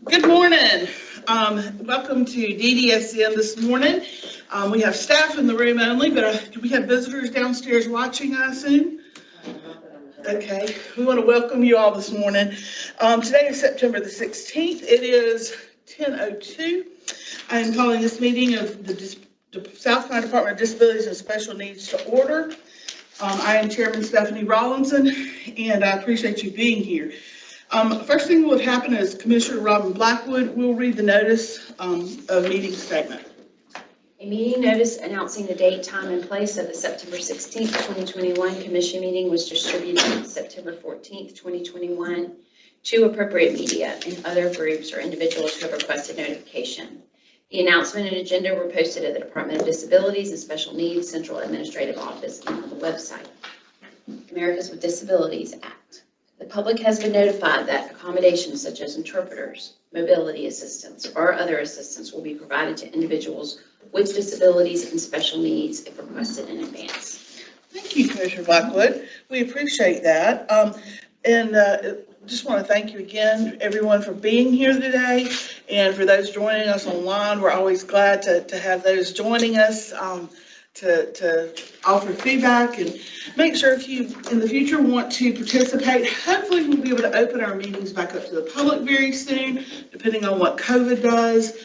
Good morning. Welcome to DDSN this morning. We have staff in the room only, but do we have visitors downstairs watching, I assume? Okay, we want to welcome you all this morning. Today is September the 16th. It is 10:02. I am calling this meeting of the South Carolina Department of Disabilities and Special Needs to order. I am Chairman Stephanie Rawlinson, and I appreciate you being here. First thing that would happen is Commissioner Robin Blackwood will read the notice of meeting statement. A meeting notice announcing the date, time, and place of the September 16th, 2021 Commission meeting was distributed on September 14th, 2021 to appropriate media and other groups or individuals who have requested notification. The announcement and agenda were posted at the Department of Disabilities and Special Needs Central Administrative Office and on the website. Americans with Disabilities Act. The public has been notified that accommodations such as interpreters, mobility assistance, or other assistance will be provided to individuals with disabilities and special needs if requested in advance. Thank you, Commissioner Blackwood. We appreciate that. Just want to thank you again, everyone, for being here today. And for those joining us online, we're always glad to have those joining us. To offer feedback and make sure if you in the future want to participate, hopefully we'll be able to open our meetings back up to the public very soon, depending on what COVID does.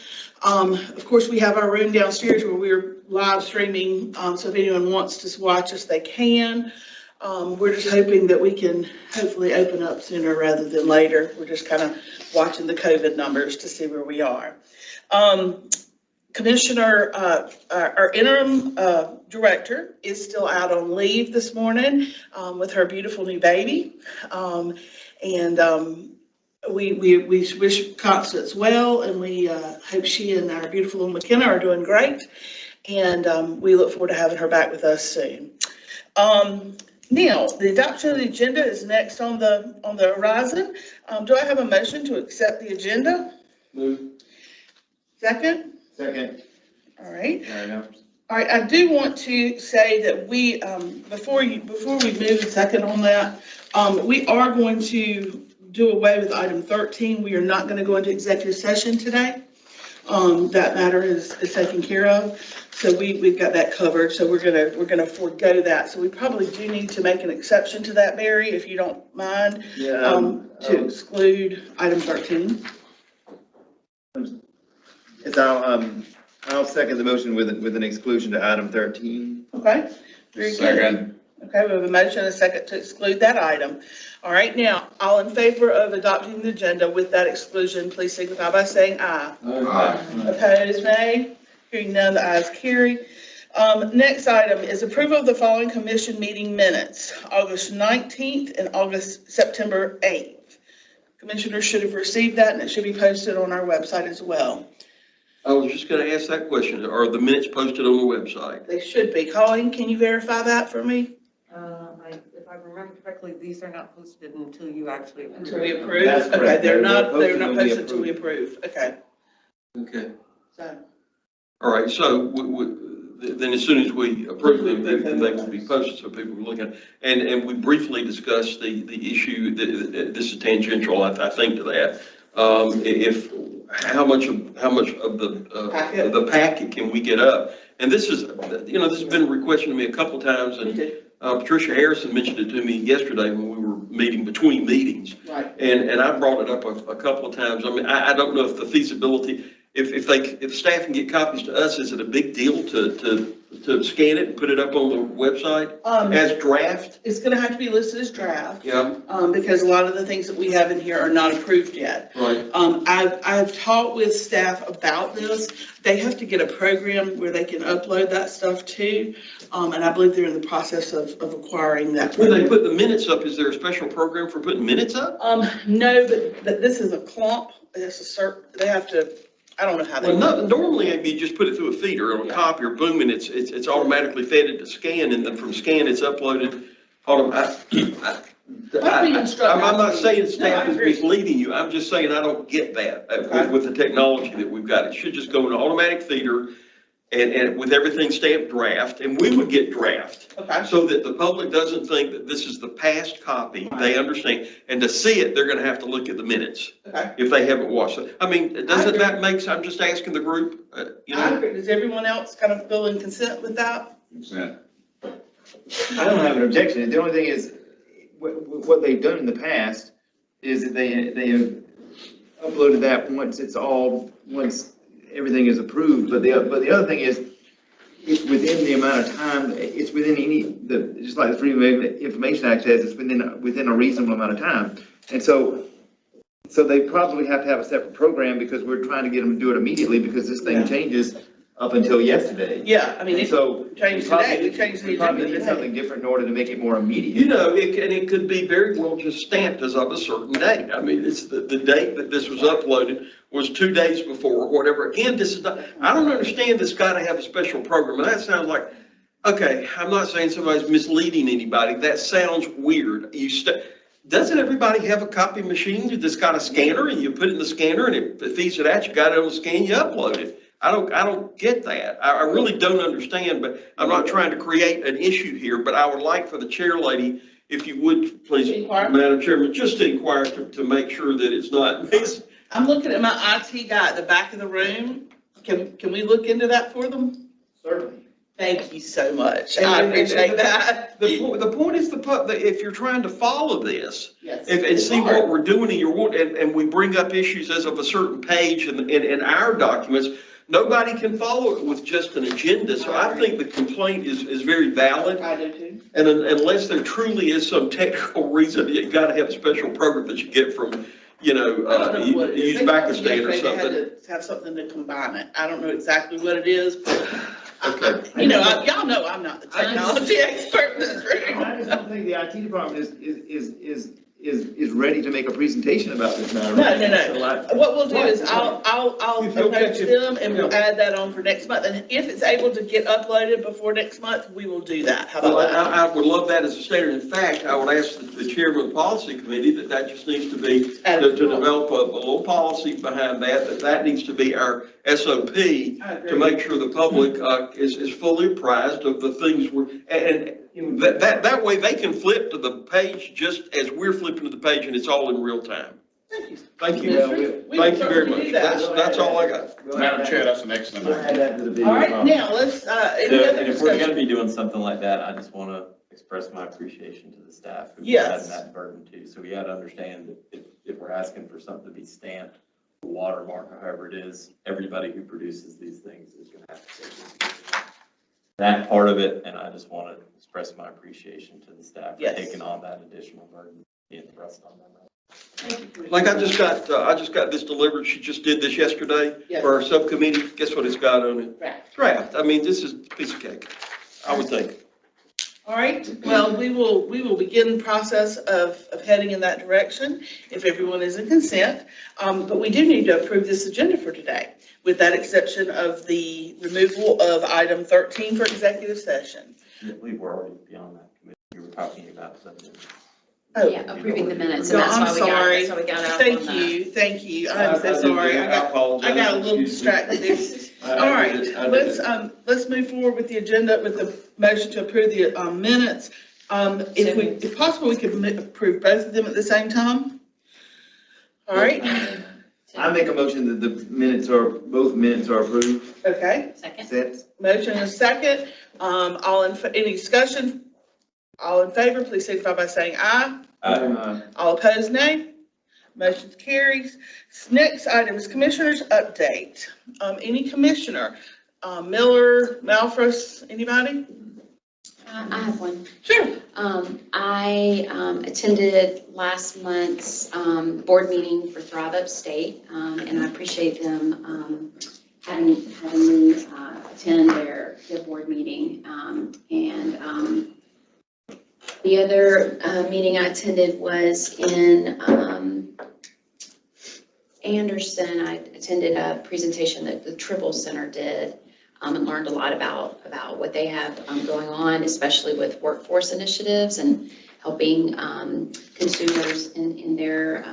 Of course, we have our room downstairs where we're live streaming, so if anyone wants to watch us, they can. We're just hoping that we can hopefully open up sooner rather than later. We're just kind of watching the COVID numbers to see where we are. Commissioner, our interim director is still out on leave this morning with her beautiful new baby. We wish Constance well, and we hope she and our beautiful little McKenna are doing great. And we look forward to having her back with us soon. Now, the adoption of the agenda is next on the horizon. Do I have a motion to accept the agenda? Move. Second? Second. All right. All right. I do want to say that we, before we move a second on that, we are going to do away with item 13. We are not going to go into executive session today. That matter is taken care of. So we've got that covered. So we're gonna forego that. So we probably do need to make an exception to that, Barry, if you don't mind, to exclude item 13. I'll second the motion with an exclusion to item 13. Okay. Very good. Second. Okay, we have a motion and a second to exclude that item. All right, now, all in favor of adopting the agenda with that exclusion, please signify by saying aye. Aye. Opposed, nay. Hearing none, the ayes carry. Next item is approval of the following commission meeting minutes, August 19th and September 8th. Commissioners should have received that, and it should be posted on our website as well. I was just going to ask that question. Are the minutes posted on the website? They should be. Colleen, can you verify that for me? If I remember correctly, these are not posted until you actually approve. Until we approve? That's Okay, correct. they're not They're posted until we approve. Okay. Okay. So. All right. So then as soon as we approve them, then they will be posted so people can look at it. And we briefly discussed the issue that this is tangential, I think, to that. How much of the packet can we get up? And this is, this has been a request to me a couple times, and Patricia Harrison mentioned it to me yesterday when we were meeting between meetings. Right. And I brought it up a couple of times. I mean, I don't know if the feasibility, if staff can get copies to us, is it a big deal to scan it and put it up on the website as draft? It's going to have to be listed as draft. Yeah. Because a lot of the things that we have in here are not approved yet. Right. I've talked with staff about this. They have to get a program where they can upload that stuff too. And I believe they're in the process of acquiring that. When they put the minutes up, is there a special program for putting minutes up? No, but this is a clump. They have to. I don't know how they. Well, normally you just put it through a feeder or a copier, boom, and it's automatically fed it to scan, and then from scan it's uploaded. I'm not saying staff is misleading you. I'm just saying I don't get that with the technology that we've got. It should just go in an automatic feeder, and with everything stamped draft, and we would get draft. Okay. So that the public doesn't think that this is the past copy, they understand, and to see it, they're gonna have to look at the minutes Okay. if they haven't watched it. I mean, doesn't that make, I'm just asking the group, you I know? agree. Does everyone else kind of feel in consent with that? I don't have an objection. The only thing is, what they've done in the past is that they have uploaded that once everything is approved. But the other thing is, it's within the amount of time, it's within just like the Freedom of Information Act says, it's within a reasonable amount of time. And so they probably have to have a separate program because we're trying to get them to do it immediately because this thing changes up until yesterday. Yeah, I mean, And if so we change today, we change the we probably agenda need today. something different in order to make it more immediate. You know, it could be very well just stamped as of a certain date. I mean, it's the date that this was uploaded was 2 days before or whatever. Again, this is not, I don't understand this gotta have a special program. And that sounds like, okay, I'm not saying somebody's misleading anybody. That sounds weird. Doesn't everybody have a copy machine that's got a scanner and you put it in the scanner and it feeds it out, you got it on the scan, you upload it? I don't get that. I really don't understand, but I'm not trying to create an issue here, but I would like for the chair lady, if you would, please, Inquire. Madam Chairman, just to inquire to make sure that it's not. I'm looking at my IT guy at the back of the room. Can we look into that for them? Certainly. Thank you so much. I appreciate that. The point is if you're trying to follow this, Yes. and see what we're doing and we bring up issues as of a certain page in our documents, nobody can follow it with just an agenda. So I think the complaint is very valid. I do too. And unless there truly is some technical reason, you gotta have a special program that you get from, I don't know what it is. They told me Uzbekistan or yesterday they something. had to have something to combine it. I don't know exactly what it is, but, Okay. you know, y'all know I'm not the technology expert in this room. I just don't think the IT department is ready to make a presentation about this matter. No. What we'll do is I'll You feel approach good? them and we'll add that on for next month. And if it's able to get uploaded before next month, we will do that. How Well, about that? I would love that as a standard. In fact, I would ask the chairman of the policy committee that just needs to be, to develop a little policy behind that needs to be our SOP to make sure the public is fully apprised of the things and that way they can flip to the page just as we're flipping to the page and it's all in real time. Thank you. Thank you. We Thank you very certainly much. do that. That's all I got. Madam Chair, that's an excellent We'll idea. add that to the video. All right, now let's, any other And if we're gonna discussion? be doing something like that, I just wanna express my appreciation to the staff who Yes. had that burden too. So we gotta understand that if we're asking for something to be stamped, watermark, however it is, everybody who produces these things is gonna have to take that part of it. And I just wanna express my appreciation to the staff for Yes. taking on that additional burden being thrust on them. Like I just got this delivered. She just did this yesterday Yes. for our subcommittee. Guess what it's got on it? Draft. Draft. I mean, this is a piece of cake, I would think. All right, well, we will begin the process of heading in that direction if everyone is in consent. But we do need to approve this agenda for today, with that exception of the removal of item 13 for executive session. I believe we're already beyond that committee. We were talking about something. Oh, Yeah, approving the minutes, and No, that's I'm why we sorry. got out on that. Thank you. I'm so sorry. I got a little distracted there. All right, let's move forward with the agenda, with the motion to approve the minutes. If possible, we could approve both of them at the same time. All right, I make a motion that both minutes are approved. okay. Second. Consent. Motion and a second. Any discussion? All in favor, please signify by saying aye. All opposed, nay. Motion carries. Next item is Commissioners' update. Any commissioner? Miller, Malfros, anybody? I have one. Sure. I attended last month's board meeting for Thrive Upstate, and I appreciate them having me attend their board meeting. The other meeting I attended was in Anderson. I attended a presentation that the Tribble Center did, and learned a lot about what they have going on, especially with workforce initiatives and helping consumers in their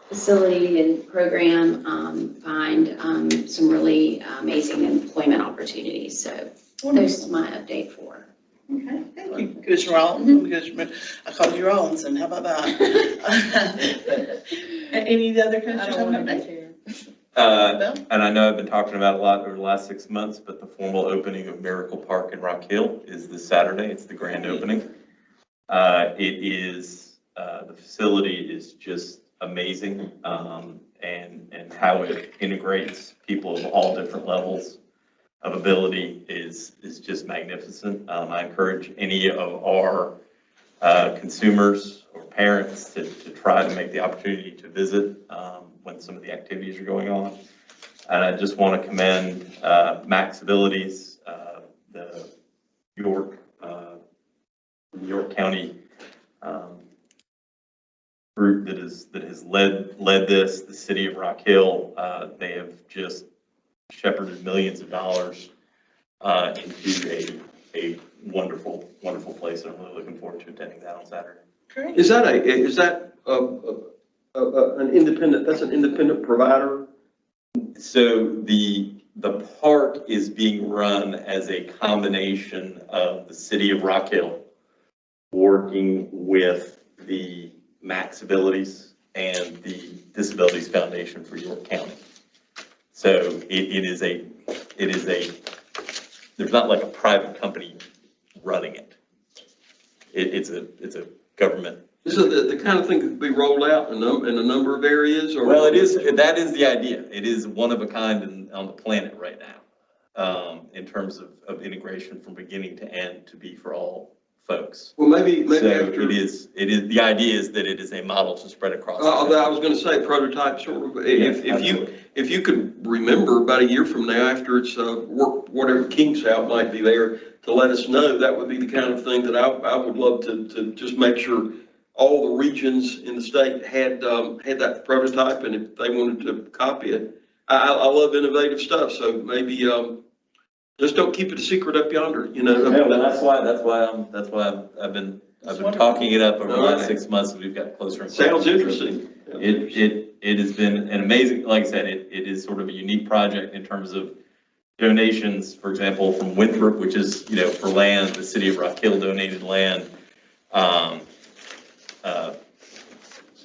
facility and program find find some really amazing employment opportunities. So there's my update for. Okay, thank you, Commissioner Rollins. I called you Rollinson, how about that? Any other commissioners have an update? And I know I've been talking about it a lot over the last 6 months, but the formal opening of Miracle Park in Rock Hill is this Saturday. It's the grand opening. The facility is just amazing, and how it integrates people of all different levels of ability is just magnificent. I encourage any of our consumers or parents to try to make the opportunity to visit when some of the activities are going on. And I just want to commend Max Abilities, the York County group that has led this, the city of Rock Hill. They have just shepherded millions of dollars into a wonderful, wonderful place, and I'm really looking forward to attending that on Saturday. Great. Is that an independent, that's an independent provider? So the park is being run as a combination of the city of Rock Hill working with the Max Abilities and the Disabilities Foundation for York County. So it is a, there's not like a private company running it. It's a government. Is it the kind of thing that could be rolled out in a number of areas? Or Well, that is the idea. It is one of a kind on the planet right now, in terms of integration from beginning to end to be for all folks. Well, maybe So after. it is, the idea is that it is a model to spread across. I was going to say prototype sort of. If you could remember about a year from now, after it's whatever kinks out might be there, to let us know, that would be the kind of thing that I would love to just make sure all the regions in the state had that prototype, and if they wanted to copy it. I love innovative stuff, so maybe just don't keep it a secret up yonder, you know. Yeah, well, that's why I've been talking it up over the last 6 months, and we've got closer and closer. Sounds interesting. It has been an amazing, like I said, it is sort of a unique project in terms of donations, for example, from Winthrop, which is, for land, the city of Rock Hill donated land.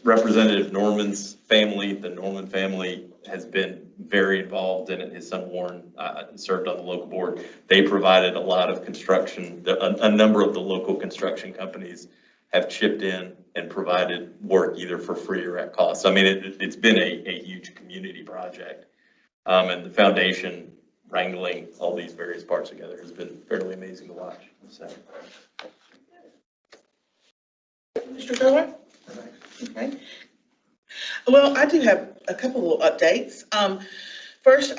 Representative Norman's family, the Norman family, has been very involved in it. His son Warren served on the local board. They provided a lot of construction. A number of the local construction companies have chipped in and provided work either for free or at cost. I mean, it's been a huge community project. And the foundation wrangling all these various parts together has been fairly amazing to watch. So. Mr. Keller? Okay. Well, I do have a couple of updates. First,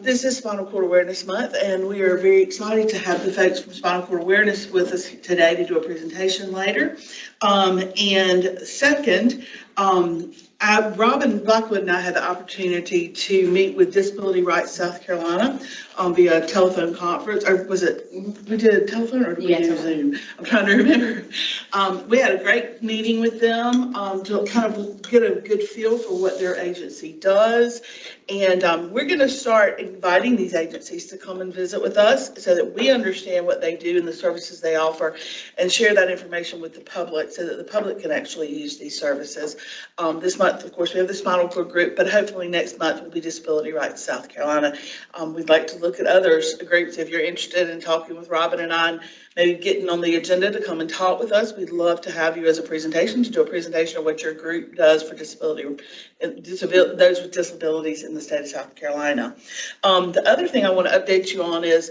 this is Spinal Cord Awareness Month, and we are very excited to have the folks from Spinal Cord Awareness with us today to do a presentation later. And second, Robin Blackwood and I had the opportunity to meet with Disability Rights South Carolina via telephone conference, or was it, we did a telephone or did we do Zoom? I'm trying to remember. We had a great meeting with them to kind of get a good feel for what their agency does. And we're going to start inviting these agencies to come and visit with us so that we understand what they do and the services they offer, and share that information with the public so that the public can actually use these services. This month, of course, we have the Spinal Cord group, but hopefully next month will be Disability Rights South Carolina. We'd like to look at others groups. If you're interested in talking with Robin and I, and maybe getting on the agenda to come and talk with us, we'd love to have you as a presentation, to do a presentation of what your group does for those with disabilities in the state of South Carolina. The other thing I want to update you on is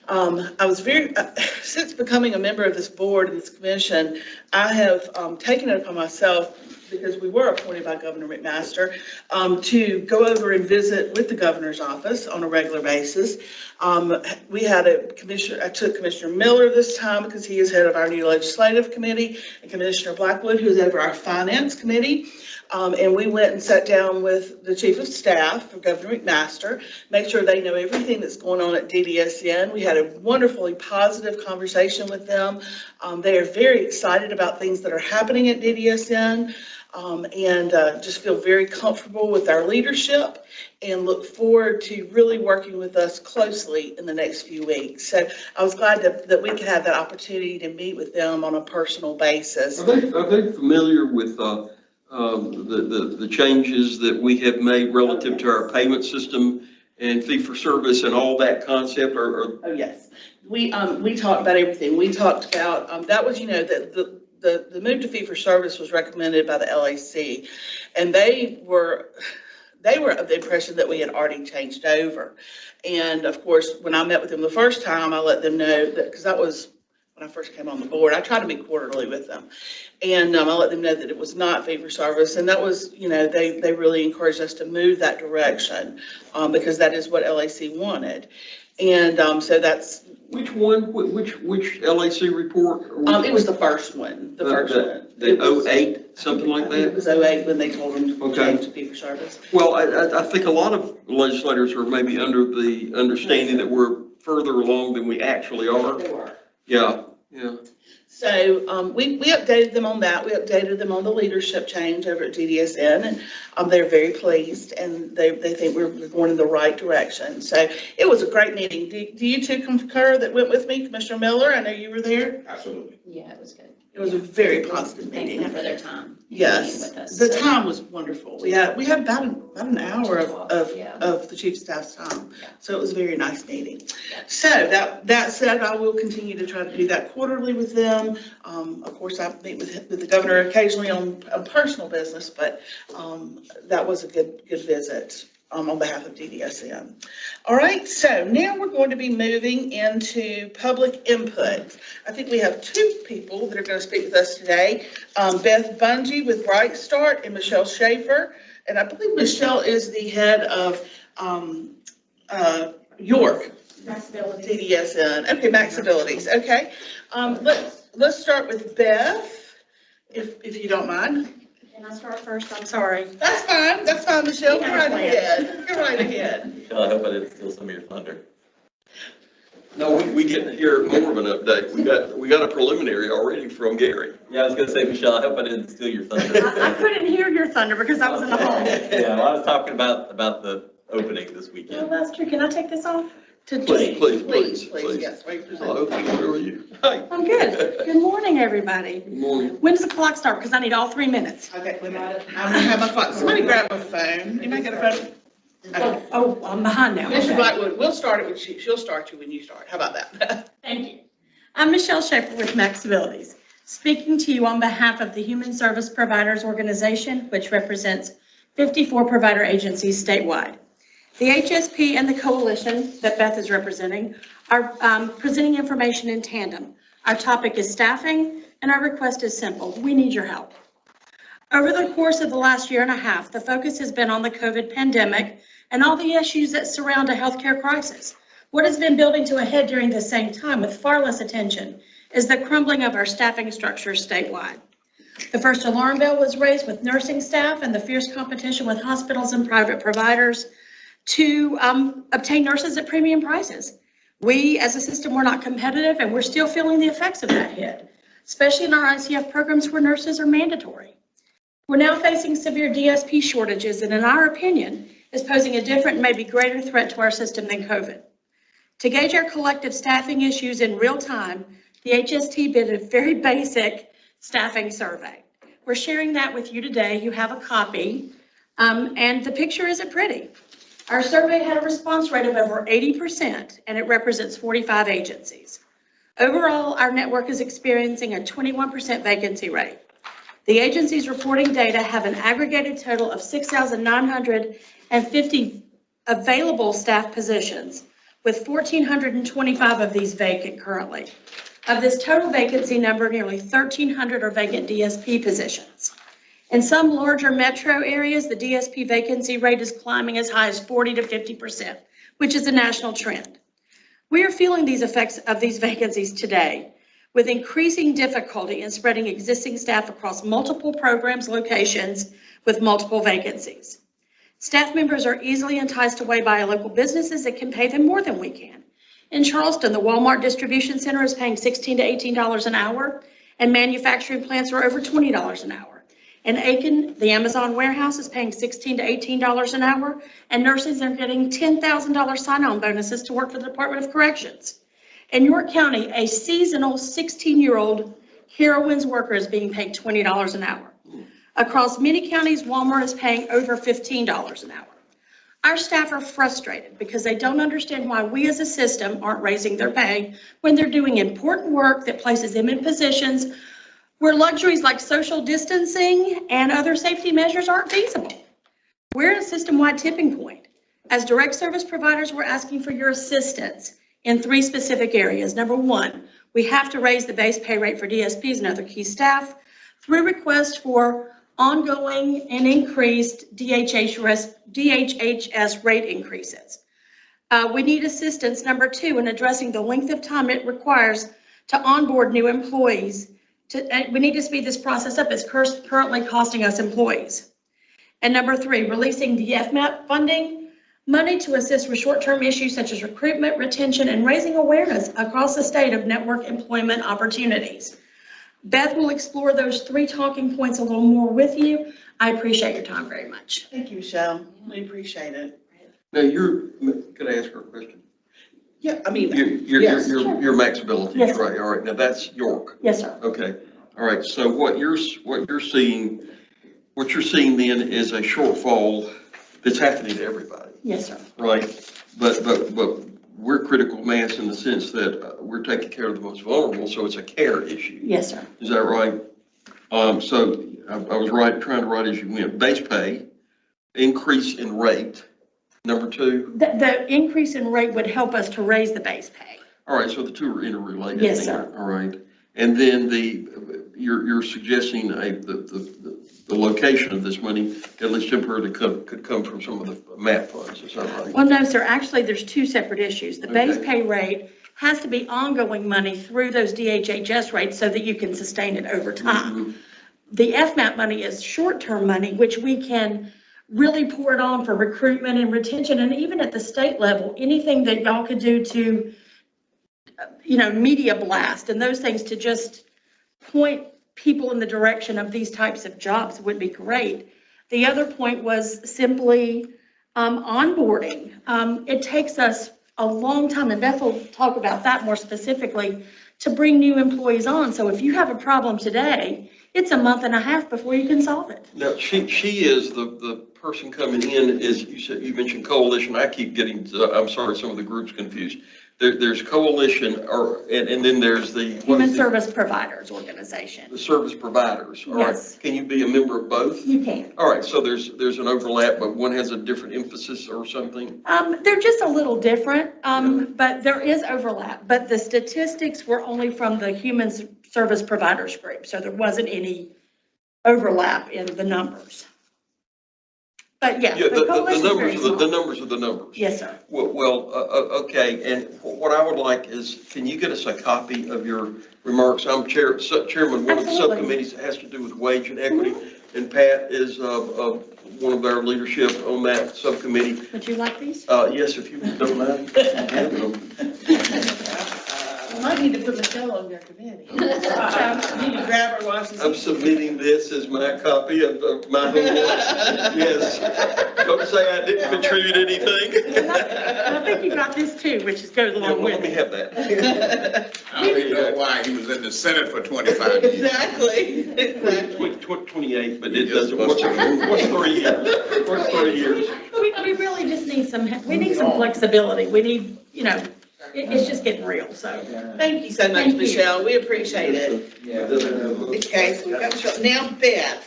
I was since becoming a member of this board and this commission, I have taken it upon myself, because we were appointed by Governor McMaster, to go over and visit with the governor's office on a regular basis. We had I took Commissioner Miller this time because he is head of our new legislative committee, and Commissioner Blackwood, who's over our finance committee. And we went and sat down with the chief of staff for Governor McMaster, make sure they know everything that's going on at DDSN. We had a wonderfully positive conversation with them. They are very excited about things that are happening at DDSN. and just feel very comfortable with our leadership and look forward to really working with us closely in the next few weeks. So I was glad that we could have that opportunity to meet with them on a personal basis. Are they familiar with the changes that we have made relative to our payment system and fee for service and all that concept? Or Oh, yes. We talked about everything. We talked about, that was, the move to fee for service was recommended by the LAC, and they were of the impression that we had already changed over. And of course, when I met with them the first time, I let them know that, because that was when I first came on the board, I tried to meet quarterly with them. And I let them know that it was not fee for service. And that was, they really encouraged us to move that direction because that is what LAC wanted. And so that's. which one, which LAC report? It was the first one, the first one. The 08, something like that? It was 08 when they told them to Okay. change to fee for service. Well, I think a lot of legislators are maybe under the understanding that we're further along than we actually are. They were. Yeah. So we updated them on that. We updated them on the leadership change over at DDSN, and they're very pleased, and they think we're going in the right direction. So it was a great meeting. Do you two concur that went with me, Commissioner Miller? I know you were there. Absolutely. Yeah, it was good. It was a very positive Thank meeting. them for their time. Yes, With us. the time was wonderful. We had about an hour Yeah. of the chief of staff's time. Yeah. So it was a very nice meeting. So that said, I will continue to try to do that quarterly with them. Of course, I meet with the governor occasionally on personal business, but that was a good visit on behalf of DDSN. All right, so now we're going to be moving into public input. I think we have two people that are going to speak with us today. Beth Bungie with Bright Start and Michelle Schaefer. And I believe Michelle is the head of York DDSN. Okay, Max Abilities. Okay. Let's start with Beth, if you don't mind. Can I start first? I'm sorry. That's fine, Michelle. Go right ahead. Michelle, I hope I didn't steal some of your thunder. No, we get to hear more of an update. We got a preliminary already from Gary. Yeah, I was gonna say, Michelle, I hope I didn't steal your thunder. I couldn't hear your thunder because I was in the hall. Yeah, well, I was talking about the opening this Well, weekend. that's true. Can I take this off? Please, yes. Hello, how are you? Hi. I'm good. Good morning, everybody. Good morning. When does the clock start? Because I need all 3 minutes. Okay, wait a minute. I'm gonna have my phone. Somebody grab my phone. Anybody got a phone? Okay. Oh, I'm behind now. Mr. Okay. Blackwood, we'll start it with you. She'll start you when you start. How about that? Thank you. I'm Michelle Schaefer with Max Abilities, speaking to you on behalf of the Human Service Providers Organization, which represents 54 provider agencies statewide. The HSP and the coalition that Beth is representing are presenting information in tandem. Our topic is staffing, and our request is simple. We need your help. Over the course of the last year and a half, the focus has been on the COVID pandemic and all the issues that surround a healthcare crisis. What has been building to a head during the same time with far less attention is the crumbling of our staffing structures statewide. The first alarm bell was raised with nursing staff and the fierce competition with hospitals and private providers to obtain nurses at premium prices. We as a system were not competitive, and we're still feeling the effects of that hit, especially in our ICF programs where nurses are mandatory. We're now facing severe DSP shortages, and in our opinion, is posing a different, maybe greater threat to our system than COVID. To gauge our collective staffing issues in real time, the HST did a very basic staffing survey. We're sharing that with you today. You have a copy, and the picture isn't pretty. Our survey had a response rate of over 80%, and it represents 45 agencies. Overall, our network is experiencing a 21% vacancy rate. The agencies reporting data have an aggregated total of 6,950 available staff positions, with 1,425 of these vacant currently. Of this total vacancy number, nearly 1,300 are vacant DSP positions. In some larger metro areas, the DSP vacancy rate is climbing as high as 40 to 50%, which is a national trend. We are feeling these effects of these vacancies today, with increasing difficulty in spreading existing staff across multiple programs, locations with multiple vacancies. Staff members are easily enticed away by local businesses that can pay them more than we can. In Charleston, the Walmart distribution center is paying $16 to $18 an hour, and manufacturing plants are over $20 an hour. In Aiken, the Amazon warehouse is paying $16 to $18 an hour, and nurses are getting $10,000 sign-on bonuses to work for the Department of Corrections. In York County, a seasonal 16-year-old Carowinds worker is being paid $20 an hour. Across many counties, Walmart is paying over $15 an hour. Our staff are frustrated because they don't understand why we as a system aren't raising their pay when they're doing important work that places them in positions where luxuries like social distancing and other safety measures aren't feasible. We're at a system-wide tipping point. As direct service providers, we're asking for your assistance in 3 specific areas. Number 1, we have to raise the base pay rate for DSPs and other key staff through requests for ongoing and increased DHHS rate increases. We need assistance, number 2, in addressing the length of time it requires to onboard new employees. We need to speed this process up. It's currently costing us employees. And number 3, releasing the FMAP funding, money to assist with short-term issues such as recruitment, retention, and raising awareness across the state of network employment opportunities. Beth will explore those 3 talking points a little more with you. I appreciate your time very much. Thank you, Michelle. We appreciate it. Now, could I ask her a question? Yeah, I mean, Your max ability Yes, is right, all right, now that's York. Yes, sir. Okay, all right, so what you're seeing then is a shortfall that's happening to everybody, Yes, sir. right? But we're critical mass in the sense that we're taking care of the most vulnerable, so it's a care issue. Yes, sir. Is that right? So I was trying to write as you went. Base pay, increase in rate, number 2. The increase in rate would help us to raise the base pay. All right, so the 2 are interrelated. Yes, then. sir. All right, and then you're suggesting the location of this money, at least temporarily, could come from some of the MAP funds, is that right? Well, no, sir. Actually, there's 2 separate issues. The base Okay. pay rate has to be ongoing money through those DHHS rates so that you can sustain it over time. Mhm. The FMAP money is short-term money, which we can really pour it on for recruitment and retention. And even at the state level, anything that y'all could do to, media blast and those things to just point people in the direction of these types of jobs would be great. The other point was simply onboarding. It takes us a long time, and Beth will talk about that more specifically, to bring new employees on. So if you have a problem today, it's a month and a half before you can solve it. Now, she is the person coming in, you mentioned coalition. I keep getting, I'm sorry, some of the groups confused. There's coalition, and then there's the Human Service Providers Organization. The service providers. All right. Yes. Can you be a member of both? You can. All right, so there's an overlap, but one has a different emphasis or something? They're just a little different, but there is overlap. But the statistics were only from the Human Service Providers group, so there wasn't any overlap in the numbers. But yeah, Yeah, the coalition's very small. the numbers are the numbers. Yes, sir. Okay, and what I would like is, can you get us a copy of your remarks? I'm chairman, one of the Absolutely. subcommittees that has to do with wage and equity, and Pat is one of our leadership on that subcommittee. Would you like these? Yes, if you don't mind. I might need to put Michelle on your committee. You need to grab her while she's. I'm submitting this as my copy of my homework. Yes. Don't say I didn't contribute anything. And I think you got this too, which goes Yeah, along well, let with me it. have that. I don't even know why he was in the Senate for 25 years. Exactly. 28, but it doesn't, what's 3 years? What's 3 years? We really just need some flexibility. We need, it's just getting real, so. Thank you so much, Thank you. Michelle. We appreciate it. Okay, so we've got Michelle. Now Beth.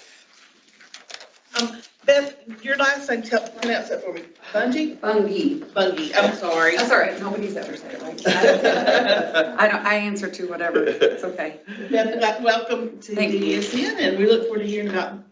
Beth, your last name, pronounce that for me. Bungie? Bungie, I'm sorry. That's all right, nobody's ever said it right. I answer to whatever, it's okay. Beth, welcome to Thank you. DDSN, and we look forward to hearing about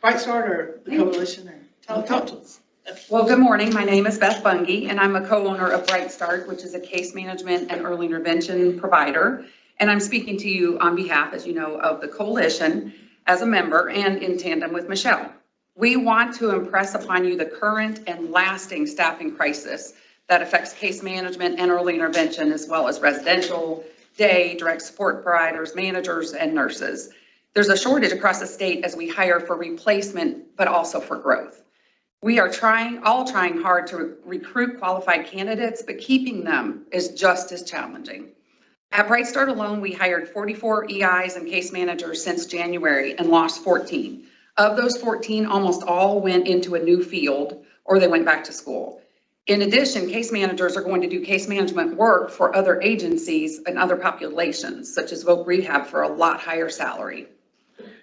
Bright Start or the coalition, or talk to us. Well, good morning, my name is Beth Bungie, and I'm a co-owner of Bright Start, which is a case management and early intervention provider. And I'm speaking to you on behalf, as you know, of the coalition as a member and in tandem with Michelle. We want to impress upon you the current and lasting staffing crisis that affects case management and early intervention, as well as residential, day, direct support providers, managers, and nurses. There's a shortage across the state as we hire for replacement, but also for growth. We are all trying hard to recruit qualified candidates, but keeping them is just as challenging. At Bright Start alone, we hired 44 EIs and case managers since January and lost 14. Of those 14, almost all went into a new field or they went back to school. In addition, case managers are going to do case management work for other agencies and other populations, such as Voc Rehab, for a lot higher salary.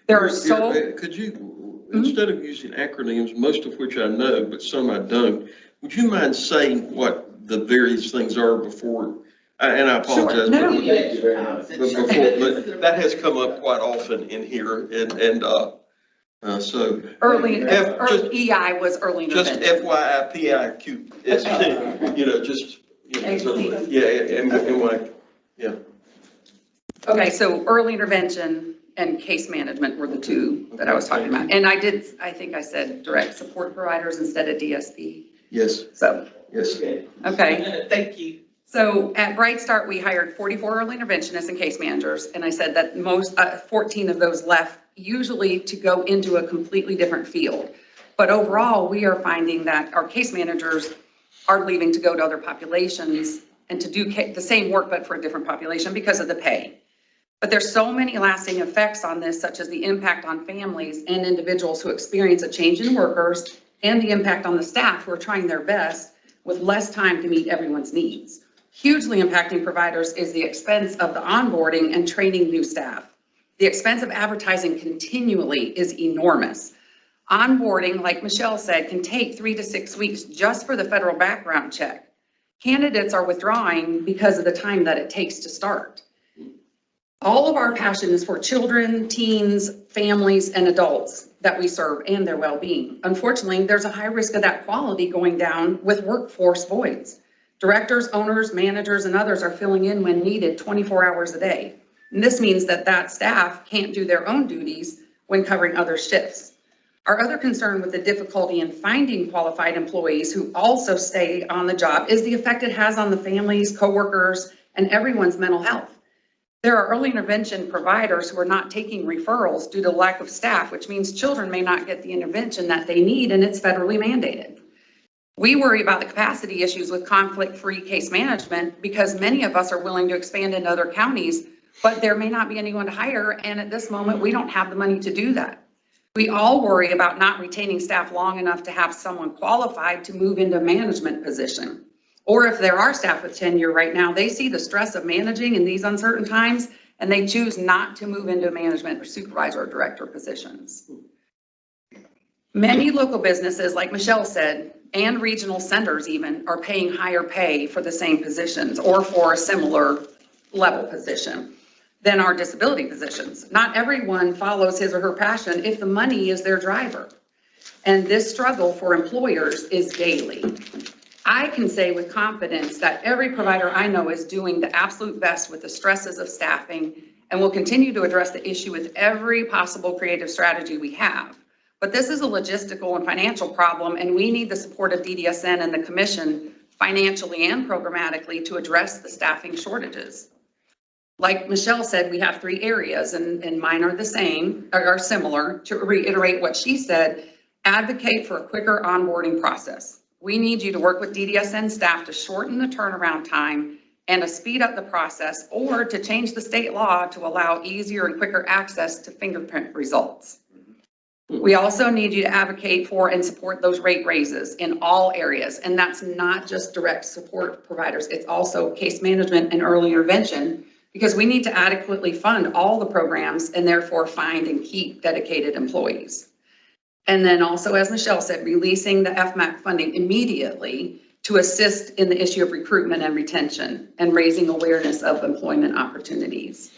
There are Could you, instead of using acronyms, most of which I know, but some I don't, would you mind saying what the various things are before? And I apologize. Sure. No. But that has come up quite often in here, so. EI was early intervention. Just FYI, PIQST, yeah. Okay, so early intervention and case management were the two that I was talking about. And I think I said direct support providers instead of DSP. Yes. So. Yes. Okay. Thank you. So at Bright Start, we hired 44 early interventionists and case managers. And I said that 14 of those left usually to go into a completely different field. But overall, we are finding that our case managers are leaving to go to other populations and to do the same work, but for a different population because of the pay. But there's so many lasting effects on this, such as the impact on families and individuals who experience a change in workers and the impact on the staff who are trying their best with less time to meet everyone's needs. Hugely impacting providers is the expense of the onboarding and training new staff. The expense of advertising continually is enormous. Onboarding, like Michelle said, can take 3 to 6 weeks just for the federal background check. Candidates are withdrawing because of the time that it takes to start. All of our passion is for children, teens, families, and adults that we serve and their well-being. Unfortunately, there's a high risk of that quality going down with workforce voids. Directors, owners, managers, and others are filling in when needed 24 hours a day. And this means that staff can't do their own duties when covering other shifts. Our other concern with the difficulty in finding qualified employees who also stay on the job is the effect it has on the families, coworkers, and everyone's mental health. There are early intervention providers who are not taking referrals due to lack of staff, which means children may not get the intervention that they need, and it's federally mandated. We worry about the capacity issues with conflict-free case management because many of us are willing to expand into other counties, but there may not be anyone to hire, and at this moment, we don't have the money to do that. We all worry about not retaining staff long enough to have someone qualified to move into a management position. Or if there are staff with tenure right now, they see the stress of managing in these uncertain times, and they choose not to move into management or supervisor or director positions. Many local businesses, like Michelle said, and regional centers even, are paying higher pay for the same positions or for a similar level position than our disability positions. Not everyone follows his or her passion if the money is their driver. And this struggle for employers is daily. I can say with confidence that every provider I know is doing the absolute best with the stresses of staffing and will continue to address the issue with every possible creative strategy we have. But this is a logistical and financial problem, and we need the support of DDSN and the commission financially and programmatically to address the staffing shortages. Like Michelle said, we have 3 areas, and mine are the same, are similar. To reiterate what she said, advocate for a quicker onboarding process. We need you to work with DDSN staff to shorten the turnaround time and to speed up the process, or to change the state law to allow easier and quicker access to fingerprint results. We also need you to advocate for and support those rate raises in all areas. And that's not just direct support providers. It's also case management and early intervention, because we need to adequately fund all the programs and therefore find and keep dedicated employees. And then also, as Michelle said, releasing the FMAP funding immediately to assist in the issue of recruitment and retention and raising awareness of employment opportunities.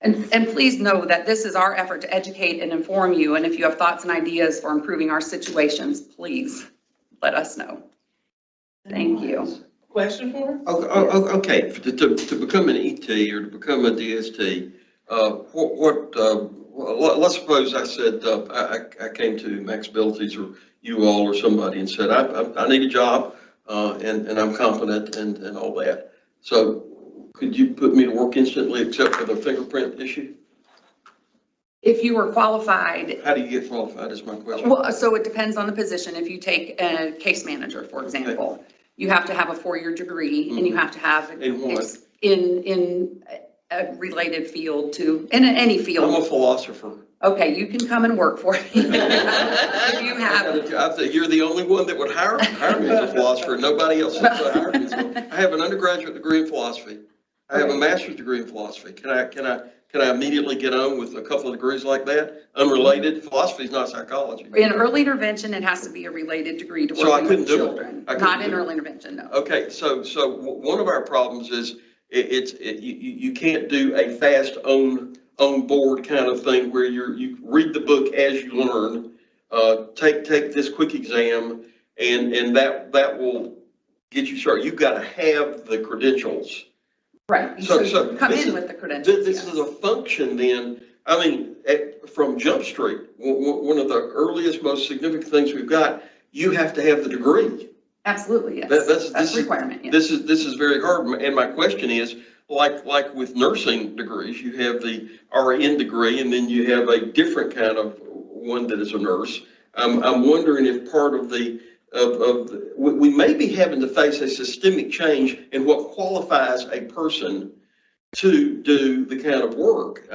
And please know that this is our effort to educate and inform you. And if you have thoughts and ideas for improving our situations, please let us know. Thank you. Question for her? Okay, to become an ET or to become a DST, let's suppose I said, I came to Max Abilities or you all or somebody and said, I need a job and I'm competent and all that. So could you put me to work instantly except for the fingerprint issue? If you are qualified, How do you get qualified is my question. well, so it depends on the position. If you take a case manager, for example, you have to have a 4-year degree and you have to have In what? in a related field to, in any I'm field. a philosopher. Okay, you can come and work for me. If you have, I think you're the only one that would hire me as a philosopher. Nobody else would hire me. So I have an undergraduate degree in philosophy. I have a master's degree in philosophy. Can I immediately get on with a couple of degrees like that? Unrelated? Philosophy is not psychology. in early intervention, it has to be a related degree to So I working couldn't with do it. children. I couldn't Not in do it. early intervention, no. Okay, so one of our problems is you can't do a fast on board kind of thing where you read the book as you learn, take this quick exam, and that will get you started. You've got to have the credentials. Right, So so come this in is- with the credentials. This yes. is a function then, I mean, from Jump Street, one of the earliest, most significant things we've got, you have to have the degree. Absolutely, yes. That's That's a requirement, yes. This is very hard, and my question is, like with nursing degrees, you have the RN degree, and then you have a different kind of one that is a nurse. I'm wondering if part of we may be having to face a systemic change in what qualifies a person to do the kind of work,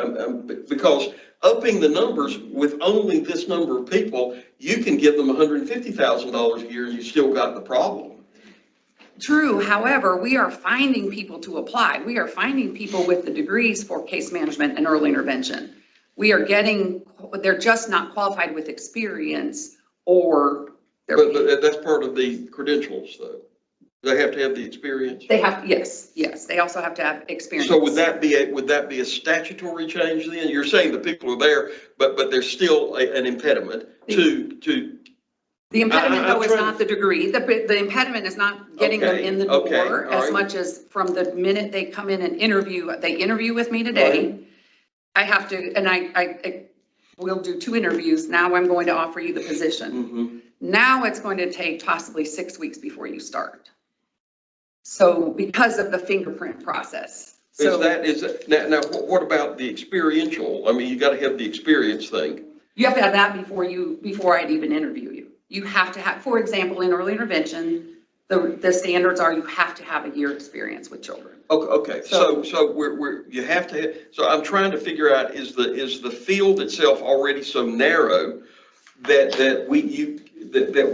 because upping the numbers with only this number of people, you can give them $150,000 a year and you still got the problem. True, however, we are finding people to apply. We are finding people with the degrees for case management and early intervention. They're just not qualified with experience or. But that's part of the credentials, though. They have to have the experience. They have, yes, they also have to have experience. So would that be a statutory change then? You're saying the people are there, but there's still an impediment to. The impediment, I'm though, is trying not the degree. The impediment is not getting them in the Okay, door all as right. much as from the minute they come in and interview. They interview with me today. I have to, and I will do 2 interviews. Now I'm going to offer you the position. Mhm. Now it's going to take possibly 6 weeks before you start. So because of the fingerprint process. So Is that now what about the experiential? I mean, you got to have the experience thing. you have to have that before I'd even interview you. You have to have, for example, in early intervention, the standards are you have to have a year experience with children. Okay. So you have to. So I'm trying to figure out is the field itself already so narrow that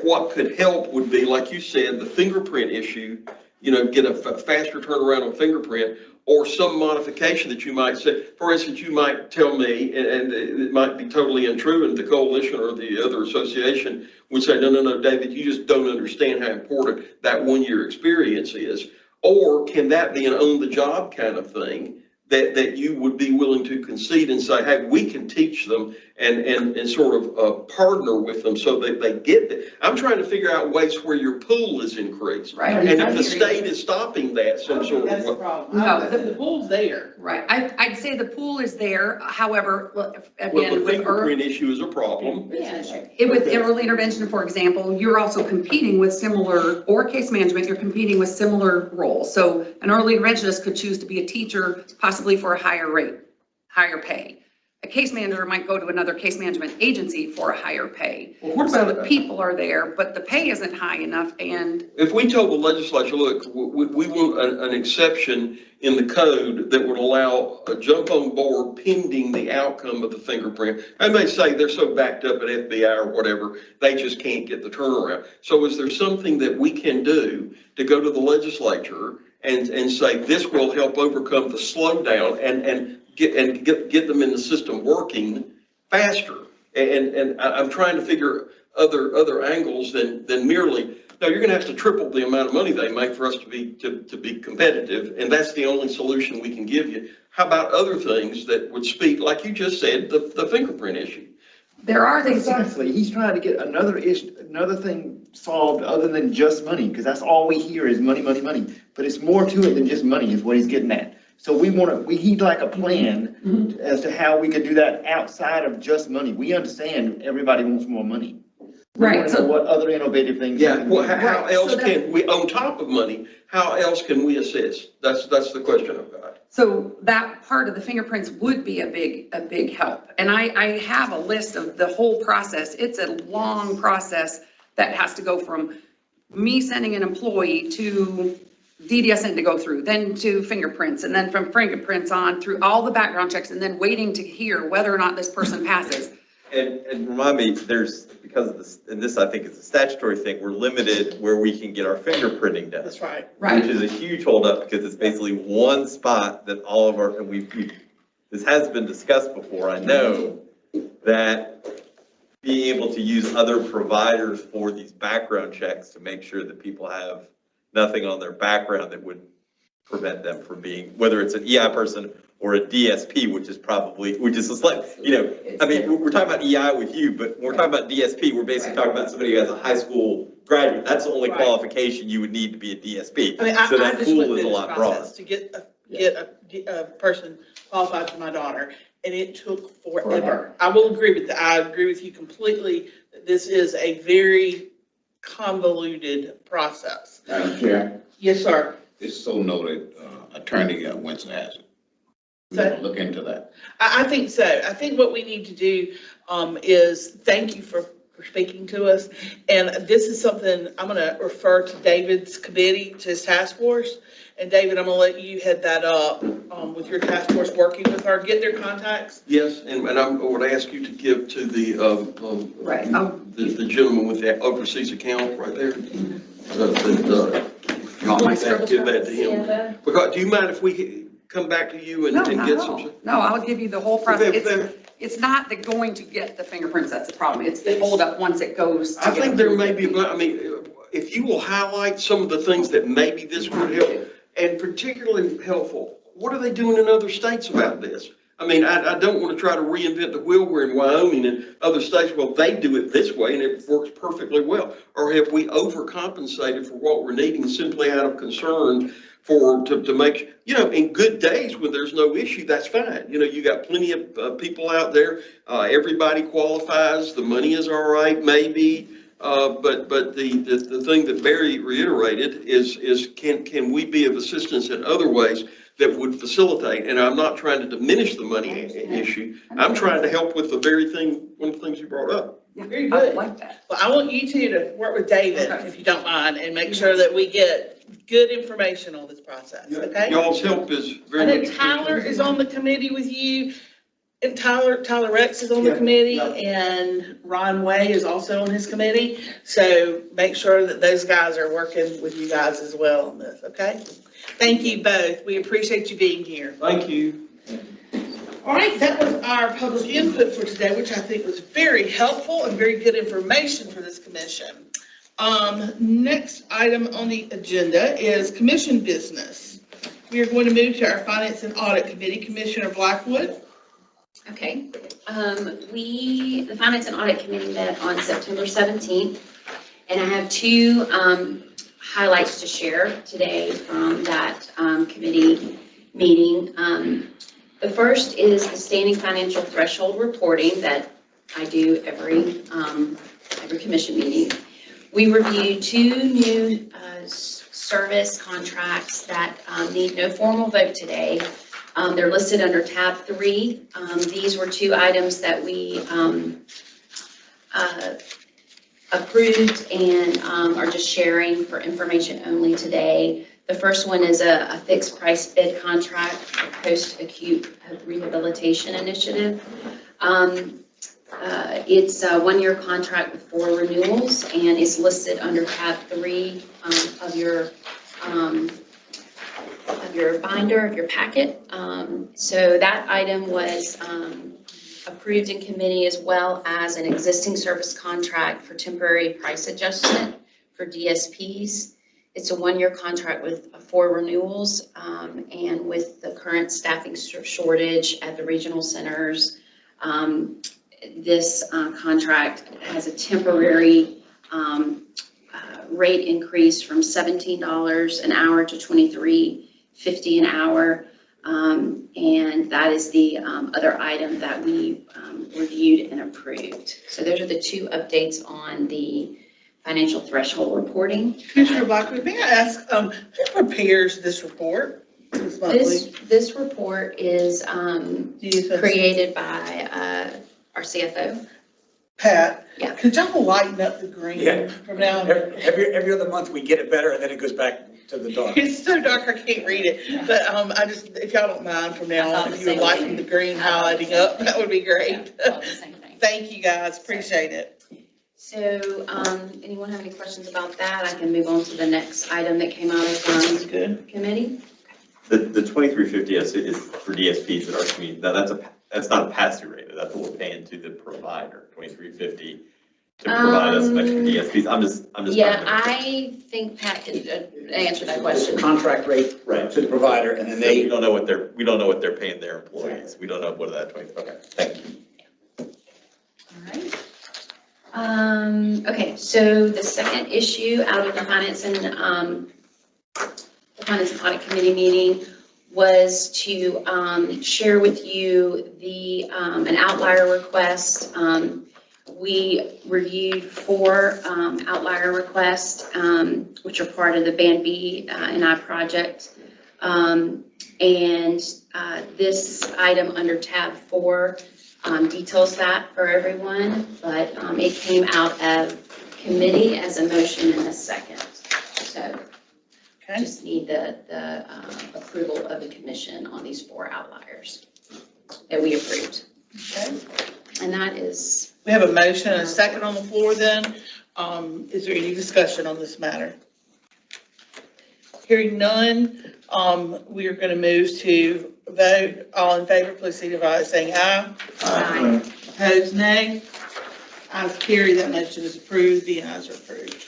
what could help would be, like you said, the fingerprint issue. Get a faster turnaround on fingerprint, or some modification that you might say. For instance, you might tell me, and it might be totally untrue, and the coalition or the other association would say, no, David, you just don't understand how important that 1-year experience is. Or can that be an on-the-job kind of thing that you would be willing to concede and say, hey, we can teach them and sort of partner with them so that they get it. I'm trying to figure out ways where your pool is increased. Right. And if the state is stopping that, some sort That's the of. problem. No. The pool's there. Right. I'd say the pool is there. However, Well, again, the with fingerprint issue is a problem. with early intervention, for example, you're also competing with similar, or case management, you're competing with similar roles. So an early interventionist could choose to be a teacher, possibly for a higher rate, higher pay. A case manager might go to another case management agency for a higher pay. Well, what So about the people are there, but the pay isn't high enough, and if we told the legislature, look, we want an exception in the code that would allow a jump on board pending the outcome of the fingerprint. I may say they're so backed up at FBI or whatever, they just can't get the turnaround. So is there something that we can do to go to the legislature and say this will help overcome the slowdown and get them in the system working faster? And I'm trying to figure other angles than merely, no, you're going to have to triple the amount of money they make for us to be competitive, and that's the only solution we can give you. How about other things that would speak, like you just said, the fingerprint issue? there are things. Precisely, he's trying to get another issue, another thing solved other than just money, because that's all we hear is money, money, money. But it's more to it than just money is what he's getting at. So he'd like a plan as to how we could do that outside of just money. We understand everybody wants more money. Right, so What other innovative things? Yeah, well, how Right, else so that's- can we, on top of money, how else can we assist? That's the question I've got. So that part of the fingerprints would be a big help. And I have a list of the whole process. It's a long process that has to go from me sending an employee to DDSN to go through, then to fingerprints, and then from fingerprints on through all the background checks, and then waiting to hear whether or not this person passes. And remind me, there's, because of this, and this I think is a statutory thing, we're limited where we can get our fingerprinting done. That's right. Right. Which is a huge holdup because it's basically one spot that all of our, and this has been discussed before, I know, that being able to use other providers for these background checks to make sure that people have nothing on their background that would prevent them from being, whether it's an EI person or a DSP, which is just like, I mean, we're talking about EI with you, but when we're talking about DSP, we're basically talking about somebody who has a high school graduate. That's the only Right. qualification you would need to be a DSP. I mean, So I that just pool went is through a this lot broader. process to get a person qualified for my daughter, and it took forever. I will agree with that. I agree with you completely. This is a very convoluted process. Madam Chair, Yes, sir. it's so noted, Attorney Winston has it. We So- need to look into that. I think so. I think what we need to do is thank you for speaking to us. And this is something I'm going to refer to David's committee, to his task force. And David, I'm going to let you head that up with your task force working with her, get their contacts. Yes, and I would ask you to give to the, Right. the gentleman with the overseas account right there. You want my scribble Give that to him. Yeah. Because, do you mind if we come back to you and No, and not get at some? all. No, I'll give you the whole process. Okay, It's not the going to get the fingerprints that's the problem. It's the holdup once it goes. to I get think there approved. may be, I mean, if you will highlight some of the things that maybe this would help, and particularly helpful, what are they doing in other states about this? I mean, I don't want to try to reinvent the wheel. We're in Wyoming and other states, well, they do it this way and it works perfectly well. Or have we overcompensated for what we're needing simply out of concern to make, in good days when there's no issue, that's fine. You got plenty of people out there. Everybody qualifies. The money is all right, maybe. But the thing that Barry reiterated is can we be of assistance in other ways that would facilitate? And I'm not trying to diminish the money issue. I'm trying to help with the very thing, one of the things you brought up. Yeah, Very I good. like that. Well, I want you two to work with David, Okay. if you don't mind, and make sure that we get good information on this process, okay? Y'all's help is I very know much Tyler appreciated. is on the committee with you, and Tyler Rex is on the Yeah, committee, yeah. and Ron Way is also on his committee. So make sure that those guys are working with you guys as well on this, okay? Thank you both. We appreciate you being here. Thank you. All right, that was our public input for today, which I think was very helpful and very good information for this commission. Next item on the agenda is commission business. We are going to move to our Finance and Audit Committee. Commissioner Blackwood. Okay, the Finance and Audit Committee met on September 17th, and I have two highlights to share today from that committee meeting. The first is the standing financial threshold reporting that I do every commission meeting. We reviewed two new service contracts that need no formal vote today. They're listed under tab 3. These were two items that we approved and are just sharing for information only today. The first one is a fixed price bid contract for post-acute rehabilitation initiative. It's a 1-year contract with 4 renewals, and it's listed under tab 3 of your binder, of your packet. So that item was approved in committee, as well as an existing service contract for temporary price adjustment for DSPs. It's a 1-year contract with 4 renewals, and with the current staffing shortage at the regional centers, this contract has a temporary rate increase from $17 an hour to $23.50 an hour. And that is the other item that we reviewed and approved. So those are the two updates on the financial threshold reporting. Commissioner Blackwood, may I ask, who prepares this report? This monthly? This report is DSN? created by our CFO. Pat? Yeah. Could y'all lighten up the green Yeah. from now on? Every other month, we get it better, and then it goes back to the dark. It's so dark I can't read it, but I just, if y'all don't mind from now on, if you would lighten the green highlighting up, that would be great. Well, the same thing. Thank you, guys, appreciate it. So, anyone have any questions about that? I can move on to the next item that came out of Sounds good. committee. The 2350 is for DSPs at our community. Now, that's not a pass-through rate. That's what we're paying to the provider, 2350 to provide us some extra DSPs. I'm just. Yeah, I think Pat could answer that question. Contract rate Right. to the provider, and then We they, don't know what they're paying their employees. We don't know what that 20, okay, thank you. All right. Okay, so the second issue out of the Finance and Audit Committee meeting was to share with you the an outlier request. We reviewed 4 outlier requests, which are part of the Band B and I project. And this item under tab 4 details that for everyone, but it came out of committee as a motion in a second. So Okay. just need the approval of the commission on these 4 outliers that we approved. Okay. And that is, We have a motion and a second on the floor then. Is there any discussion on this matter? Hearing none, we are going to move to vote. All in favor, please signify by saying aye. Aye. Opposed, nay. Ayes carry, that motion is approved, the ayes are approved.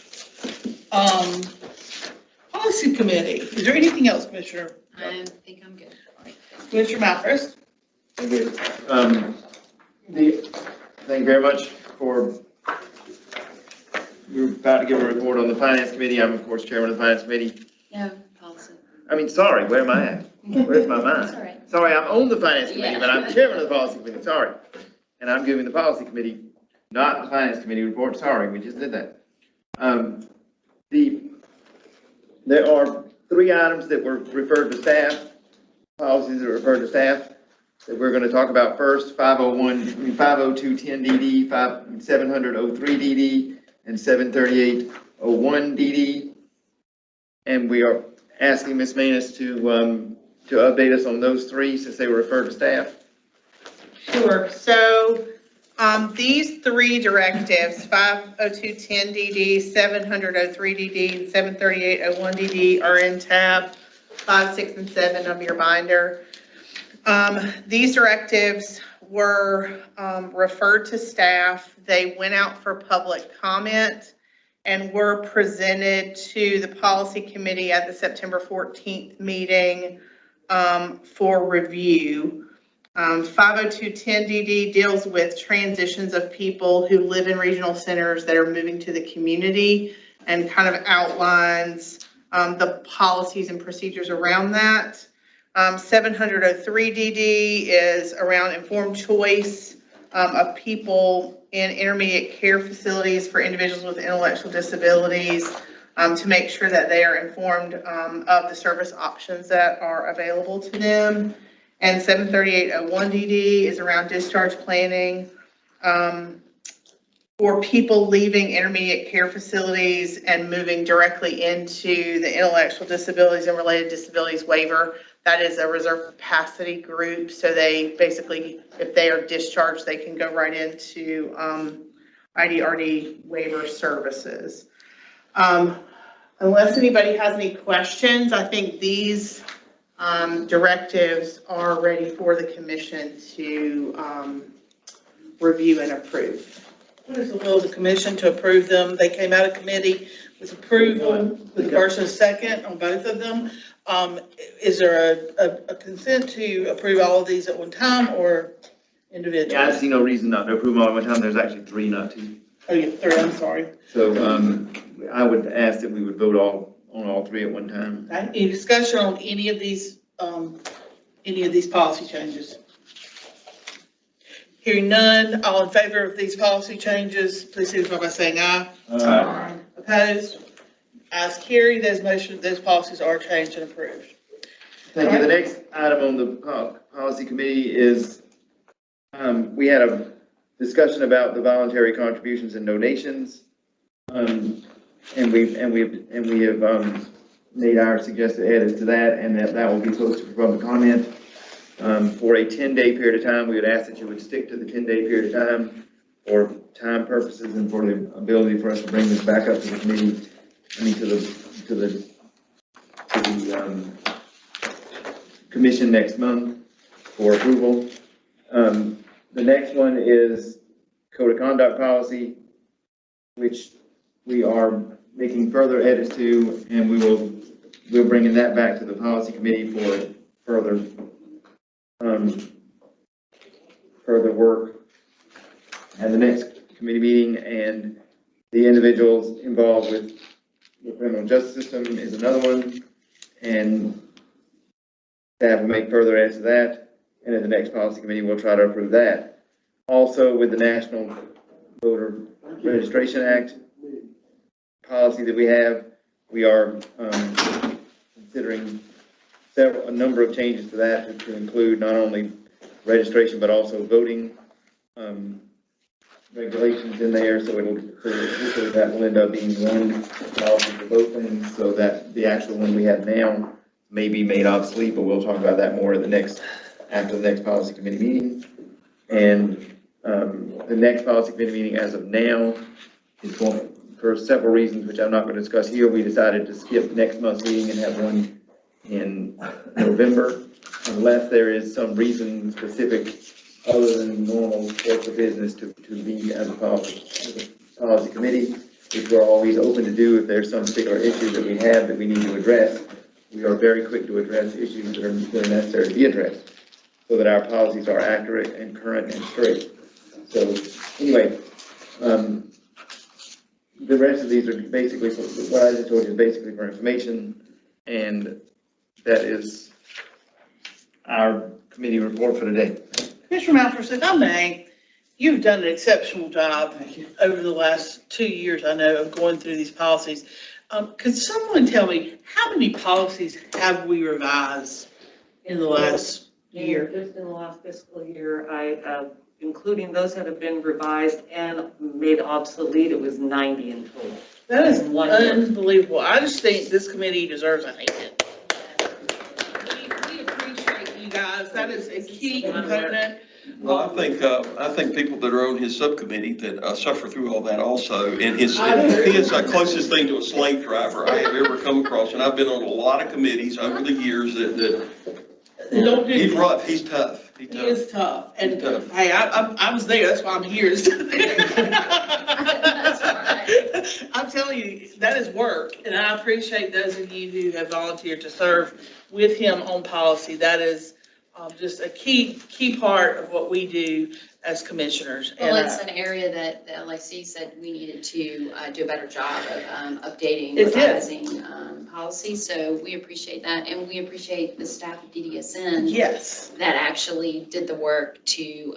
Policy Committee, is there anything else, Commissioner? I think I'm good. Commissioner Malfrist? Thank you. Thank you very much for, we're about to give a report on the Finance Committee. I'm, of course, Chairman of the Finance Committee. No, policy. Sorry, where am I at? Where's my That's mind? all right. Sorry, I'm on the Finance Committee, Yeah. but I'm Chairman of the Policy Committee, sorry. And I'm giving the Policy Committee, not the Finance Committee report, sorry, we just did that. There are 3 items that were referred to staff, policies that were referred to staff, that we're going to talk about first, 50210DD, 70003DD, and 73801DD. And we are asking Ms. Manus to update us on those 3 since they were referred to staff. Sure. So these 3 directives, 50210DD, 70003DD, and 73801DD are in tab 5, 6, and 7 of your binder. These directives were referred to staff. They went out for public comment and were presented to the Policy Committee at the September 14th meeting for review. 50210DD deals with transitions of people who live in regional centers that are moving to the community and kind of outlines the policies and procedures around that. 703DD is around informed choice of people in intermediate care facilities for individuals with intellectual disabilities to make sure that they are informed of the service options that are available to them. And 73801DD is around discharge planning for people leaving intermediate care facilities and moving directly into the intellectual disabilities and related disabilities waiver. That is a reserve capacity group. So they basically, if they are discharged, they can go right into IDRD waiver services. Unless anybody has any questions, I think these directives are ready for the commission to review and approve. What is the will of the commission to approve them? They came out of committee with approval, with first and second on both of them. Is there a consent to approve all of these at one time or individually? Yeah, I see no reason not to approve them all at one time. There's actually 3, not 2. Oh, yeah, 3, I'm sorry. So I would ask that we would vote on all 3 at one time. Any discussion on any of these any of these policy changes? Hearing none, all in favor of these policy changes, please signify by saying aye. Aye. Opposed? Ayes carried, those policies are changed and approved. Thank you. The next item on the policy committee is, we had a discussion about the voluntary contributions and donations. And we have made our suggested edits to that, and that will be posted for public comment. For a 10-day period of time, we would ask that you would stick to the 10-day period of time for time purposes and for the ability for us to bring this back up to the committee, to the commission next month for approval. The next one is code of conduct policy, which we are making further edits to, and we're bringing that back to the policy committee for further work at the next committee meeting. And the individuals involved with the criminal justice system is another one, and staff will make further edits to that, and at the next policy committee we'll try to approve that. Also, with the National Voter Registration Act policy that we have, we are considering a number of changes to that to include not only registration but also voting regulations in there. So that will end up being one policy for both things, so that the actual one we have now may be made obsolete, but we'll talk about that more after the next policy committee meeting. And the next policy committee meeting as of now is going, for several reasons, which I'm not going to discuss here, we decided to skip next month's meeting and have one in November, unless there is some reason specific other than normal course of business to be as a policy committee, which we're always open to do if there's some particular issue that we have that we need to address. We are very quick to address issues that are necessary to be addressed, so that our policies are accurate and current and straight. So anyway, the rest of these are basically, what I just told you is basically for information, and that is our committee report for today. Mr. Malthus, if I may, you've done an exceptional job over the last 2 years, I know, of going through these policies. Could someone tell me how many policies have we revised in the last year? Just in the last fiscal year, including those that have been revised and made obsolete, it was 90 in total. That is unbelievable. I just think this committee deserves a hand. We appreciate you guys. That is a key component. Well, I think people that are on his subcommittee that suffer through all that also, and he is the closest thing to a slave driver I have ever come across, and I've been on a lot of committees over the years he's rough, he's tough. He is tough, and tough. Hey, I was there, that's why I'm here. I'm telling you, that is work, and I appreciate those of you who have volunteered to serve with him on policy. That is just a key part of what we do as commissioners. Well, it's an area that the LAC said we needed to do a better job of updating, revising policy. So we appreciate that, and we appreciate the staff of DDSN. Yes. That actually did the work to,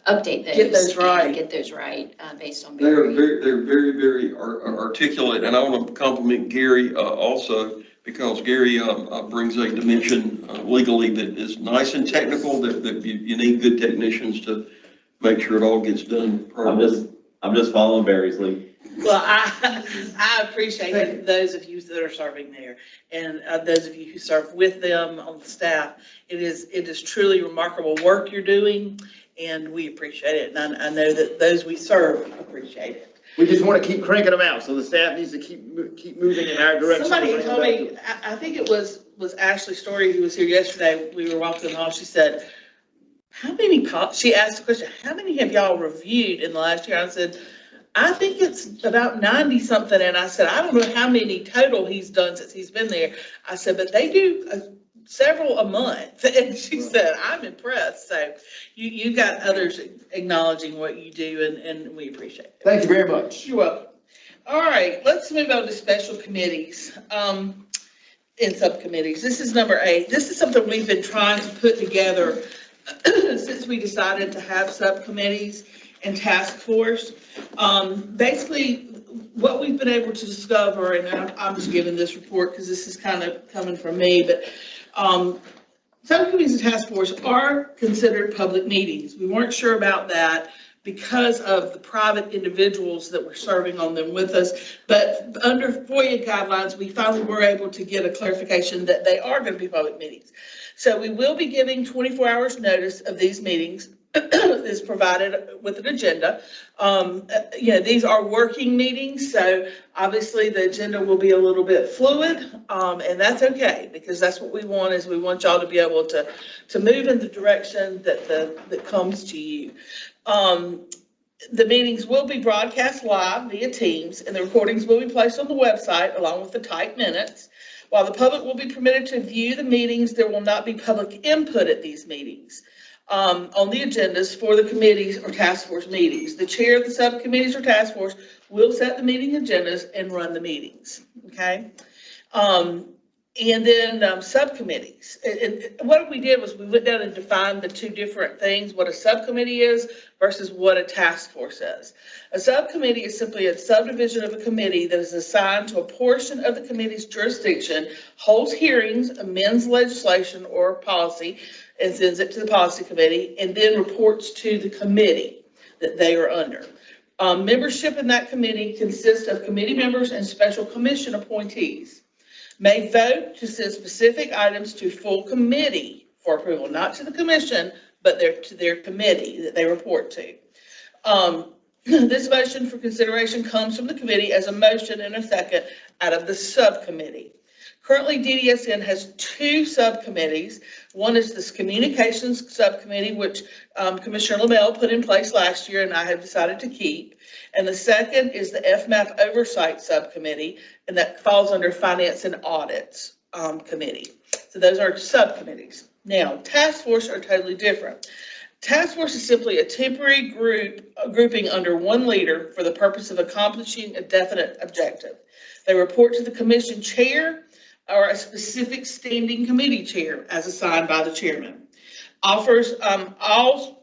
update those. Get those right. Get those right based on. They're very articulate, and I want to compliment Gary also, because Gary brings a dimension legally that is nice and technical, that you need good technicians to make sure it all gets done properly. I'm just following Barry's lead. Well, I appreciate those of you that are serving there, and those of you who serve with them on the staff. It is truly remarkable work you're doing, and we appreciate it. And I know that those we serve appreciate it. We just want to keep cranking them out, so the staff needs to keep moving in our direction. Somebody told me, I think it was Ashley Story who was here yesterday. We were walking in the hall. She said, she asked the question, how many have y'all reviewed in the last year? I said, I think it's about 90 something. And I said, I don't know how many total he's done since he's been there. I said, but they do several a month. And she said, I'm impressed. So you got others acknowledging what you do, and we appreciate it. Thank you very much. You're welcome. All right, let's move on to special committees. in subcommittees. This is number 8. This is something we've been trying to put together since we decided to have subcommittees and task force. Basically, what we've been able to discover, and I'm just giving this report because this is kind of coming from me, but subcommittees and task force are considered public meetings. We weren't sure about that because of the private individuals that were serving on them with us. But under FOIA guidelines, we finally were able to get a clarification that they are going to be public meetings. So we will be giving 24 hours notice of these meetings is provided with an agenda. These are working meetings, so obviously the agenda will be a little bit fluid, and that's okay, because that's what we want, is we want y'all to be able to move in the direction that comes to you. The meetings will be broadcast live via Teams, and the recordings will be placed on the website along with the typed minutes. While the public will be permitted to view the meetings, there will not be public input at these meetings on the agendas for the committees or task force meetings. The chair of the subcommittees or task force will set the meeting agendas and run the meetings, okay? And then subcommittees. And what we did was we went down and defined the two different things, what a subcommittee is versus what a task force is. A subcommittee is simply a subdivision of a committee that is assigned to a portion of the committee's jurisdiction, holds hearings, amends legislation or policy, and sends it to the policy committee, and then reports to the committee that they are under. Membership in that committee consists of committee members and special commission appointees. May vote to send specific items to full committee for approval, not to the commission, but to their committee that they report to. This motion for consideration comes from the committee as a motion and a second out of the subcommittee. Currently, DDSN has 2 subcommittees. One is this communications subcommittee, which Commissioner LaMelle put in place last year and I have decided to keep. And the second is the FMAP oversight subcommittee, and that falls under finance and audits committee. So those are subcommittees. Now, task force are totally different. Task force is simply a temporary grouping under one leader for the purpose of accomplishing a definite objective. They report to the commission chair or a specific standing committee chair as assigned by the chairman. Offers all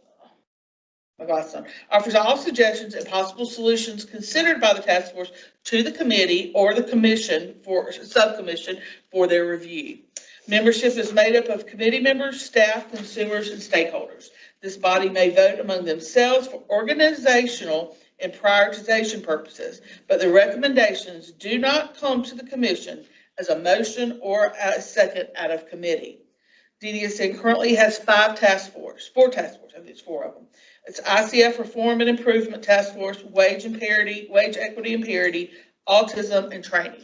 suggestions and possible solutions considered by the task force to the committee or the commission for subcommission for their review. Membership is made up of committee members, staff, consumers, and stakeholders. This body may vote among themselves for organizational and prioritization purposes, but the recommendations do not come to the commission as a motion or a second out of committee. DDSN currently has 4 task force, I think it's 4 of them. It's ICF Reform and Improvement Task Force, Wage Equity and Parity, Autism and Training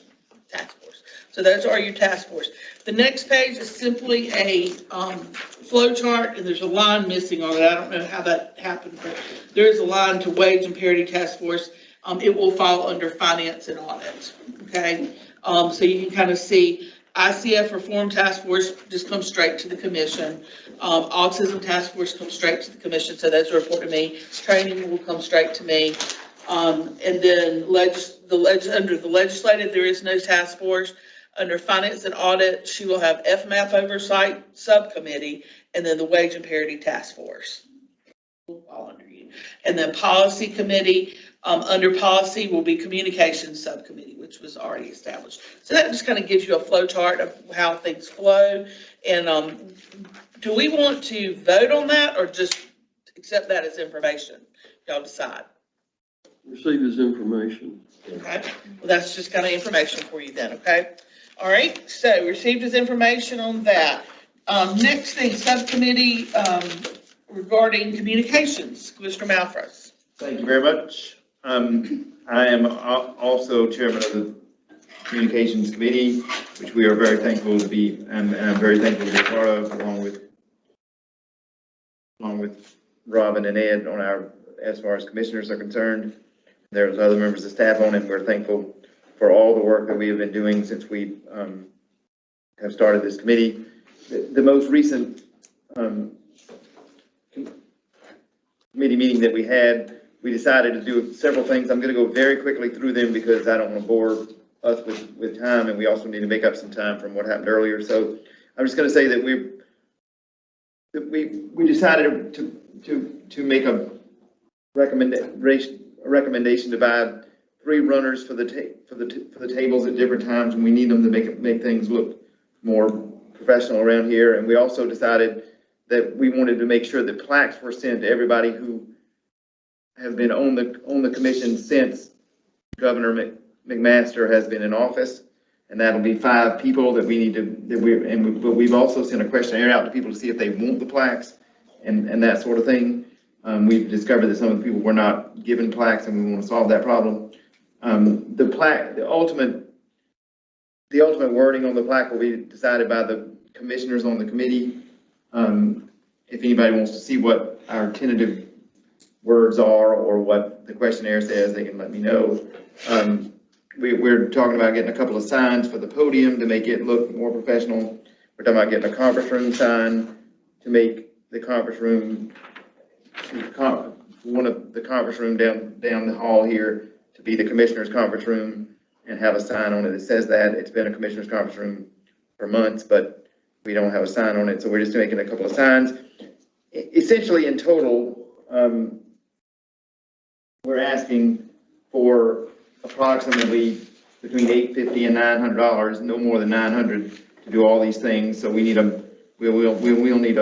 Task Force. So those are your task force. The next page is simply a flow chart, and there's a line missing on it. I don't know how that happened, but there is a line to Wage and Parity Task Force. It will fall under Finance and Audit, okay? So you can kind of see ICF Reform Task Force just comes straight to the commission. Autism Task Force comes straight to the commission, so those report to me. Training will come straight to me. And then under the legislative, there is no task force. Under Finance and Audit, she will have FMAP Oversight Subcommittee, and then the Wage and Parity Task Force will fall under you. And then Policy Committee, under Policy will be Communications Subcommittee, which was already established. So that just kind of gives you a flow chart of how things flow. And do we want to vote on that or just accept that as information? Y'all decide. Receive as information. Okay, well, that's just kind of information for you then, okay? All right, so received as information on that. Next thing, subcommittee regarding communications, Commissioner Malfros. Thank you very much. I am also chairman of the Communications Committee, which we are very thankful to be, and I'm very thankful to be part of, along with Robin and Ed on our, as far as commissioners are concerned. There's other members of staff on it. We're thankful for all the work that we have been doing since we have started this committee. The most recent committee meeting that we had, we decided to do several things. I'm going to go very quickly through them because I don't want to bore us with time, and we also need to make up some time from what happened earlier. So I'm just going to say that we decided to make a recommendation to buy 3 runners for the tables at different times, and we need them to make things look more professional around here. And we also decided that we wanted to make sure that plaques were sent to everybody who have been on the commission since Governor McMaster has been in office, and that'll be 5 people that we need to, but we've also sent a questionnaire out to people to see if they want the plaques and that sort of thing. We've discovered that some of the people were not given plaques, and we want to solve that problem. The ultimate wording on the plaque will be decided by the commissioners on the committee. If anybody wants to see what our tentative words are or what the questionnaire says, they can let me know. We're talking about getting a couple of signs for the podium to make it look more professional. We're talking about getting a conference room sign to make the conference room, one of the conference room down the hall here to be the commissioner's conference room, and have a sign on it that says that. It's been a commissioner's conference room for months, but we don't have a sign on it, so we're just making a couple of signs. Essentially, in total, we're asking for approximately between $850 and $900, no more than $900, to do all these things. So we need we'll need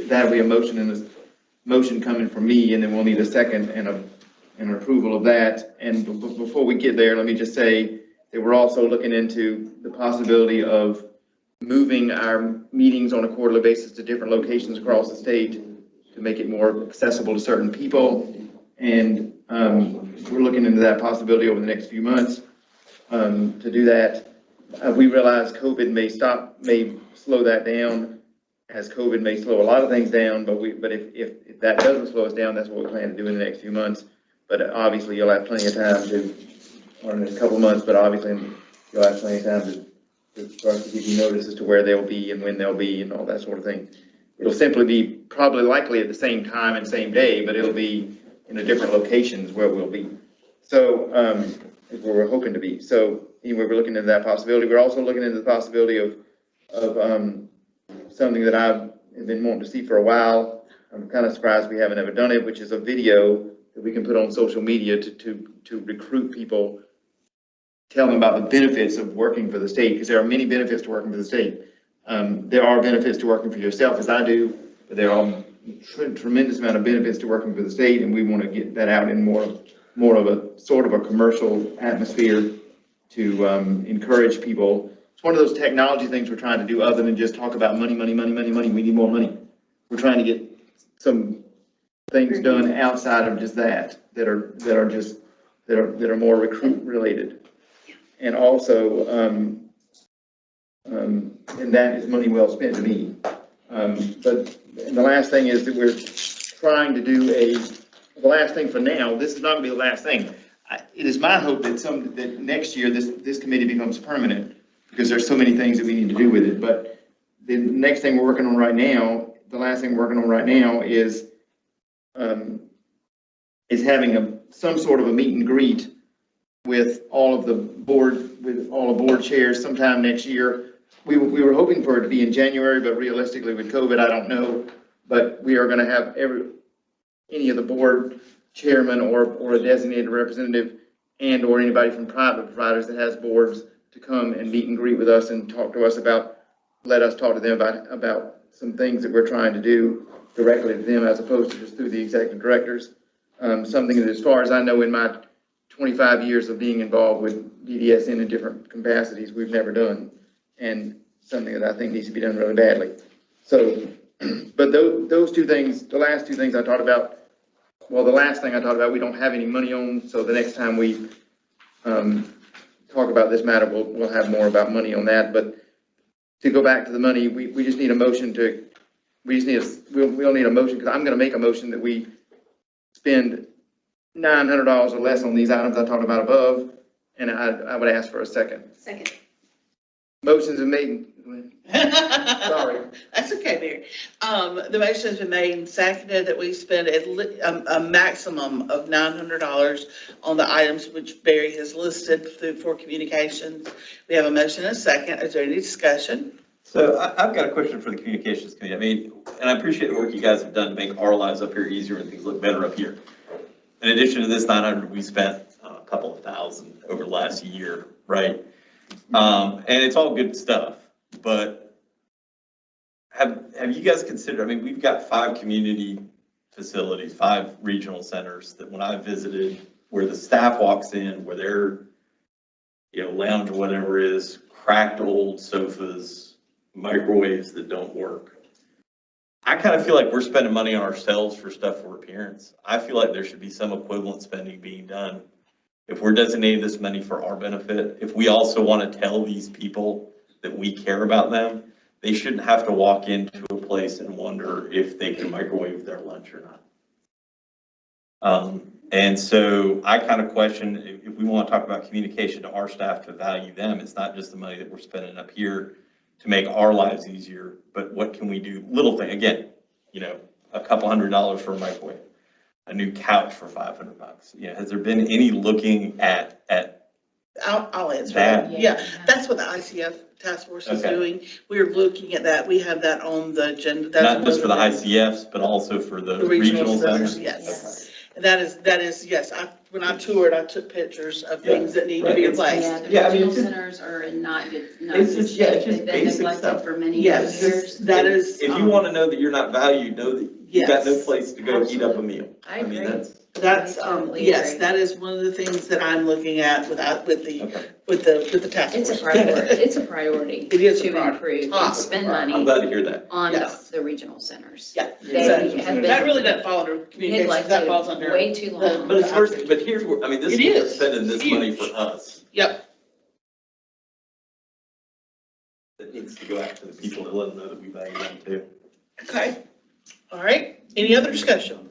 that'll be a motion, and a motion coming from me, and then we'll need a second and an approval of that. And before we get there, let me just say that we're also looking into the possibility of moving our meetings on a quarterly basis to different locations across the state to make it more accessible to certain people. And we're looking into that possibility over the next few months to do that. We realize COVID may slow that down, as COVID may slow a lot of things down, but if that doesn't slow us down, that's what we plan to do in the next few months. But obviously you'll have plenty of time or in a couple of months, but obviously you'll have plenty of time to start to give you notice as to where they'll be and when they'll be and all that sort of thing. It'll simply be probably likely at the same time and same day, but it'll be in the different locations where we'll be. So, where we're hoping to be. So anyway, we're looking into that possibility. We're also looking into the possibility of something that I've been wanting to see for a while. I'm kind of surprised we haven't ever done it, which is a video that we can put on social media to recruit people, tell them about the benefits of working for the state, because there are many benefits to working for the state. There are benefits to working for yourself, as I do, but there are tremendous amount of benefits to working for the state, and we want to get that out in more of a sort of a commercial atmosphere to encourage people. It's one of those technology things we're trying to do, other than just talk about money. We need more money. We're trying to get some things done outside of just that are more recruit related, and also and that is money well spent to me. But the last thing is that we're trying to do the last thing for now. This is not going to be the last thing. It is my hope that next year this committee becomes permanent, because there's so many things that we need to do with it. But the next thing we're working on right now, the last thing we're working on right now is having some sort of a meet and greet with all of the board chairs sometime next year. We were hoping for it to be in January, but realistically with COVID, I don't know. But we are going to have any of the board chairman or a designated representative and or anybody from private providers that has boards to come and meet and greet with us and talk to us let us talk to them about some things that we're trying to do directly to them, as opposed to just through the executive directors. Something that, as far as I know, in my 25 years of being involved with DDSN in different capacities, we've never done, and something that I think needs to be done really badly. So, but those two things, the last two things I talked about, well, the last thing I talked about, we don't have any money on, so the next time we talk about this matter, we'll have more about money on that. But to go back to the money, we just need a motion we'll need a motion, because I'm going to make a motion that we spend $900 or less on these items I talked about above, and I would ask for a second. Second. Motion's been made. Sorry. That's okay, Barry. The motion has been made and seconded that we spend a maximum of $900 on the items which Barry has listed for communications. We have a motion and a second. Is there any discussion? So I've got a question for the communications committee. I mean, and I appreciate the work you guys have done to make our lives up here easier and things look better up here. In addition to this 900, we spent a couple of thousand over the last year, right? And it's all good stuff, but have you guys considered, I mean, we've got 5 community facilities, 5 regional centers that when I visited, where the staff walks in, where their, lounge or whatever is, cracked old sofas, microwaves that don't work. I kind of feel like we're spending money on ourselves for stuff for appearance. I feel like there should be some equivalent spending being done. If we're designating this money for our benefit, if we also want to tell these people that we care about them, they shouldn't have to walk into a place and wonder if they can microwave their lunch or not. And so I kind of question if we want to talk about communication to our staff to value them, it's not just the money that we're spending up here to make our lives easier, but what can we do? Little thing, again, a couple $100 for a microwave, a new couch for $500. Has there been any looking at I'll answer that? that. Yeah, that's what the ICF task force is Okay. doing. We're looking at that. We have that on the agenda. That's Not just for the one of ICFs, but also for the the regional regional centers, centers? yes. And that is, yes, when I toured, I took pictures of Yeah, things that need to be right. replaced. Yeah, the Yeah, I mean, regional it's just- centers are in not good It's just- yeah, it's shape. just They've been basic neglected stuff. for many Yes, years. that is. If you want to know that you're not valued, know that you've got no Yes. place to go heat up a meal. I mean, agree. That's, I totally yes, agree. that is one of the things that I'm looking at with the, Okay. with the task force. It's a priority, it's a priority. It is a to priority. improve and Awesome. spend I'm money glad to hear that. on Yes. the regional centers. Yeah. They So, have that been really doesn't fall under communications, that falls neglected under. way too long. But it's first, but here's where, I mean, this It is is. spending this It's money huge. for us. Yep. It needs to go out to the people to let them know that we value them too. Okay. All right. Any other discussion?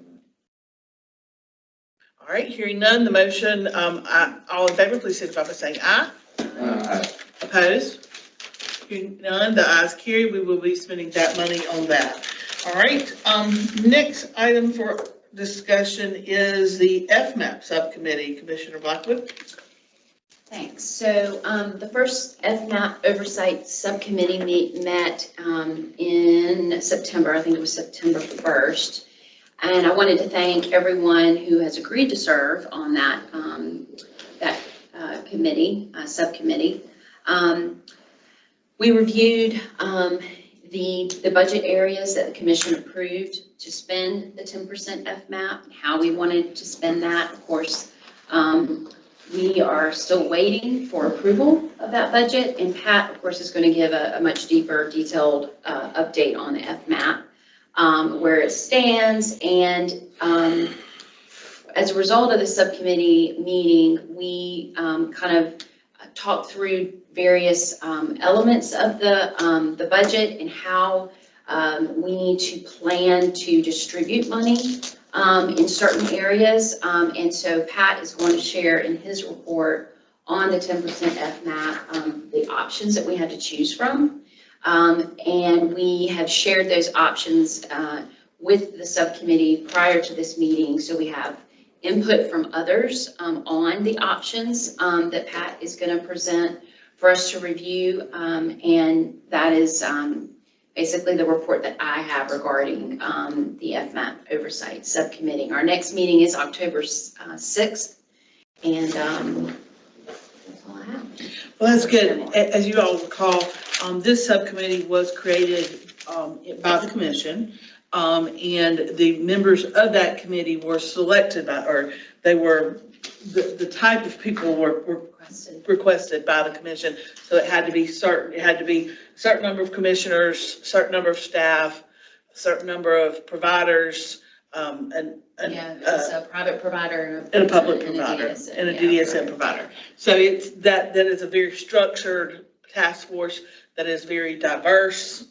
All right, hearing none, the motion, all in favor, please signify by saying aye. Opposed? Hearing none, the ayes carry. We will be spending that money on that. All right, next item for discussion is the FMAP subcommittee. Commissioner Blackwood? Thanks. So the first FMAP Oversight Subcommittee met in September, I think it was September 1st. And I wanted to thank everyone who has agreed to serve on that, subcommittee. We reviewed the budget areas that the commission approved to spend the 10% FMAP, and how we wanted to spend that. Of course, we are still waiting for approval of that budget, and Pat, of course, is going to give a much deeper, detailed update on the FMAP. Where it stands, and as a result of the subcommittee meeting, we kind of talked through various elements of the budget and how we need to plan to distribute money in certain areas. And so Pat is going to share in his report on the 10% FMAP the options that we had to choose from. And we have shared those options with the subcommittee prior to this meeting. So we have input from others on the options that Pat is going to present for us to review. And that is basically the report that I have regarding the FMAP Oversight Subcommittee. Our next meeting is October 6th. And that's all I have. Well, that's good. As you all recall, this subcommittee was created by the commission, and the members of that committee were selected by, or they were, the type of people were requested by the commission. So it had to be certain number of commissioners, certain number of staff, certain number of providers, Yeah, it's a private provider and a public and a provider, DDSN, and a yeah, DDSN right. provider. So it's, that is a very structured task force that is very diverse.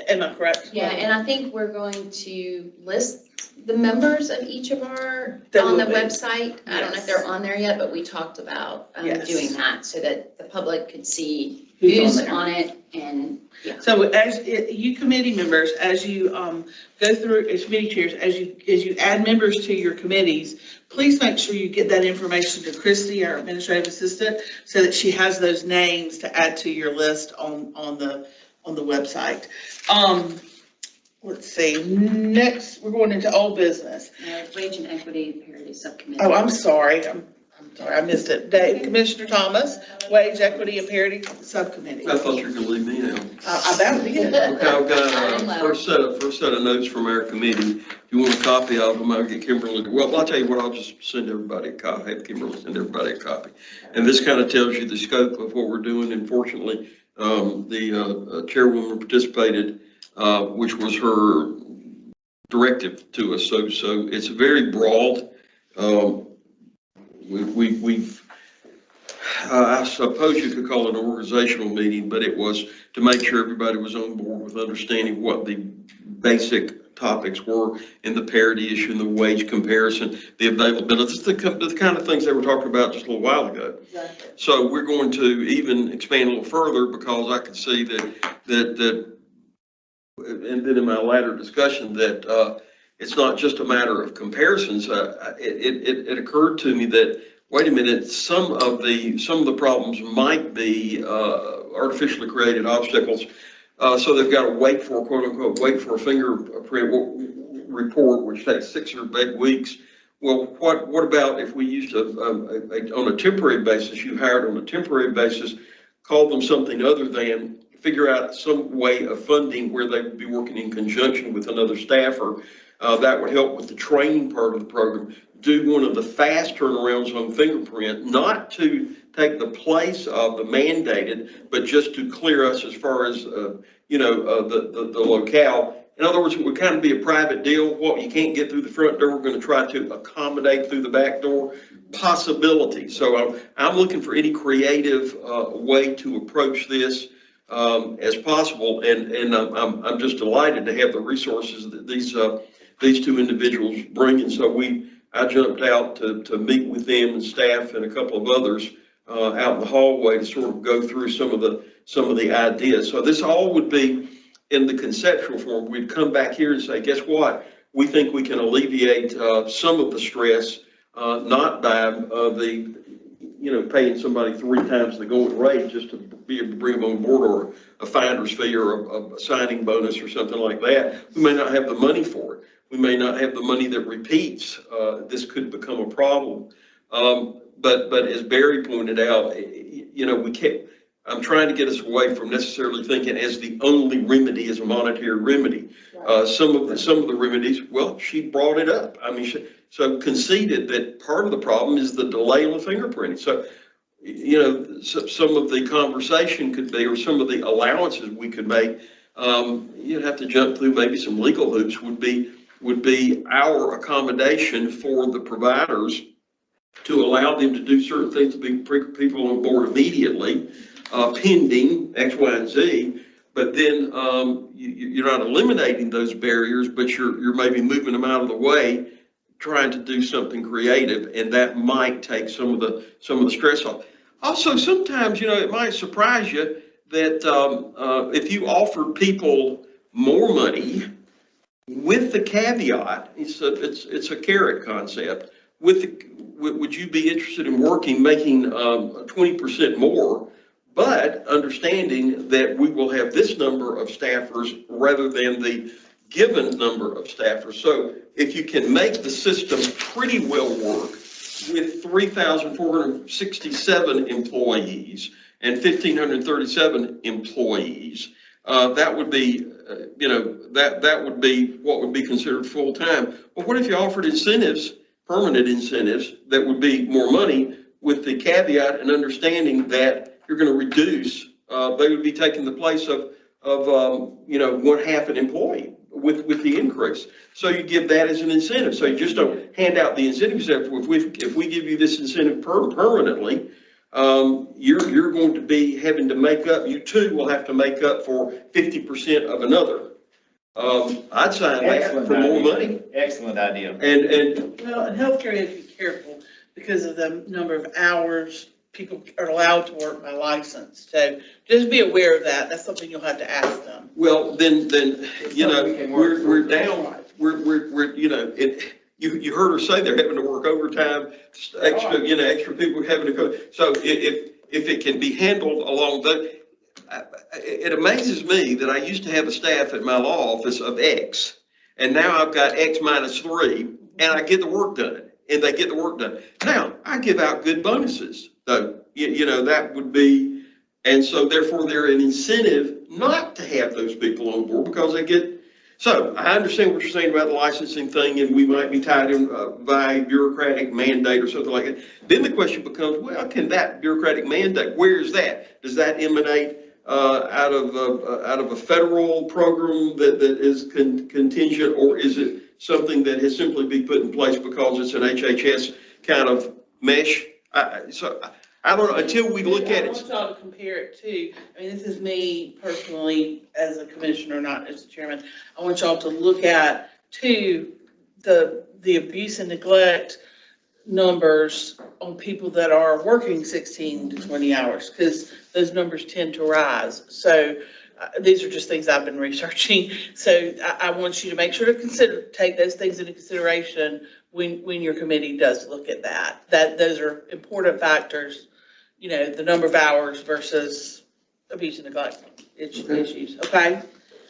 Am I correct? Yeah, and I think we're going to list the members of each of our, That on the will be. website. I don't know if Yes. they're on there yet, but we talked about Yes. doing that so that the public could see Who's on who's there. on it and, yeah. So as you committee members, as you go through, as committee chairs, as you add members to your committees, please make sure you get that information to Christy, our administrative assistant, so that she has those names to add to your list on the website. Let's see, next, we're going into old business. Wage and Equity Parity Subcommittee. Oh, I'm sorry, I'm sorry, I missed it. Dave, Commissioner Thomas, Wage, Equity, and Parity Subcommittee. I thought you were gonna leave me out. I about did. Okay, I've got first set of notes from our committee. If you want a copy of them, I'll get Kimberly. Well, I'll tell you what, I'll just send everybody a copy, have Kimberly send everybody a copy. And this kind of tells you the scope of what we're doing. And fortunately, the chairwoman participated, which was her directive to us. So it's very broad. I suppose you could call it an organizational meeting, but it was to make sure everybody was on board with understanding what the basic topics were in the parity issue and the wage comparison, the availability, the kind of things they were talking about just a little while ago. Exactly. So we're going to even expand a little further because I could see that and then in my latter discussion that it's not just a matter of comparisons. It occurred to me that, wait a minute, some of the problems might be artificially created obstacles. So they've got to wait for, quote unquote, wait for a fingerprint report, which takes 6 or 8 weeks. Well, what about if we used on a temporary basis, you hired on a temporary basis, called them something other than, figure out some way of funding where they would be working in conjunction with another staffer. That would help with the training part of the program. Do one of the fast turnarounds on fingerprint, not to take the place of the mandated, but just to clear us as far as, the locale. In other words, it would kind of be a private deal. What you can't get through the front door, we're going to try to accommodate through the back door possibility. So I'm looking for any creative way to approach this as possible. And I'm just delighted to have the resources that these two individuals bring. And so I jumped out to meet with them and staff and a couple of others out in the hallway to sort of go through some of the ideas. So this all would be in the conceptual form. We'd come back here and say, guess what? We think we can alleviate some of the stress, not by paying somebody 3 times the going rate just to be able to bring them on board, or a finder's fee or a signing bonus or something like that. We may not have the money for it. We may not have the money that repeats. This could become a problem. But as Barry pointed out, we can't. I'm trying to get us away from necessarily thinking as the only remedy is a monetary remedy. Some of the remedies, well, she brought it up. I mean, so conceded that part of the problem is the delay on the fingerprinting. So, some of the conversation could be, or some of the allowances we could make, you'd have to jump through maybe some legal hoops, would be our accommodation for the providers to allow them to do certain things to be people on board immediately, pending X, Y, and Z. But then you're not eliminating those barriers, but you're maybe moving them out of the way, trying to do something creative, and that might take some of the stress off. Also, sometimes it might surprise you that if you offered people more money, with the caveat, it's a carrot concept. Would you be interested in making 20% more, but understanding that we will have this number of staffers rather than the given number of staffers? So if you can make the system pretty well work with 3,467 employees and 1,537 employees, that would be, that would be what would be considered full-time. Well, what if you offered incentives, permanent incentives, that would be more money, with the caveat and understanding that you're going to reduce, they would be taking the place of 1/2 an employee with the increase. So you give that as an incentive. So you just don't hand out the incentives. If we give you this incentive permanently, you're going to be having to make up, you too will have to make up for 50% of another. I'd sign that Excellent for more idea. money. Excellent idea. And Well, in healthcare, you have to be careful because of the number of hours people are allowed to work by license. So just be aware of that. That's something you'll have to ask them. well, then, you know, we can work we're through. down, we're, you know, you heard her say they're having to work overtime, extra, you know, extra people having to go. So if it can be handled along the, it amazes me that I used to have a staff at my law office of X, and now I've got X minus 3, and I get the work done, and they get the work done. Now, I give out good bonuses, though, you know, that would be, and so therefore they're an incentive not to have those people on board because they get, so I understand what you're saying about the licensing thing, and we might be tied in by bureaucratic mandate or something like that. Then the question becomes, well, can that bureaucratic mandate, where is that? Does that emanate out of a federal program that is contingent, or is it something that has simply been put in place because it's an HHS kind of mesh? So I don't know, until we look at I it. want y'all to compare it to, I mean, this is me personally as a commissioner, not as a chairman. I want y'all to look at to the abuse and neglect numbers on people that are working 16 to 20 hours, because those numbers tend to rise. So these are just things I've been researching. So I want you to make sure to take those things into consideration when your committee does look at that. Those are important factors, you know, the number of hours versus abuse and neglect issues, okay?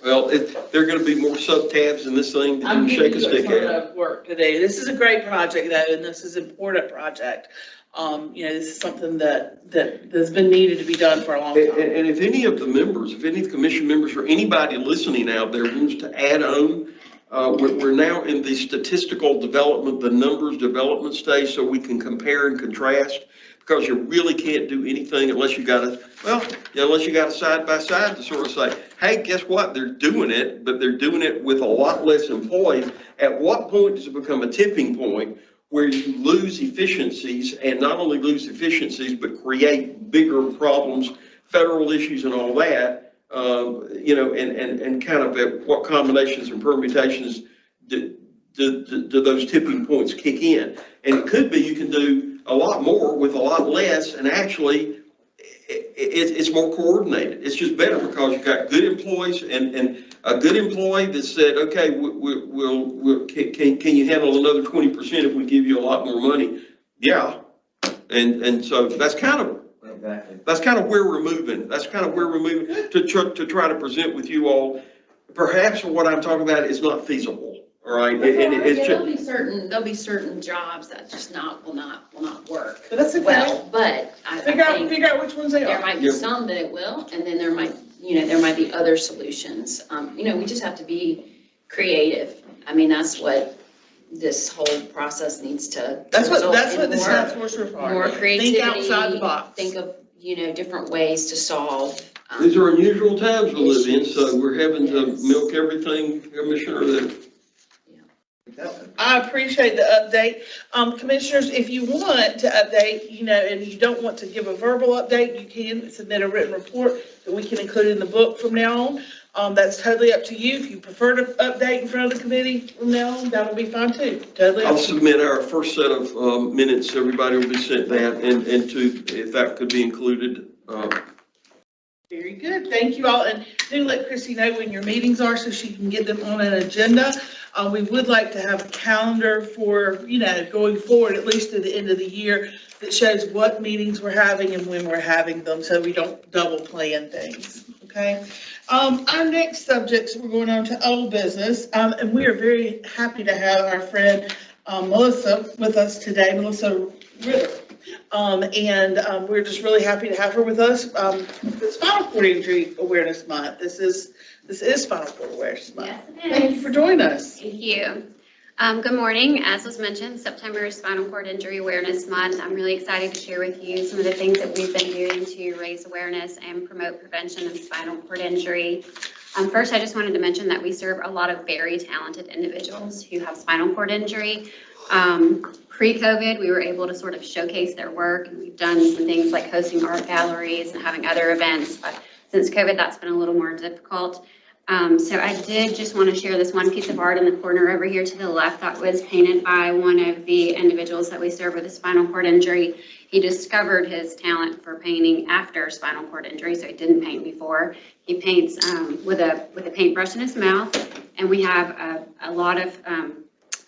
Well, there are going to be more sub-tabs in this thing than you can shake a stick I'm at. work today. This is a great project though, and this is an important project. You know, this is something that's been needed to be done for a long time. And if any of the members, if any of the commission members or anybody listening out there wants to add on, we're now in the statistical development, the numbers development stage, so we can compare and contrast. Because you really can't do anything unless you got a side by side to sort of say, hey, guess what? They're doing it, but they're doing it with a lot less employees. At what point does it become a tipping point where you lose efficiencies, and not only lose efficiencies, but create bigger problems, federal issues and all that, you know, and kind of at what combinations and permutations do those tipping points kick in? And it could be you can do a lot more with a lot less, and actually it's more coordinated. It's just better because you've got good employees, and a good employee that said, okay, can you handle another 20% if we give you a lot more money? Yeah. And so that's kind of where we're moving. That's kind of where we're moving to try to present with you all. Perhaps what I'm talking about is not feasible. All right, There'll be certain jobs that just will not work. But that's okay. Well, but I Figure think out which ones they there are. might be some that it will, and then there might be other solutions. You know, we just have to be creative. I mean, that's what this whole process needs to. That's what the more- task force are for. More creativity. Think outside the box. Think of, you know, different ways to solve. These are unusual times we live in, so we're having to milk everything, Commissioner, that. I appreciate the update. Commissioners, if you want to update, you know, and you don't want to give a verbal update, you can submit a written report that we can include in the book from now on. That's totally up to you. If you prefer to update in front of the committee from now on, that'll be fine too. Totally up I'll to you. submit our first set of minutes. Everybody will be sent that, and if that could be included. Very good. Thank you all. And do let Chrissy know when your meetings are so she can get them on an agenda. We would like to have a calendar for, you know, going forward, at least to the end of the year, that shows what meetings we're having and when we're having them, so we don't double plan things, okay? Our next subjects, we're going on to old business, and we are very happy to have our friend Melissa with us today, Melissa Ritter. We're just really happy to have her with us. It's Spinal Cord Injury Awareness Month. This is Spinal Cord Awareness Month. Yes, it is. Thank you for joining us. Thank you. Good morning. As was mentioned, September is Spinal Cord Injury Awareness Month. I'm really excited to share with you some of the things that we've been doing to raise awareness and promote prevention of spinal cord injury. First, I just wanted to mention that we serve a lot of very talented individuals who have spinal cord injury. Pre-COVID, we were able to sort of showcase their work, and we've done some things like hosting art galleries and having other events, but since COVID, that's been a little more difficult. So I did just want to share this one piece of art in the corner over here to the left that was painted by one of the individuals that we serve with a spinal cord injury. He discovered his talent for painting after spinal cord injury, so he didn't paint before. He paints with a paintbrush in his mouth, and we have a lot of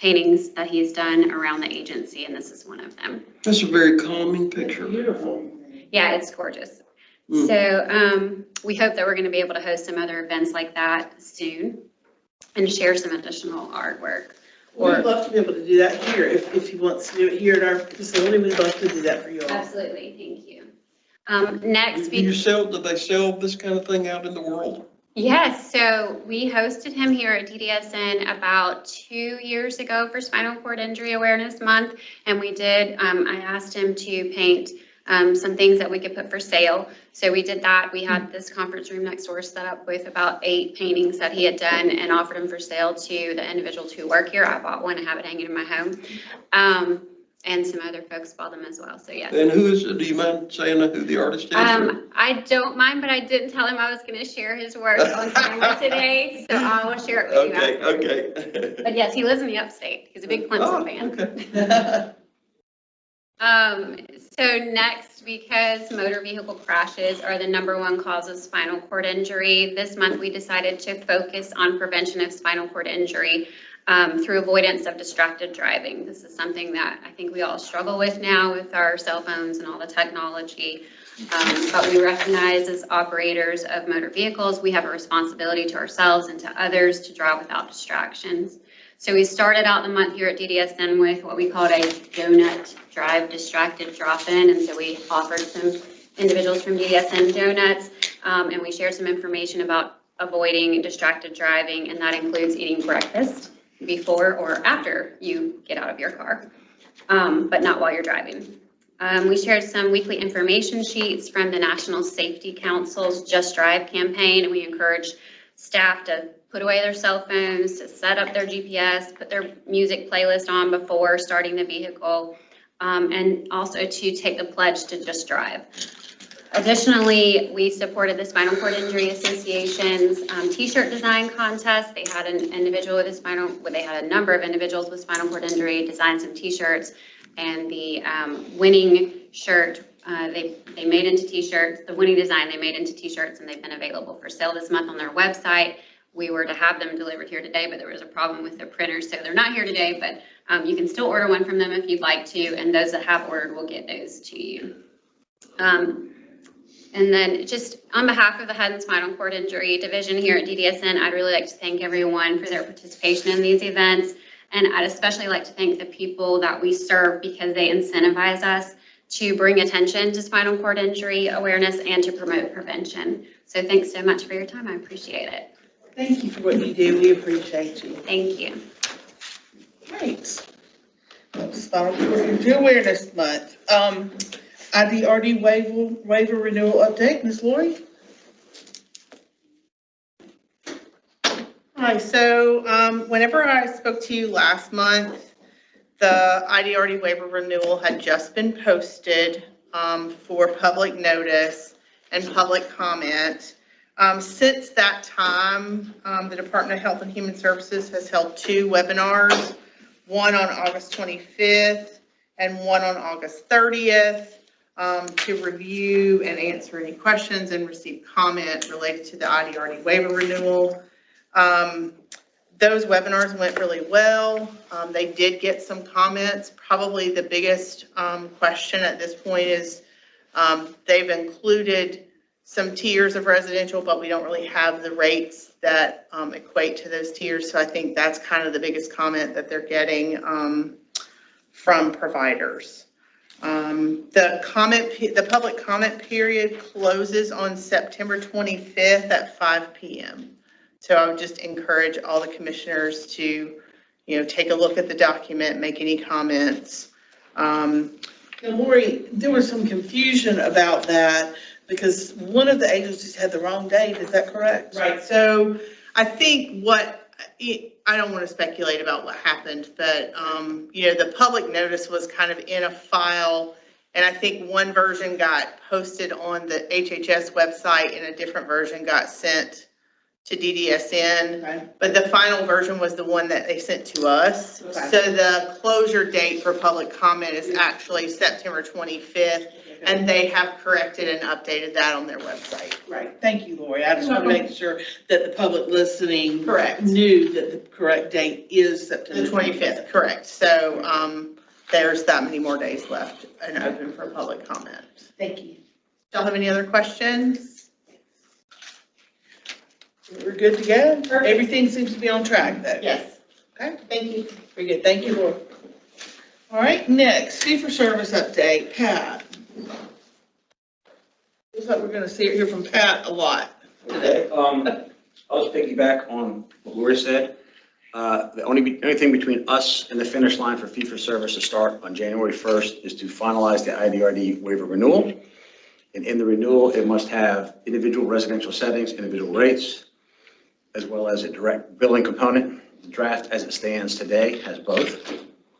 paintings that he's done around the agency, and this is one of them. That's a very calming picture. Beautiful. Yeah, it's gorgeous. So we hope that we're going to be able to host some other events like that soon and share some additional artwork. We'd love to be able to do that here. If he wants to do it here at our facility, we'd love to do that for you all. Absolutely, thank you. Next, Do they sell this kind of thing out in the world? yes, so we hosted him here at DDSN about 2 years ago for Spinal Cord Injury Awareness Month, and we did, I asked him to paint some things that we could put for sale. So we did that. We had this conference room next door set up with about 8 paintings that he had done and offered them for sale to the individuals who work here. I bought one and have it hanging in my home. And some other folks bought them as well, so yeah. And who is it? Do you mind saying who the artist is? I don't mind, but I didn't tell him I was going to share his work on camera today, so I will share it with you after. Okay. But yes, he lives in the upstate. He's a big Clemson fan. Okay. So next, because motor vehicle crashes are the #1 cause of spinal cord injury, this month we decided to focus on prevention of spinal cord injury through avoidance of distracted driving. This is something that I think we all struggle with now with our cell phones and all the technology. But we recognize as operators of motor vehicles, we have a responsibility to ourselves and to others to drive without distractions. So we started out the month here at DDSN with what we called a donut drive distracted drop-in. And so we offered some individuals from DDSN donuts, and we shared some information about avoiding distracted driving, and that includes eating breakfast before or after you get out of your car, but not while you're driving. We shared some weekly information sheets from the National Safety Council's Just Drive campaign, and we encouraged staff to put away their cell phones, to set up their GPS, put their music playlist on before starting the vehicle, and also to take the pledge to just drive. Additionally, we supported the Spinal Cord Injury Association's t-shirt design contest. They had an individual with they had a number of individuals with spinal cord injury design some t-shirts, and the winning shirt they made into t-shirts. The winning design they made into t-shirts, and they've been available for sale this month on their website. We were to have them delivered here today, but there was a problem with their printers, so they're not here today, but you can still order one from them if you'd like to, and those that have ordered will get those to you. And then just on behalf of the Head and Spinal Cord Injury Division here at DDSN, I'd really like to thank everyone for their participation in these events. And I'd especially like to thank the people that we serve because they incentivize us to bring attention to spinal cord injury awareness and to promote prevention. So thanks so much for your time. I appreciate it. Thank you for what you do. We appreciate you. Thank you. Great. Spinal Cord Injury Awareness Month. IDRD waiver renewal update, Ms. Lori? Hi, so whenever I spoke to you last month, the IDRD waiver renewal had just been posted for public notice and public comment. Since that time, the Department of Health and Human Services has held 2 webinars, one on August 25th and one on August 30th. To review and answer any questions and receive comment related to the IDRD waiver renewal. Those webinars went really well. They did get some comments. Probably the biggest question at this point is they've included some tiers of residential, but we don't really have the rates that equate to those tiers. So I think that's kind of the biggest comment that they're getting from providers. The public comment period closes on September 25th at 5 p.m. So I would just encourage all the commissioners to, take a look at the document, make any comments. Now, Lori, there was some confusion about that. because one of the agencies had the wrong date, is that correct? Right, so I think I don't want to speculate about what happened, but, the public notice was kind of in a file, and I think one version got posted on the HHS website and a different version got sent to DDSN. Okay. But the final version was the one that they sent to us. Okay. So the closure date for public comment is actually September 25th, and they have corrected and updated that on their website. Right, thank you, Lori. I just want to make sure that the public listening. Correct. Knew that the correct date is September. The 25th, correct. So there's that many more days left and open for public comment. Thank you. Y'all have any other questions? We're good to go? Everything seems to be on track, though. Yes. Okay, Thank you. very good. Thank you, Lori. All right, next, fee-for-service update, Pat. Looks like we're going to hear from Pat a lot today. I'll just piggyback on what Lori said. The only thing between us and the finish line for fee-for-service to start on January 1st is to finalize the IDRD waiver renewal. And in the renewal, it must have individual residential settings, individual rates, as well as a direct billing component. The draft as it stands today has both.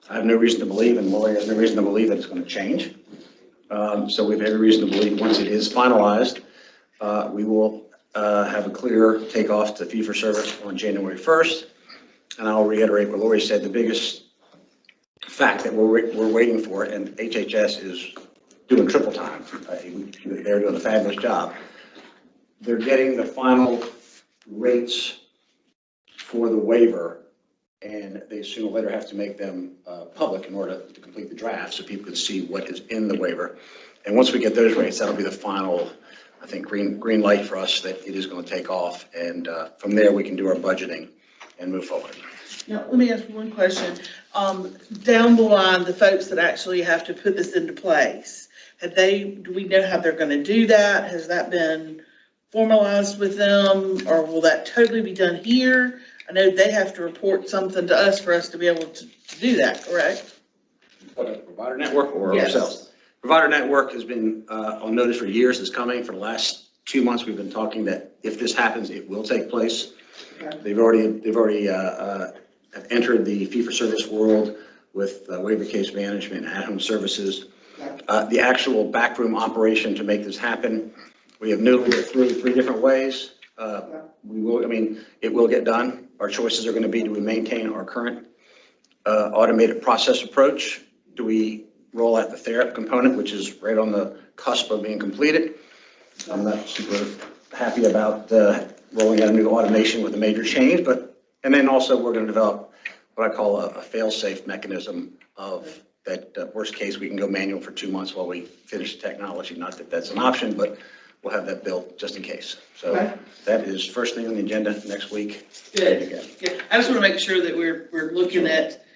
I have no reason to believe, and Lori has no reason to believe that it's going to change. So we have every reason to believe once it is finalized, we will have a clear takeoff to fee-for-service on January 1st. And I'll reiterate what Lori said, the biggest fact that we're waiting for, and HHS is doing triple time. They're doing a fabulous job. They're getting the final rates for the waiver, and they sooner or later have to make them public in order to complete the draft so people can see what is in the waiver. And once we get those rates, that'll be the final, I think, green light for us that it is going to take off. And from there, we can do our budgeting and move forward. Now, let me ask you one question. Down the line, the folks that actually have to put this into place, do we know how they're going to do that? Has that been formalized with them, or will that totally be done here? I know they have to report something to us for us to be able to do that, correct? Provider network or Yes. ourselves? Provider network has been on notice for years. It's coming. For the last 2 months, we've been talking that if this happens, it will take place. Okay. They've already have entered the fee-for-service world with waiver case management and at-home services. The actual backroom operation to make this happen, we have noodled it through 3 different ways. It will get done. Our choices are going to be, do we maintain our current automated process approach? Do we roll out the therapy component, which is right on the cusp of being completed? I'm not super happy about rolling out a new automation with a major change, and then also we're going to develop what I call a fail-safe mechanism of that worst case, we can go manual for 2 months while we finish the technology. Not that that's an option, but we'll have that built just in case. So Okay. that is first thing on the agenda next week. Good. Good. I just want to make sure that we're looking at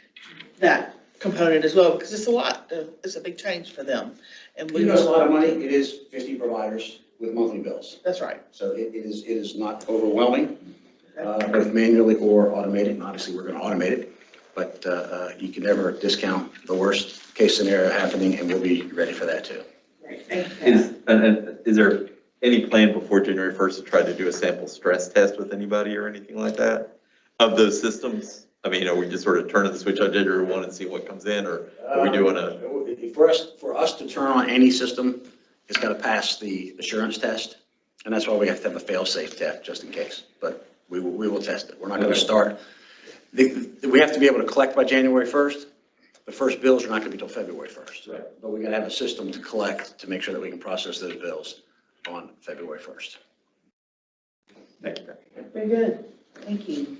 that component as well, because it's a lot. It's a big change for them. And It costs a lot of money. It is 50 providers with monthly bills. That's right. So it is not overwhelming, both manually or automated. And obviously, we're going to automate it. But you can never discount the worst case scenario happening, and we'll be ready for that too. Great. Thank you. Is there any plan before January 1st to try to do a sample stress test with anybody or anything like that of those systems? I mean, are we just sort of turning the switch on January 1 and see what comes in, or are we doing For us to turn on any system, it's got to pass the assurance test, and that's why we have to have a fail-safe test just in case. But we will test it. We're not going to start. We have to be able to collect by January 1st. The first bills are not going to be until February 1st. Right. But we got to have a system to collect to make sure that we can process those bills on February 1st. Thank you. Very good. Thank you.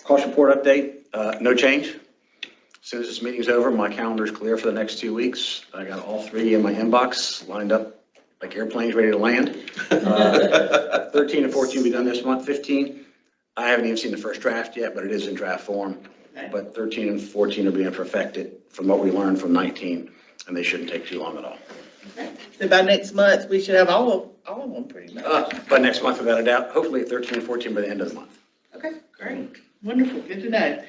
Cost report update, no change. As soon as this meeting's over, my calendar's clear for the next 2 weeks. I got all 3 in my inbox lined up like airplanes ready to land. 13 and 14 will be done this month. 15, I haven't even seen the first draft yet, but it is in draft form. Okay. But 13 and 14 are being perfected from what we learned from 19, and they shouldn't take too long at all. Okay. So by next month, we should have all of them pretty much. By next month, without a doubt, hopefully 13 and 14 by the end of the month. Okay, great. Wonderful. Good to know.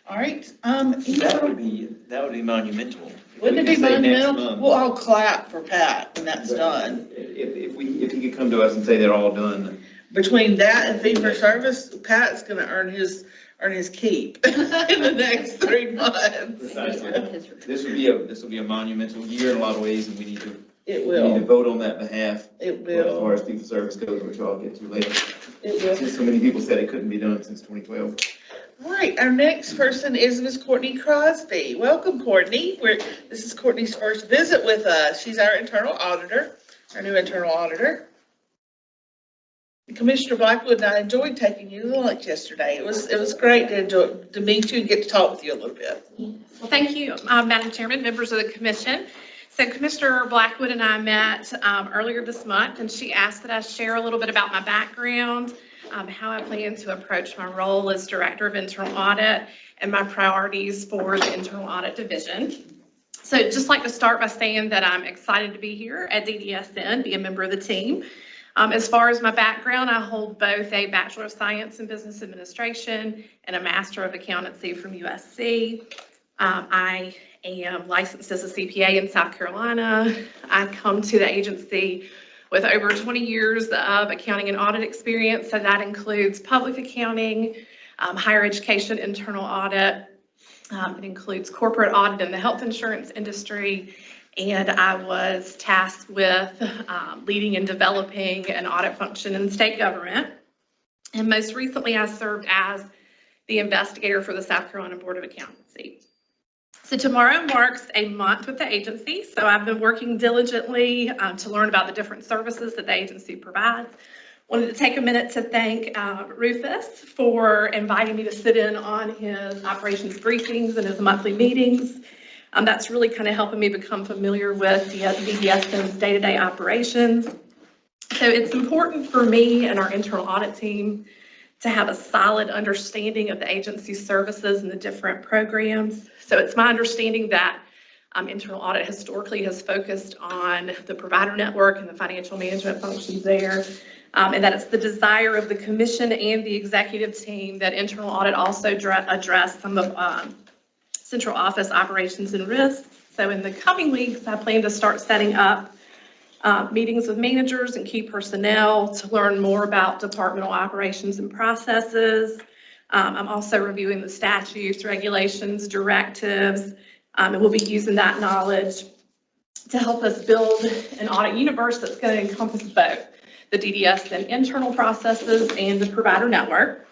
All right, That would be monumental. wouldn't it be If we could say next monumental? month. We'll all clap for Pat when that's done. If he could come to us and say they're all done. Between that and fee for service, Pat's gonna earn his keep in the next 3 months. This will be a monumental year in a lot of ways, and we need to It we need to will, vote on that behalf. it As far will, as fee for service goes, which I'll get to later. it will. Since so many people said it couldn't be done since 2012. All right, our next person is Miss Courtney Crosby. Welcome, Courtney. This is Courtney's first visit with us. She's our internal auditor, our new internal auditor. Commissioner Blackwood and I enjoyed taking you to lunch yesterday. It was great to meet you and get to talk with you a little bit. Well, thank you, Madam Chairman, members of the commission. So Commissioner Blackwood and I met earlier this month, and she asked that I share a little bit about my background, how I plan to approach my role as Director of Internal Audit, and my priorities for the Internal Audit Division. So I'd just like to start by saying that I'm excited to be here at DDSN, be a member of the team. As far as my background, I hold both a Bachelor of Science in Business Administration and a Master of Accountancy from USC. I am licensed as a CPA in South Carolina. I come to the agency with over 20 years of accounting and audit experience. So that includes public accounting, higher education, internal audit. It includes corporate audit in the health insurance industry. And I was tasked with leading and developing an audit function in state government. And most recently, I served as the investigator for the South Carolina Board of Accountancy. So tomorrow marks a month with the agency. So I've been working diligently to learn about the different services that the agency provides. Wanted to take a minute to thank Rufus for inviting me to sit in on his operations briefings and his monthly meetings. That's really kind of helping me become familiar with DDSN's day-to-day operations. So it's important for me and our internal audit team to have a solid understanding of the agency's services and the different programs. So it's my understanding that internal audit historically has focused on the provider network and the financial management functions there, and that it's the desire of the commission and the executive team that internal audit also address some of central office operations and risks. So in the coming weeks, I plan to start setting up meetings with managers and key personnel to learn more about departmental operations and processes. I'm also reviewing the statutes, regulations, directives, and we'll be using that knowledge to help us build an audit universe that's going to encompass both the DDSN internal processes and the provider network.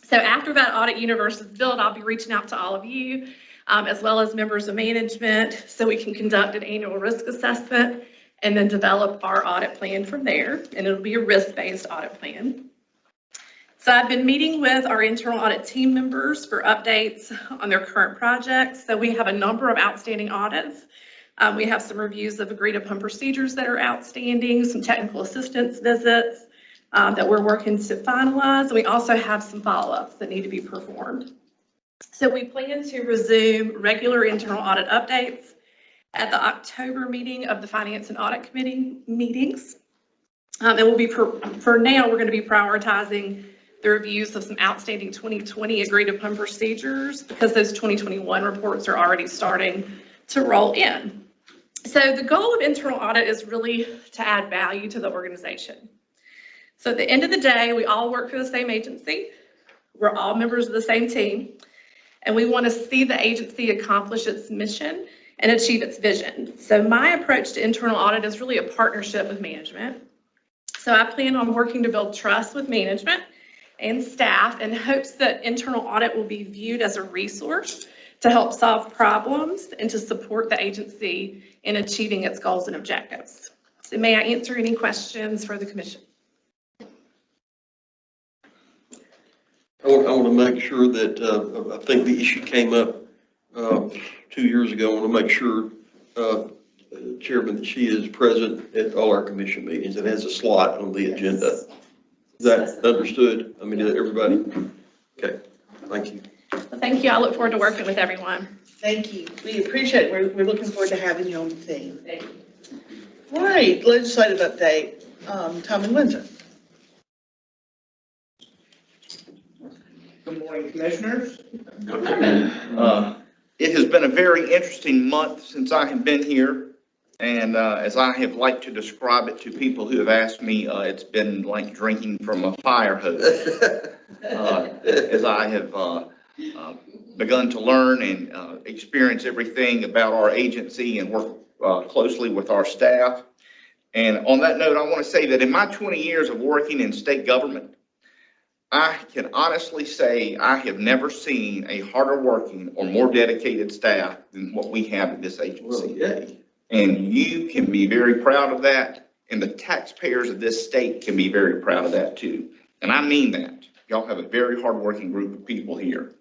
So after that audit universe is built, I'll be reaching out to all of you, as well as members of management, so we can conduct an annual risk assessment and then develop our audit plan from there. And it'll be a risk-based audit plan. So I've been meeting with our internal audit team members for updates on their current projects. So we have a number of outstanding audits. We have some reviews of agreed upon procedures that are outstanding, some technical assistance visits that we're working to finalize. And we also have some follow-ups that need to be performed. So we plan to resume regular internal audit updates at the October meeting of the Finance and Audit Committee meetings. And we'll be, for now, we're going to be prioritizing the reviews of some outstanding 2020 agreed upon procedures because those 2021 reports are already starting to roll in. So the goal of internal audit is really to add value to the organization. So at the end of the day, we all work for the same agency. We're all members of the same team. And we want to see the agency accomplish its mission and achieve its vision. So my approach to internal audit is really a partnership with management. So I plan on working to build trust with management and staff in hopes that internal audit will be viewed as a resource to help solve problems and to support the agency in achieving its goals and objectives. So may I answer any questions for the commission? I want to make sure that, I think the issue came up 2 years ago. I want to make sure, Chairman, that she is present at all our commission meetings and has a slot on the agenda. Is that understood? I mean, everybody? Okay, thank you. Well, thank you. I look forward to working with everyone. Thank you. We appreciate it. We're looking forward to having you on the team. All right, legislative update. Tommy Windsor. Good morning, Commissioners. It has been a very interesting month since I have been here. And as I have liked to describe it to people who have asked me, it's been like drinking from a fire hose. As I have begun to learn and experience everything about our agency and work closely with our staff. And on that note, I want to say that in my 20 years of working in state government, I can honestly say I have never seen a harder working or more dedicated staff than what we have at this agency. Yeah. And you can be very proud of that, and the taxpayers of this state can be very proud of that too. And I mean that. Y'all have a very hardworking group of people here.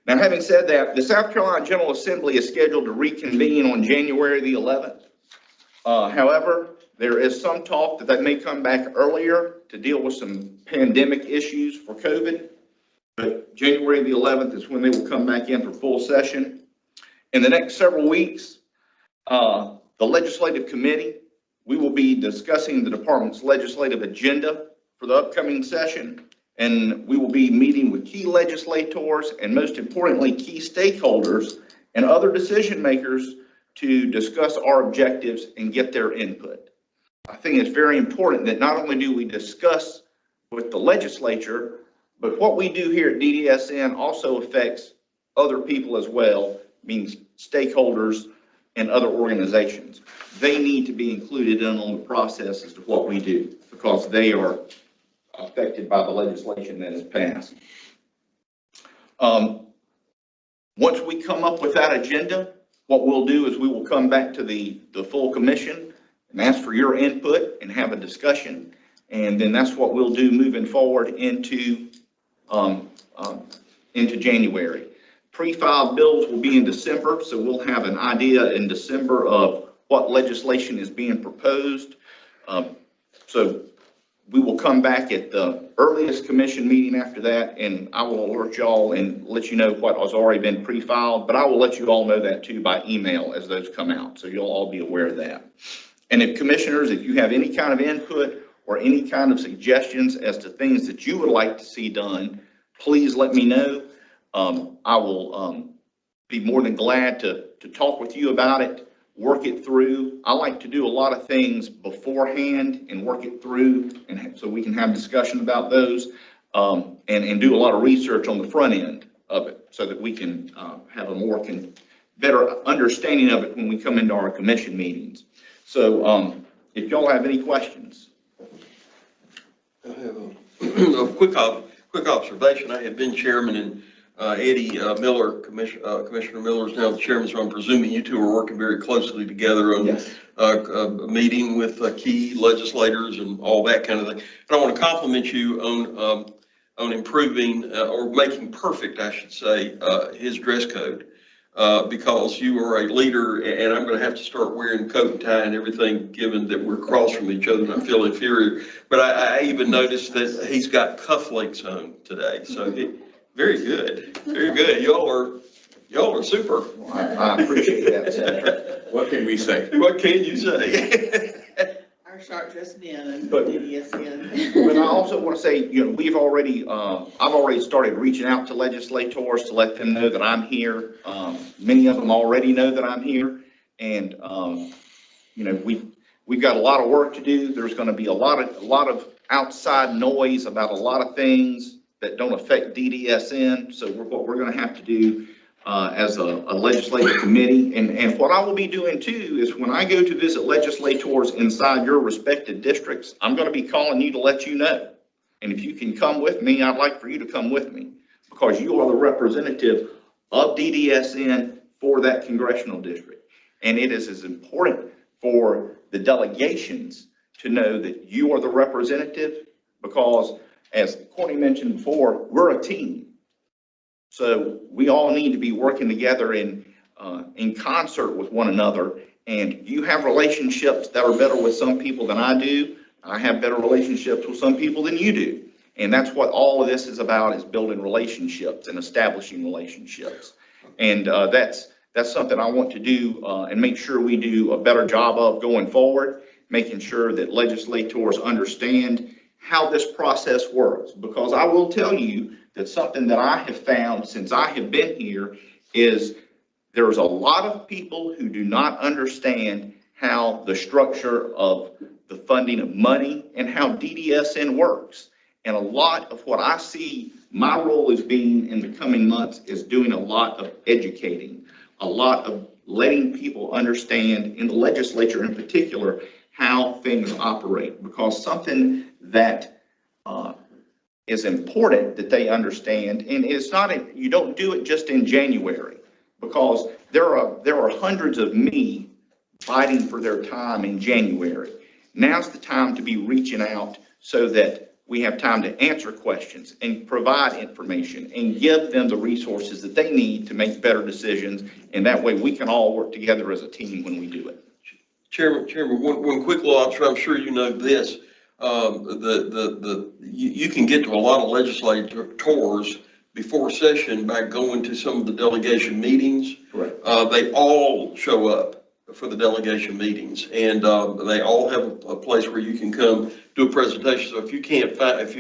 Now, having said that, the South Carolina General Assembly is scheduled to reconvene on January the 11th. However, there is some talk that they may come back earlier to deal with some pandemic issues for COVID. But January the 11th is when they will come back in for full session. In the next several weeks, the legislative committee, we will be discussing the department's legislative agenda for the upcoming session, and we will be meeting with key legislators and, most importantly, key stakeholders and other decision makers to discuss our objectives and get their input. I think it's very important that not only do we discuss with the legislature, but what we do here at DDSN also affects other people as well, means stakeholders and other organizations. They need to be included in on the process as to what we do because they are affected by the legislation that is passed. Once we come up with that agenda, what we'll do is we will come back to the full commission and ask for your input and have a discussion. And then that's what we'll do moving forward into January. Pre-filed bills will be in December, so we'll have an idea in December of what legislation is being proposed. So we will come back at the earliest commission meeting after that, and I will alert y'all and let you know what has already been pre-filed, but I will let you all know that too by email as those come out, so you'll all be aware of that. And if commissioners, if you have any kind of input or any kind of suggestions as to things that you would like to see done, please let me know. I will be more than glad to talk with you about it, work it through. I like to do a lot of things beforehand and work it through, and so we can have discussion about those and do a lot of research on the front end of it so that we can have a better understanding of it when we come into our commission meetings. So if y'all have any questions. I have a quick observation. I have been chairman and Eddie Miller, Commissioner Miller is now the chairman, so I'm presuming you two are working very closely together on Yes. A meeting with key legislators and all that kind of thing. And I want to compliment you on improving or making perfect, I should say, his dress code. Because you are a leader, and I'm going to have to start wearing coat and tie and everything, given that we're across from each other and I feel inferior. But I even noticed that he's got cufflinks on today, so very good, very good. Y'all are super. I appreciate that, Senator. What can we say? What can you say? Our sharp dressed men and But- DDSN. But I also want to say, we've already, I've already started reaching out to legislators to let them know that I'm here. Many of them already know that I'm here. And, we've got a lot of work to do. There's going to be a lot of outside noise about a lot of things that don't affect DDSN. So what we're going to have to do as a legislative committee. And what I will be doing too is when I go to visit legislators inside your respective districts, I'm going to be calling you to let you know. And if you can come with me, I'd like for you to come with me because you are the representative of DDSN for that congressional district. And it is as important for the delegations to know that you are the representative because, as Courtney mentioned before, we're a team. So we all need to be working together in concert with one another. And you have relationships that are better with some people than I do. I have better relationships with some people than you do. And that's what all of this is about, is building relationships and establishing relationships. And that's something I want to do and make sure we do a better job of going forward, making sure that legislators understand how this process works. Because I will tell you that something that I have found since I have been here is there's a lot of people who do not understand how the structure of the funding of money and how DDSN works. And a lot of what I see my role as being in the coming months is doing a lot of educating, a lot of letting people understand, in the legislature in particular, how things operate. Because something that is important that they understand, and it's not, you don't do it just in January, because there are hundreds of me fighting for their time in January. Now's the time to be reaching out so that we have time to answer questions and provide information and give them the resources that they need to make better decisions. And that way we can all work together as a team when we do it. Chairman, one quick little observation. I'm sure you know this. You can get to a lot of legislators before session by going to some of the delegation meetings. Correct. They all show up for the delegation meetings, and they all have a place where you can come do a presentation. So if you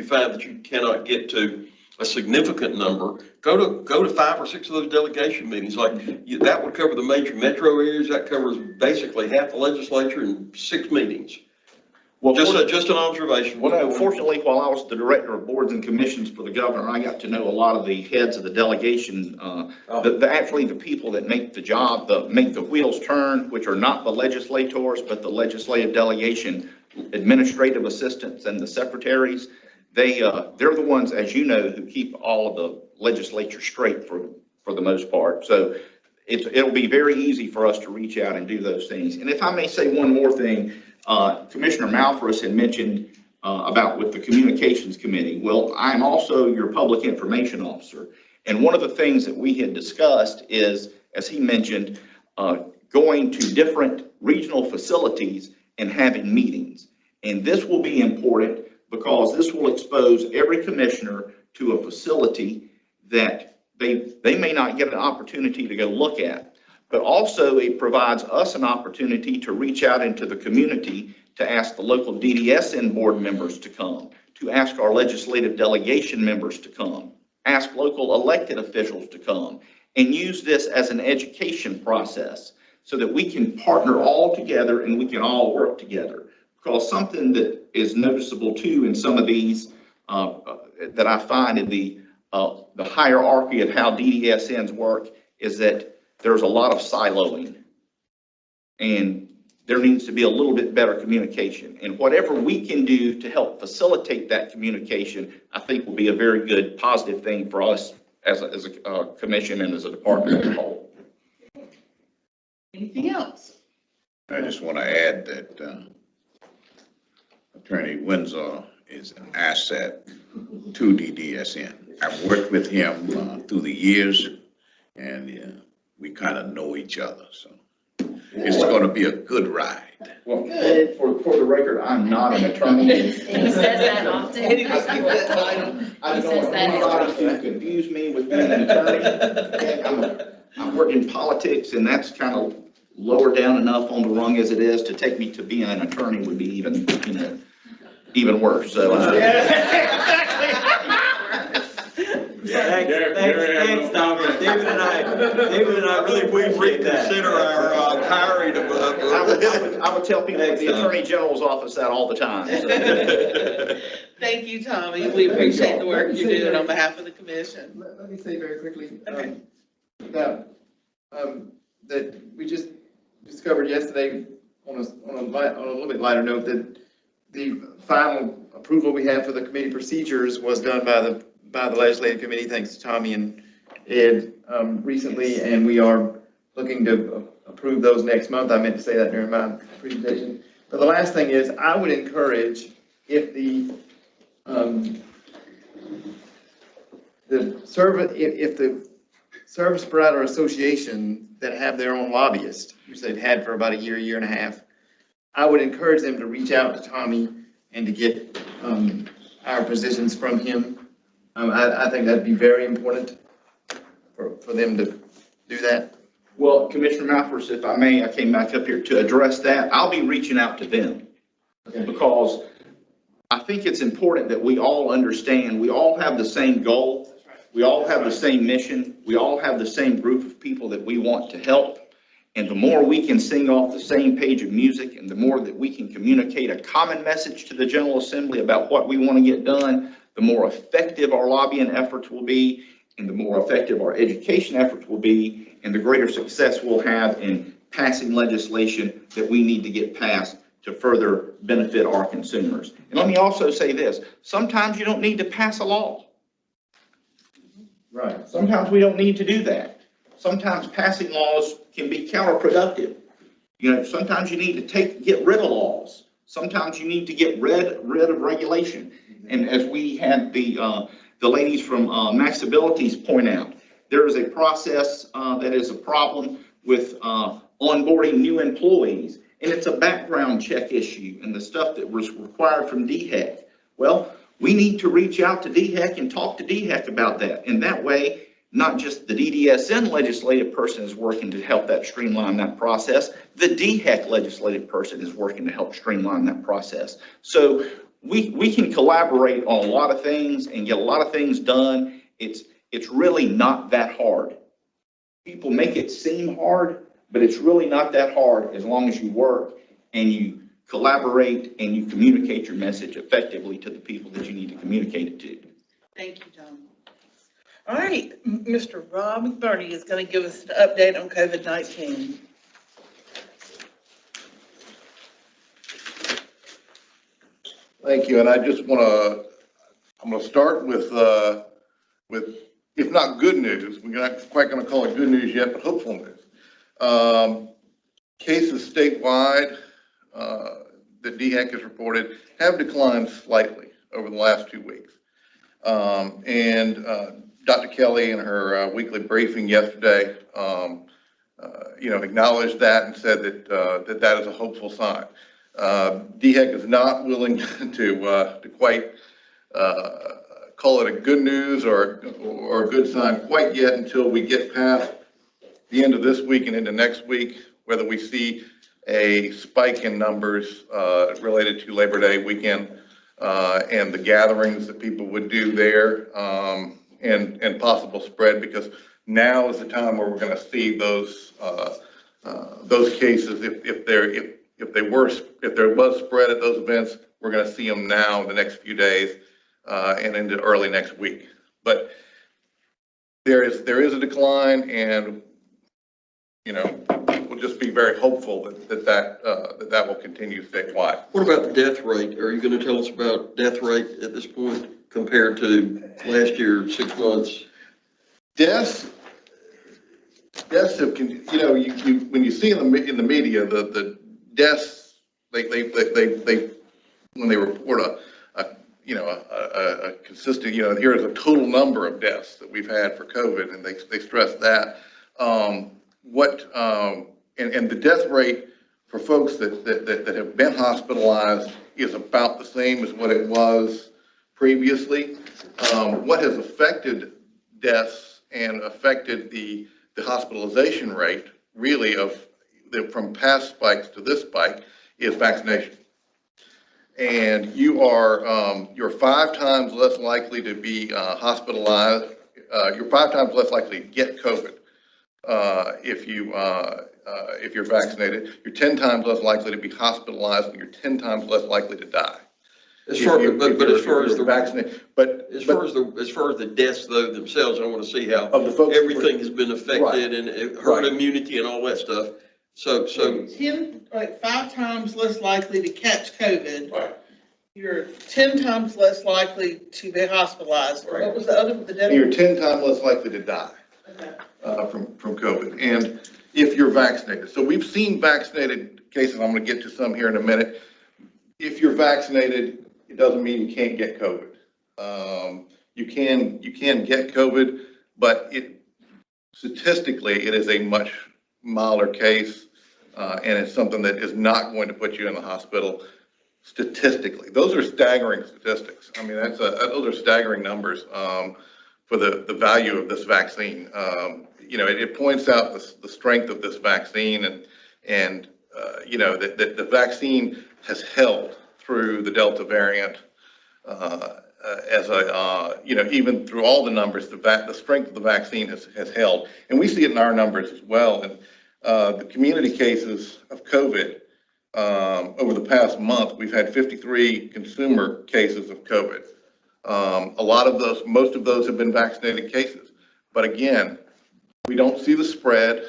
find that you cannot get to a significant number, go to 5 or 6 of those delegation meetings. That would cover the major metro areas. That covers basically half the legislature in 6 meetings. Well, just an observation. Well, no, fortunately, while I was the director of boards and commissions for the governor, I got to know a lot of the heads of the delegation, actually the people that make the job, make the wheels turn, which are not the legislators, but the legislative delegation administrative assistants and the secretaries. They're the ones, as you know, who keep all of the legislature straight for the most part. So it'll be very easy for us to reach out and do those things. And if I may say one more thing, Commissioner Malthus had mentioned about with the communications committee. Well, I'm also your public information officer. And one of the things that we had discussed is, as he mentioned, going to different regional facilities and having meetings. And this will be important because this will expose every commissioner to a facility that they may not get an opportunity to go look at. But also it provides us an opportunity to reach out into the community to ask the local DDSN board members to come, to ask our legislative delegation members to come, ask local elected officials to come, and use this as an education process so that we can partner all together and we can all work together. Because something that is noticeable too in some of these that I find in the hierarchy of how DDSNs work is that there's a lot of siloing, and there needs to be a little bit better communication. And whatever we can do to help facilitate that communication, I think will be a very good positive thing for us as a commission and as a department as a whole. Anything else? I just want to add that Attorney Windsor is an asset to DDSN. I've worked with him through the years, and we kind of know each other, so it's going to be a good ride. Well, for the record, I'm not an attorney. He says that often. I don't want anybody to confuse me with being an attorney. I'm working politics, and that's kind of lower down enough on the rung as it is. To take me to being an attorney would be even worse. So. Thanks, Tommy. David and I really appreciate that. Reconsider our hiring of. I would tell people at the Attorney General's office that all the time. So. Thank you, Tommy. We appreciate the work you're doing on behalf of the commission. Let me say very quickly, Okay. that we just discovered yesterday on a little bit lighter note that the final approval we have for the committee procedures was done by the legislative committee, thanks to Tommy and Ed recently, and we are looking to approve those next month. I meant to say that during my presentation. But the last thing is, I would encourage if the service provider association that have their own lobbyist, which they've had for about a year and a half, I would encourage them to reach out to Tommy and to get our positions from him. I think that'd be very important for them to do that. Well, Commissioner Malthus, if I may, I came back up here to address that. I'll be reaching out to them because I think it's important that we all understand, we all have the same goal, We all have the same mission. We all have the same group of people that we want to help. And the more we can sing off the same page of music, and the more that we can communicate a common message to the General Assembly about what we want to get done, the more effective our lobbying efforts will be, and the more effective our education efforts will be, and the greater success we'll have in passing legislation that we need to get passed to further benefit our consumers. And let me also say this, sometimes you don't need to pass a law. Right. Sometimes we don't need to do that. Sometimes passing laws can be counterproductive. You know, sometimes you need to get rid of laws. Sometimes you need to get rid of regulation. And as we had the ladies from Maxabilities point out, there is a process that is a problem with onboarding new employees, and it's a background check issue and the stuff that was required from DHEC. Well, we need to reach out to DHEC and talk to DHEC about that. And that way, not just the DDSN legislative person is working to help that streamline that process, the DHEC legislative person is working to help streamline that process. So we can collaborate on a lot of things and get a lot of things done. It's really not that hard. People make it seem hard, but it's really not that hard as long as you work and you collaborate and you communicate your message effectively to the people that you need to communicate it to. Thank you, Tom. All right, Mr. Rob McBurney is going to give us an update on COVID-19. Thank you, and I just I'm going to start with, if not good news, we're not quite going to call it good news yet, but hopeful news. Cases statewide that DHEC has reported have declined slightly over the last 2 weeks. Dr. Kelly in her weekly briefing yesterday, acknowledged that and said that that is a hopeful sign. DHEC is not willing to quite call it a good news or a good sign quite yet until we get past the end of this week and into next week, whether we see a spike in numbers related to Labor Day weekend and the gatherings that people would do there, and possible spread, because now is the time where we're going to see those cases. If there was spread at those events, we're going to see them now in the next few days and into early next week. But there is a decline, and we'll just be very hopeful that will continue statewide. What about the death rate? Are you going to tell us about death rate at this point compared to last year, 6 months? Deaths have, when you see in the media, the deaths, they when they report a consistent, here is a total number of deaths that we've had for COVID, and they stress that. And the death rate for folks that have been hospitalized is about the same as what it was previously. What has affected deaths and affected the hospitalization rate, really, from past spikes to this spike, is vaccination. And you're 5 times less likely to be hospitalized. You're 5 times less likely to get COVID if you're vaccinated. You're 10 times less likely to be hospitalized, and you're 10 times less likely to die. As far as the deaths though themselves, I want to see how everything has been affected and herd immunity and all that stuff. So 5 times less likely to catch COVID. Right. You're 10 times less likely to be hospitalized. Right. What was the other? You're 10 times less likely to die. Okay. From COVID, and if you're vaccinated. So we've seen vaccinated cases. I'm going to get to some here in a minute. If you're vaccinated, it doesn't mean you can't get COVID. You can get COVID, but statistically it is a much milder case, and it's something that is not going to put you in the hospital. Statistically, those are staggering statistics. I mean, those are staggering numbers for the value of this vaccine. It points out the strength of this vaccine, and that the vaccine has held through the Delta variant even through all the numbers, the strength of the vaccine has held. And we see it in our numbers as well. And the community cases of COVID, over the past month, we've had 53 consumer cases of COVID. A lot of those, most of those have been vaccinated cases. But again, we don't see the spread.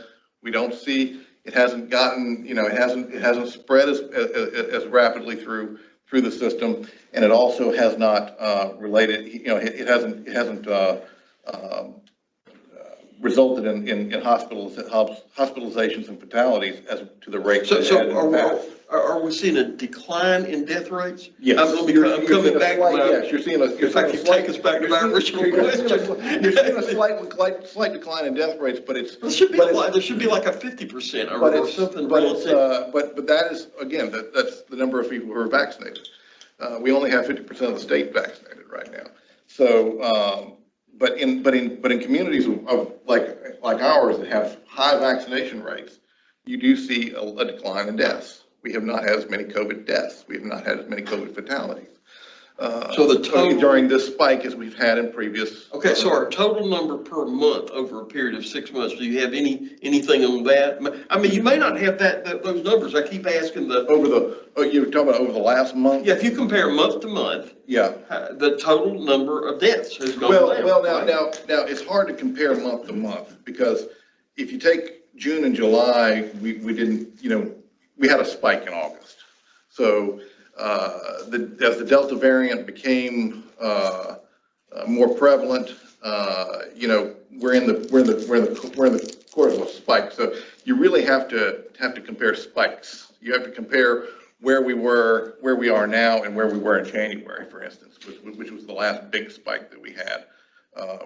We don't see, it hasn't gotten, it hasn't spread as rapidly through the system. And it also has not related, it hasn't resulted in hospitalizations and fatalities as to the rate. So are we seeing a decline in death rates? Yes. I'm coming back. Yes, you're seeing a. In fact, you take us back to my original question. You're seeing a slight decline in death rates, but it's. There should be like a 50% or something. But that is, again, that's the number of people who are vaccinated. We only have 50% of the state vaccinated right now. So, but in communities of like ours that have high vaccination rates, you do see a decline in deaths. We have not had as many COVID deaths. We have not had as many COVID fatalities. So the total during this spike as we've had in previous. Okay, so our total number per month over a period of 6 months, do you have anything on that? I mean, you may not have those numbers. I keep asking you're talking about over the last month? Yeah, if you compare month to month. Yeah. The total number of deaths has gone down. Well, now it's hard to compare month to month because if you take June and July, we didn't, we had a spike in August. So as the Delta variant became more prevalent, we're in the course of a spike. So you really have to compare spikes. You have to compare where we are now and where we were in January, for instance, which was the last big spike that we had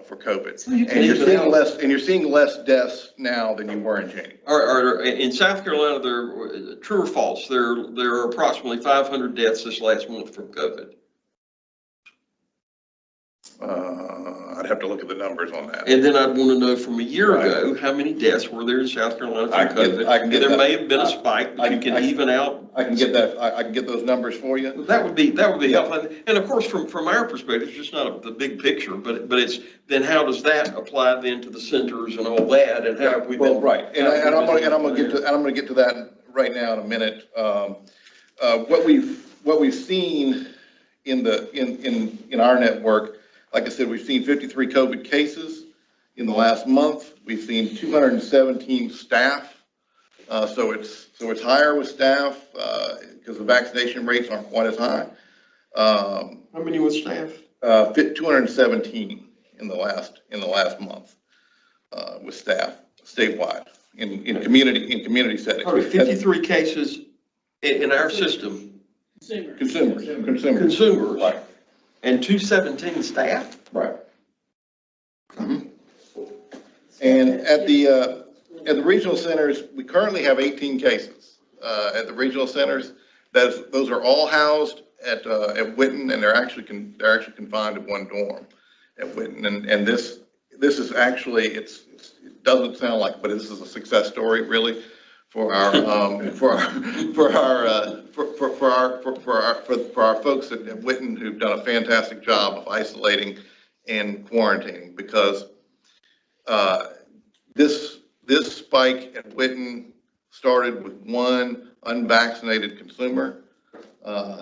for COVID. So you're seeing less deaths now than you were in January. In South Carolina, true or false, there are approximately 500 deaths this last month from COVID. I'd have to look at the numbers on that. And then I'd want to know from a year ago, how many deaths were there in South Carolina from COVID? There may have been a spike, but you can even out. I can get that. I can get those numbers for you. That would be helpful. And of course, from our perspective, it's just not the big picture, but it's then how does that apply then to the centers and all that, and how have we been? Right. And I'm going to get to that right now in a minute. What we've seen in our network. Like I said, we've seen 53 COVID cases in the last month. We've seen 217 staff. So it's higher with staff because the vaccination rates aren't quite as high. How many with staff? 217 in the last month with staff statewide in community settings. Sorry, 53 cases in our system. Consumers. Right. And 217 staff? Right. Mm-hmm. And at the regional centers, we currently have 18 cases at the regional centers. Those are all housed at Whitten, and they're actually confined to one dorm at Whitten. And this is actually it doesn't sound like, but this is a success story really for our folks at Whitten who've done a fantastic job of isolating and quarantining, because this spike at Whitten started with one unvaccinated consumer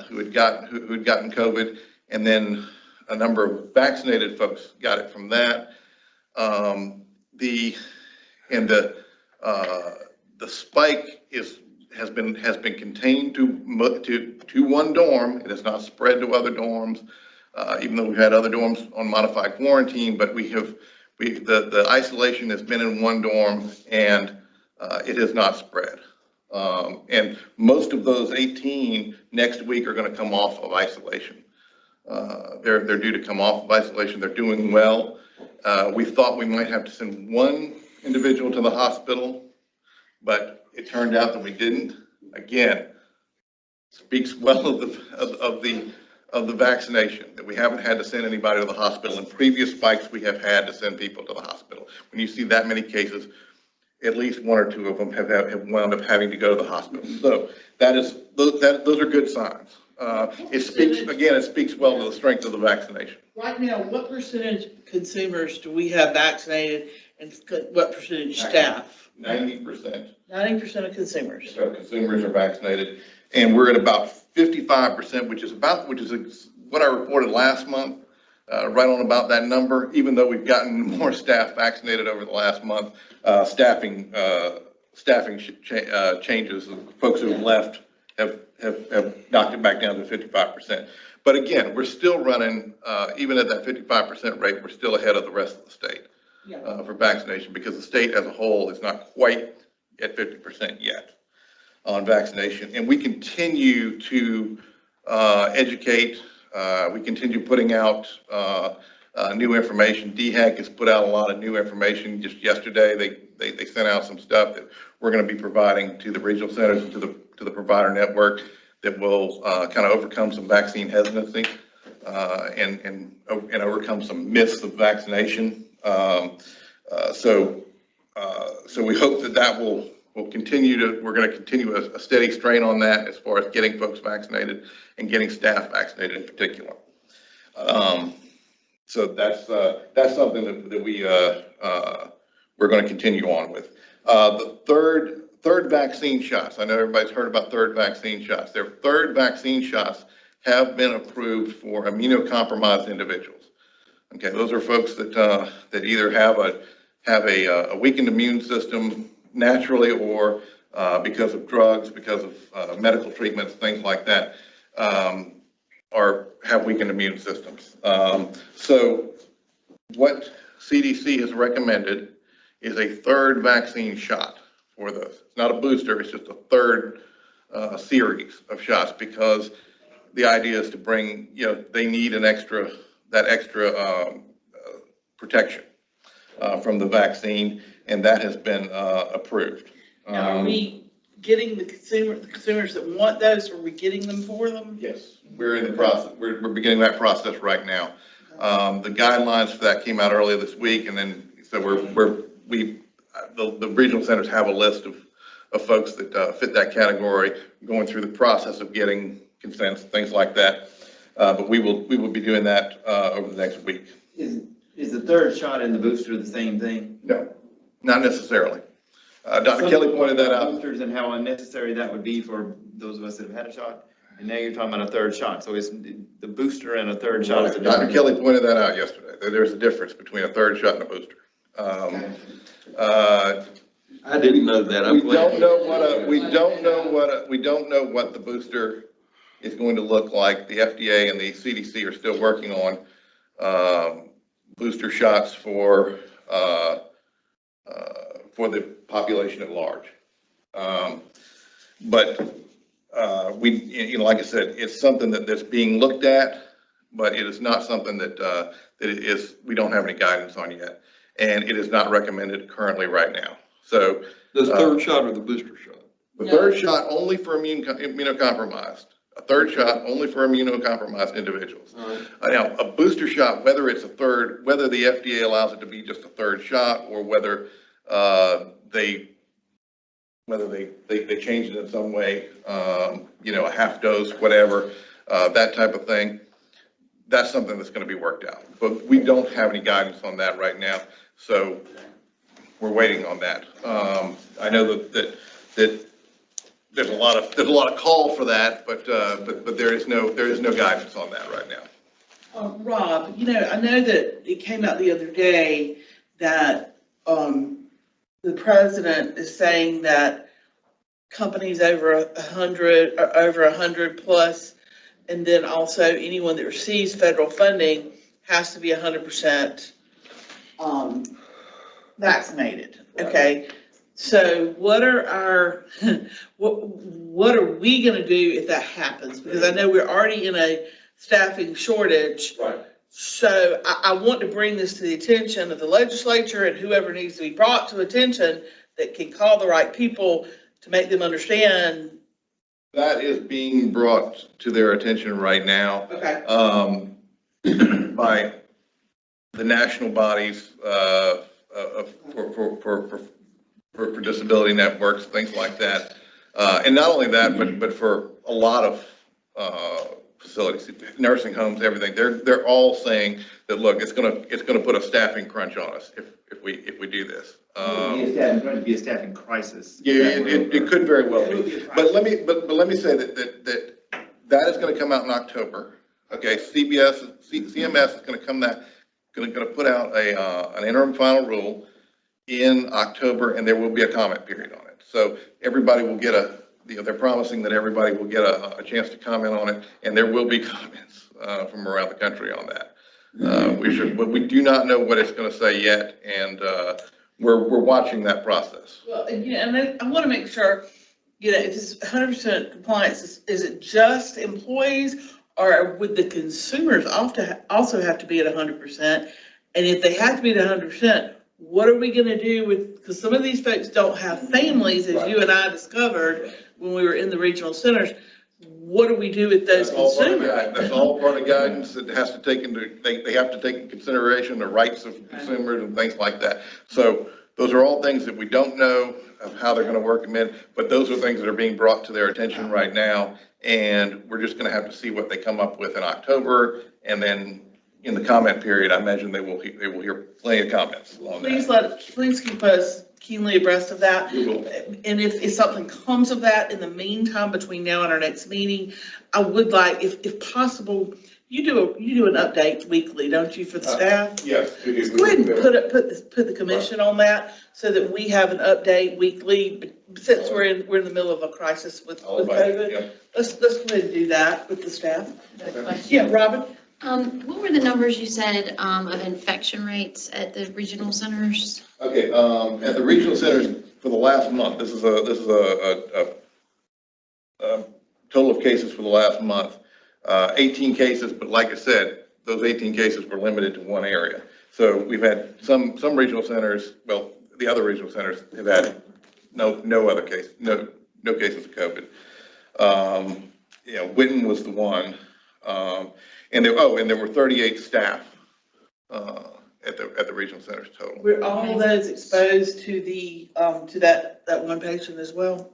who had gotten COVID, and then a number of vaccinated folks got it from that. The spike has been contained to one dorm. It has not spread to other dorms, even though we've had other dorms on modified quarantine. But the isolation has been in one dorm, and it has not spread. And most of those 18 next week are going to come off of isolation. They're due to come off of isolation. They're doing well. We thought we might have to send one individual to the hospital, but it turned out that we didn't. Again, speaks well of the vaccination, that we haven't had to send anybody to the hospital. In previous spikes, we have had to send people to the hospital. When you see that many cases, at least one or two of them have wound up having to go to the hospital. So those are good signs. It speaks well to the strength of the vaccination. Right now, what percentage consumers do we have vaccinated and what percentage staff? 90%. 90% of consumers. So consumers are vaccinated, and we're at about 55%, which is what I reported last month, right on about that number, even though we've gotten more staff vaccinated over the last month. Staffing changes, folks who have left have knocked it back down to 55%. But again, we're still running, even at that 55% rate, we're still ahead of the rest of the state for vaccination, because the state as a whole is not quite at 50% yet on vaccination. And we continue to educate. We continue putting out new information. DHEC has put out a lot of new information. Just yesterday, they sent out some stuff that we're going to be providing to the regional centers and to the provider network that will kind of overcome some vaccine hesitancy and overcome some myths of vaccination. So we hope that will continue we're going to continue a steady strain on that as far as getting folks vaccinated and getting staff vaccinated in particular. So that's something that we're going to continue on with. The third vaccine shots. I know everybody's heard about third vaccine shots. Their third vaccine shots have been approved for immunocompromised individuals. Okay, those are folks that either have a weakened immune system naturally or because of drugs, because of medical treatments, things like that, or have weakened immune systems. So what CDC has recommended is a third vaccine shot for those. It's not a booster, it's just a third series of shots, because the idea is to bring, they need that extra protection from the vaccine, and that has been approved. Now, are we getting the consumers that want those, are we getting them for them? Yes, we're in the process. We're beginning that process right now. The guidelines for that came out earlier this week, and then so the regional centers have a list of folks that fit that category, going through the process of getting consents, things like that. But we will be doing that over the next week. Is the third shot and the booster the same thing? No, not necessarily. Dr. Kelly pointed that out. Boosters and how unnecessary that would be for those of us that have had a shot. And now you're talking about a third shot. So it's the booster and a third shot. Is Dr. Kelly pointed that out yesterday. There's a difference between a third shot and a booster. I didn't know that. We don't know what the booster is going to look like. The FDA and the CDC are still working on booster shots for the population at large. But like I said, it's something that's being looked at, but it is not something that we don't have any guidance on yet. And it is not recommended currently right now. So the third shot or the booster shot? The third shot only for immunocompromised. A third shot only for immunocompromised individuals. Now, a booster shot, whether it's whether the FDA allows it to be just a third shot, or whether they change it in some way, a half dose, whatever, that type of thing. That's something that's going to be worked out. But we don't have any guidance on that right now, so we're waiting on that. I know that there's a lot of call for that, but there is no guidance on that right now. Rob, I know that it came out the other day that the president is saying that companies over 100 or over 100 plus, and then also anyone that receives federal funding has to be 100% vaccinated. Okay. So what are what are we going to do if that happens? Because I know we're already in a staffing shortage. Right. So I want to bring this to the attention of the legislature and whoever needs to be brought to attention that can call the right people to make them understand. That is being brought to their attention right now. Okay. By the national bodies for disability networks, things like that. And not only that, but for a lot of facilities, nursing homes, everything. They're all saying that, look, it's gonna put a staffing crunch on us if we do this. It'd be a staffing crisis. Yeah, it could very well be. But let me say that is gonna come out in October. Okay, CMS is gonna put out an interim final rule in October, and there will be a comment period on it. So everybody will get they're promising that everybody will get a chance to comment on it, and there will be comments from around the country on that. But we do not know what it's gonna say yet, and we're watching that process. Well, and I want to make sure, if it's 100% compliance, is it just employees, or would the consumers also have to be at 100%? And if they have to be at 100%, what are we going to do because some of these folks don't have families, as you and I discovered when we were in the regional centers. What do we do with those consumers? That's all part of guidance that has to take they have to take into consideration the rights of consumers and things like that. So those are all things that we don't know of how they're going to work them in, but those are things that are being brought to their attention right now. And we're just going to have to see what they come up with in October. And then in the comment period, I imagine they will hear plenty of comments along that. Please keep us keenly abreast of that. We will. And if something comes of that in the meantime, between now and our next meeting, I would like, if possible, you do an update weekly, don't you, for the staff? Yes. Just go ahead and put the commission on that so that we have an update weekly, since we're in the middle of a crisis with COVID. Yeah. Let's go ahead and do that with the staff. Yeah, Robin? What were the numbers you said of infection rates at the regional centers? Okay, at the regional centers for the last month, this is a total of cases for the last month. 18 cases, but like I said, those 18 cases were limited to one area. So we've had some regional centers, well, the other regional centers have had no other case, no cases of COVID. Witten was the one. And there were 38 staff at the regional centers total. Were all those exposed to that one patient as well?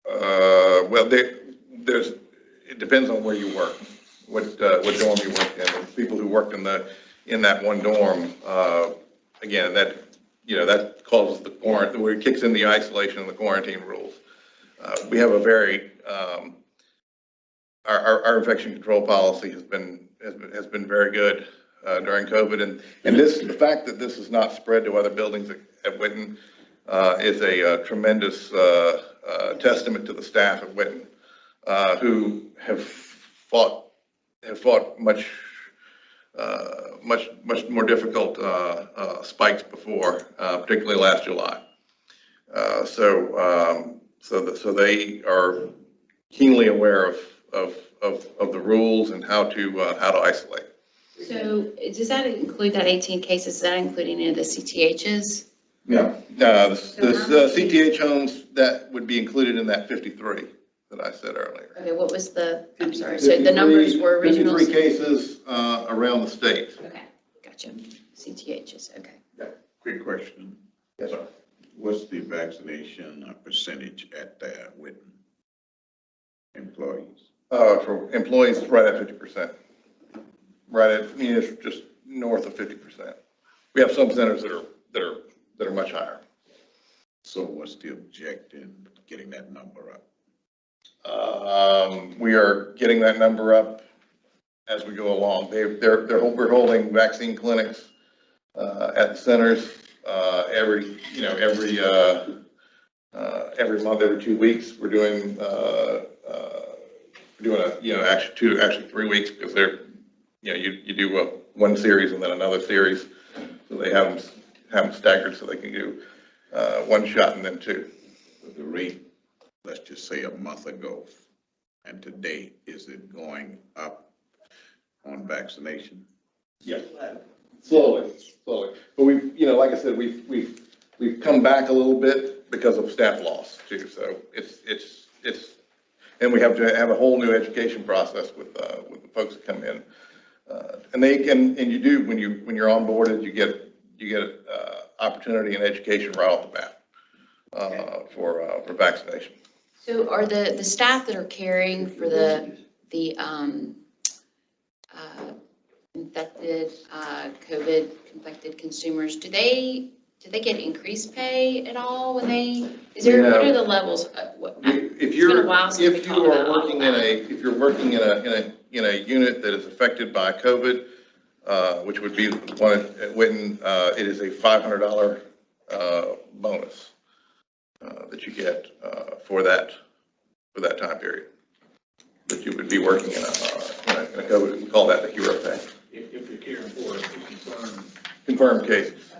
Well, it depends on where you work, what dorm you worked in. The people who worked in that one dorm, again, that causes the quarantine, where it kicks in the isolation and the quarantine rules. We have a very our infection control policy has been very good during COVID, and the fact that this is not spread to other buildings at Witten is a tremendous testament to the staff at Witten, who have fought much more difficult spikes before, particularly last July. So they are keenly aware of the rules and how to isolate. So does that include that 18 cases? Is that including any of the CTHs? Yeah, the CTH homes, that would be included in that 53 that I said earlier. Okay, what was I'm sorry, so the numbers were original? 53 cases around the state. Okay, gotcha. CTHs, okay. Yeah. Quick question. Yes, sir. What's the vaccination percentage at the Witten employees? For employees, it's right at 50%. Right at, it's just north of 50%. We have some centers that are much higher. So what's the objective in getting that number up? We are getting that number up as we go along. We're holding vaccine clinics at the centers every month, every 2 weeks. We're doing actually 3 weeks, because you do one series and then another series, so they have them staggered so they can do one shot and then two. The rate, let's just say a month ago and today, is it going up on vaccination? Yeah, slowly. But like I said, we've come back a little bit because of staff loss too. So it's and we have to have a whole new education process with the folks that come in, and you do when you're onboarded, you get opportunity and education right off the bat for vaccination. So are the staff that are caring for the the COVID infected consumers, do they get increased pay at all when they, what are the levels? If It's been a while since we if talked you are about all working of if you're working in a unit that is affected by COVID, which would be the one at Witten, it is a $500 bonus that you get for that time period. That you would be working in a COVID, we call that the hero pay. If you're caring for Confirmed cases.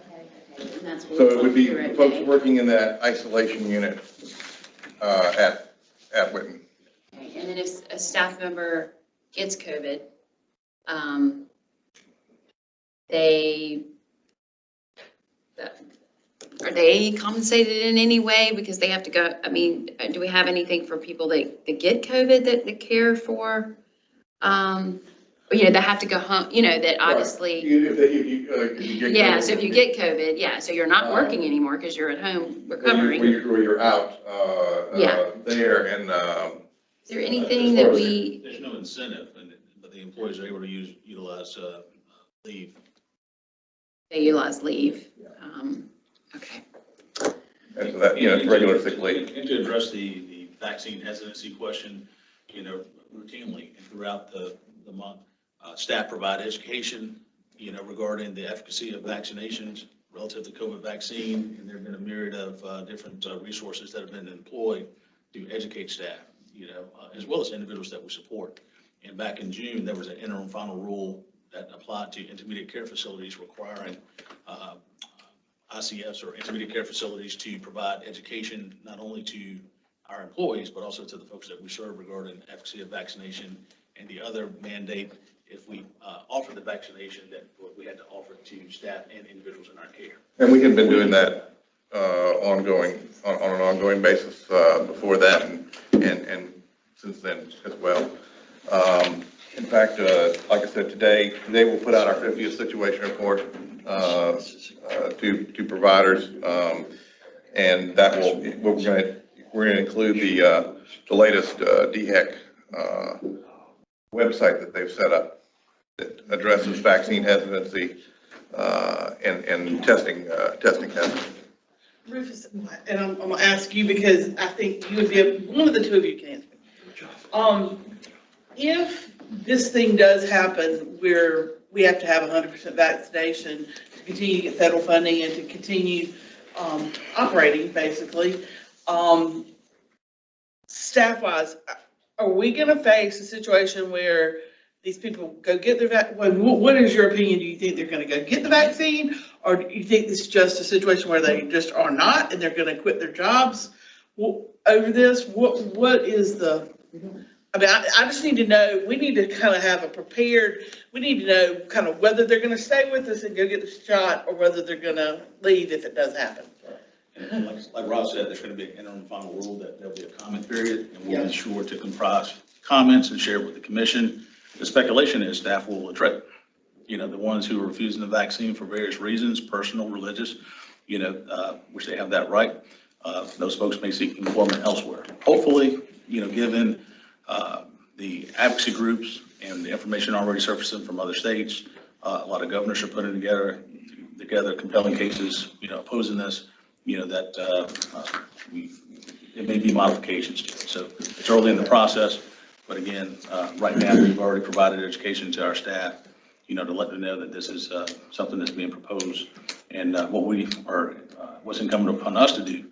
And that's what So we it call would be hero folks pay. working in that isolation unit at Witten. Okay, and then if a staff member gets COVID, are they compensated in any way because they have to go, I mean, do we have anything for people that get COVID that care for? That have to go home, that obviously. If you get Yeah, COVID, so if you get COVID, yeah, so you're not working anymore because you're at home recovering. Where you're out Yeah. there and. Is there anything that we, there's no incentive, but the employees are able to utilize leave. they utilize leave? Okay. And so that, it's regular sick leave. And to address the vaccine hesitancy question, routinely and throughout the month, staff provide education, regarding the efficacy of vaccinations relative to COVID vaccine. And there have been a myriad of different resources that have been employed to educate staff, as well as individuals that we support. And back in June, there was an interim final rule that applied to intermediate care facilities requiring ICFs or intermediate care facilities to provide education not only to our employees, but also to the folks that we serve regarding efficacy of vaccination. And the other mandate, if we offer the vaccination, that we had to offer it to staff and individuals in our care. And we had been doing that on an ongoing basis before that and since then as well. In fact, like I said, today we'll put out our 50th situation report to providers, and that will we're going to include the latest DHEC website that they've set up that addresses vaccine hesitancy and testing hesitancy. Rufus, and I'm gonna ask you because I think you would be, one of the two of you can answer. If this thing does happen where we have to have 100% vaccination to continue to get federal funding and to continue operating, basically, staff-wise, are we gonna face a situation where these people go get their what is your opinion? Do you think they're gonna go get the vaccine? Or do you think this is just a situation where they just are not and they're gonna quit their jobs over this? What is the, I mean, I just need to know, we need to kind of have a prepared, we need to know kind of whether they're gonna stay with us and go get the shot or whether they're gonna leave if it does happen. And like Rob said, there's going to be an interim final rule that there'll be a comment period, and we'll be sure to comprise comments and share it with the commission. The speculation is staff will attrit, the ones who are refusing the vaccine for various reasons, personal, religious, which they have that right. Those folks may seek employment elsewhere. Hopefully, given the advocacy groups and the information already surfacing from other states, a lot of governors are putting together compelling cases, opposing this. It may be modifications to it. So it's early in the process, but again, right now we've already provided education to our staff, to let them know that this is something that's being proposed. And what's incumbent upon us to do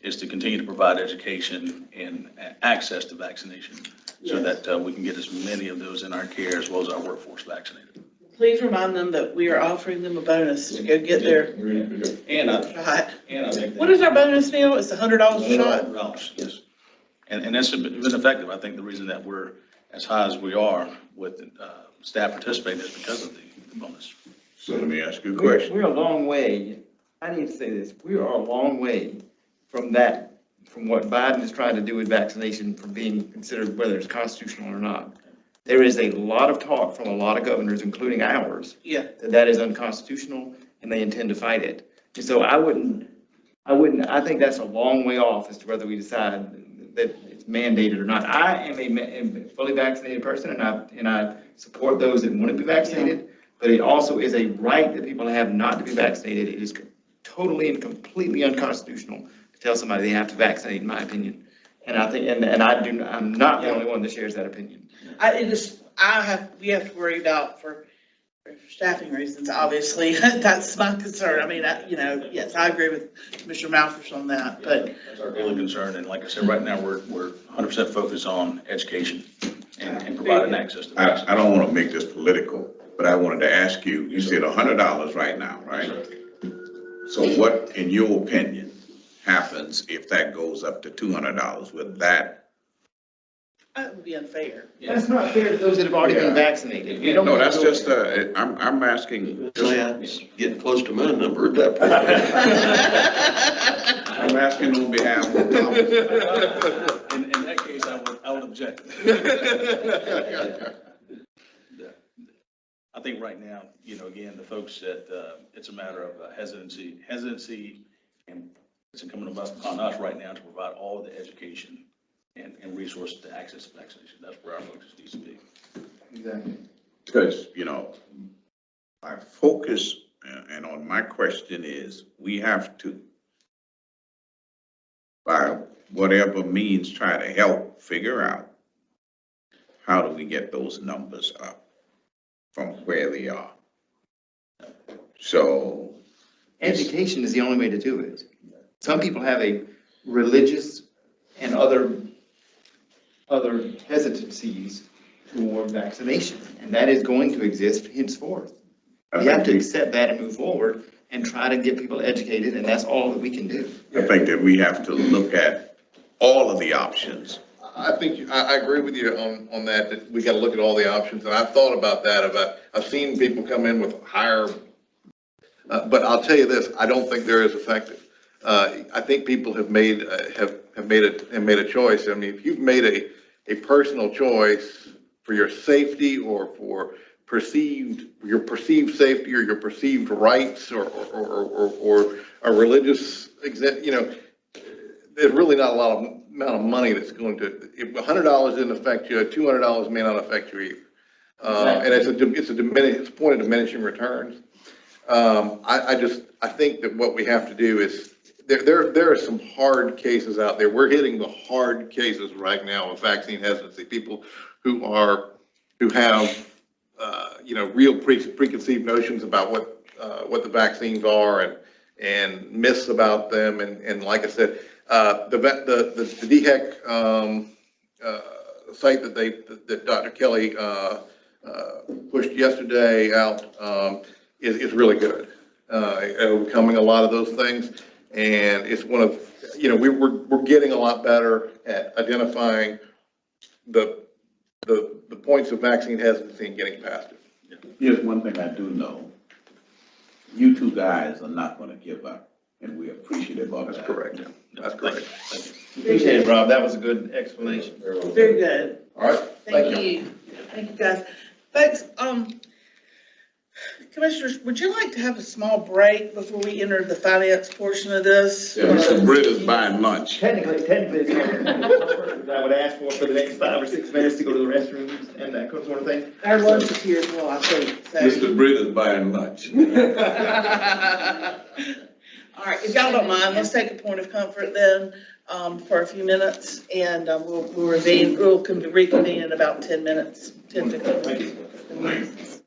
is to continue to provide education and access to vaccination so that we can get as many of those in our care as well as our workforce vaccinated. Please remind them that we are offering them a bonus to go get their shot. What is our bonus meal? It's $100 a shot? $100, yes. And that's been effective. I think the reason that we're as high as we are with staff participating is because of the bonus. So let me ask you a question. We're a long way, I need to say this, we are a long way from that, from what Biden is trying to do with vaccination, from being considered whether it's constitutional or not. There is a lot of talk from a lot of governors, including ours, that is unconstitutional and they intend to fight it. And so I think that's a long way off as to whether we decide that it's mandated or not. I am a fully vaccinated person, and I support those that want to be vaccinated, but it also is a right that people have not to be vaccinated. It is totally and completely unconstitutional to tell somebody they have to vaccinate, in my opinion. And I think, I'm not the only one that shares that opinion. We have to worry about for staffing reasons, obviously. That's my concern. I mean, yes, I agree with Mr. Malthus on that, but. That's our only concern, and like I said, right now, we're 100% focused on education and providing access to vaccines. I don't want to make this political, but I wanted to ask you, you said $100 right now, right? So what, in your opinion, happens if that goes up to $200 with that? That would be unfair. That's not fair to those that have already been vaccinated. We don't No, that's want to just, I'm asking. Getting close to my number at that point. I'm asking on behalf of In that case, I would object. I think right now, again, the folks that, it's a matter of hesitancy, and it's incumbent upon us right now to provide all the education and resources to access vaccination. That's where our focus needs to be. Exactly. Because, my focus and on my question is, we have to, by whatever means, try to help figure out how do we get those numbers up from where they are. So. Education is the only way to do it. Some people have a religious and other hesitancies for vaccination, and that is going to exist henceforth. We have to accept that and move forward and try to get people educated, and that's all that we can do. I think that we have to look at all of the options. I think, I agree with you on that we got to look at all the options, and I've thought about that, I've seen people come in with higher, but I'll tell you this, I don't think they're as effective. I think people have made a choice. I mean, if you've made a personal choice for your safety or for your perceived safety or your perceived rights or a religious, there's really not a lot of amount of money that's going to, if $100 didn't affect you, $200 may not affect you either. And it's a point of diminishing returns. I think that what we have to do is, there are some hard cases out there. We're hitting the hard cases right now of vaccine hesitancy. People who have real preconceived notions about what the vaccines are and myths about them. And like I said, the DHEC site that Dr. Kelly pushed yesterday out is really good, overcoming a lot of those things. And it's one of, we're getting a lot better at identifying the points of vaccine hesitancy and getting past it. Here's one thing I do know. You two guys are not going to give up, and we're appreciative of that. That's correct. That's correct. Appreciate it, Rob. That was a good explanation. Very good. All right. Thank you. Thank you, guys. Thanks. Commissioners, would you like to have a small break before we enter the finance portion of this? Yeah, Mr. Britt is buying lunch. Technically, it's I would ask for the next 5 or 6 minutes to go to the restrooms and that sort of thing. Our lunch is here as well, I think. So. Mr. Britt is buying lunch. All right, if y'all don't mind, let's take a point of comfort then for a few minutes, and we'll reconvene in about 10 minutes, 10, 15 minutes.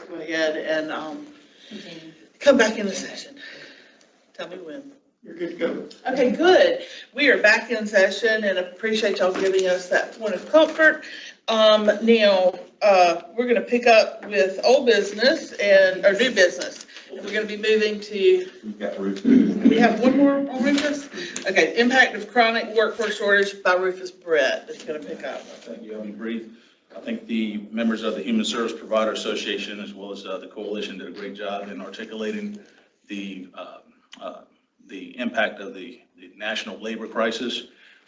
go ahead and come back into session. Tell me when. You're good to go. Okay, good. We are back in session and appreciate y'all giving us that point of comfort. Now, we're gonna pick up with old business or new business. And we're gonna be moving to, We've got Rufus. we have one more on Rufus? Okay, impact of chronic workforce shortage by Rufus Brett is gonna pick up. Thank you. I'll be brief. I think the members of the Human Service Provider Association, as well as the coalition, did a great job in articulating the impact of the national labor crisis,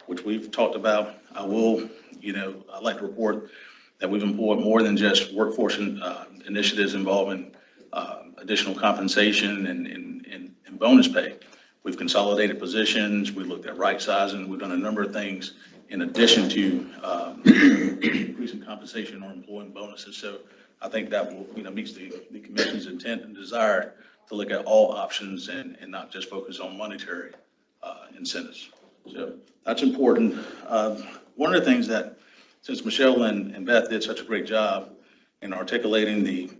which we've talked about. I will, I'd like to report that we've employed more than just workforce initiatives involving additional compensation and bonus pay. We've consolidated positions, we looked at right sizing, we've done a number of things in addition to increasing compensation or employing bonuses. So I think that will, meets the commission's intent and desire to look at all options and not just focus on monetary incentives. So that's important. One of the things that, since Michelle and Beth did such a great job in articulating the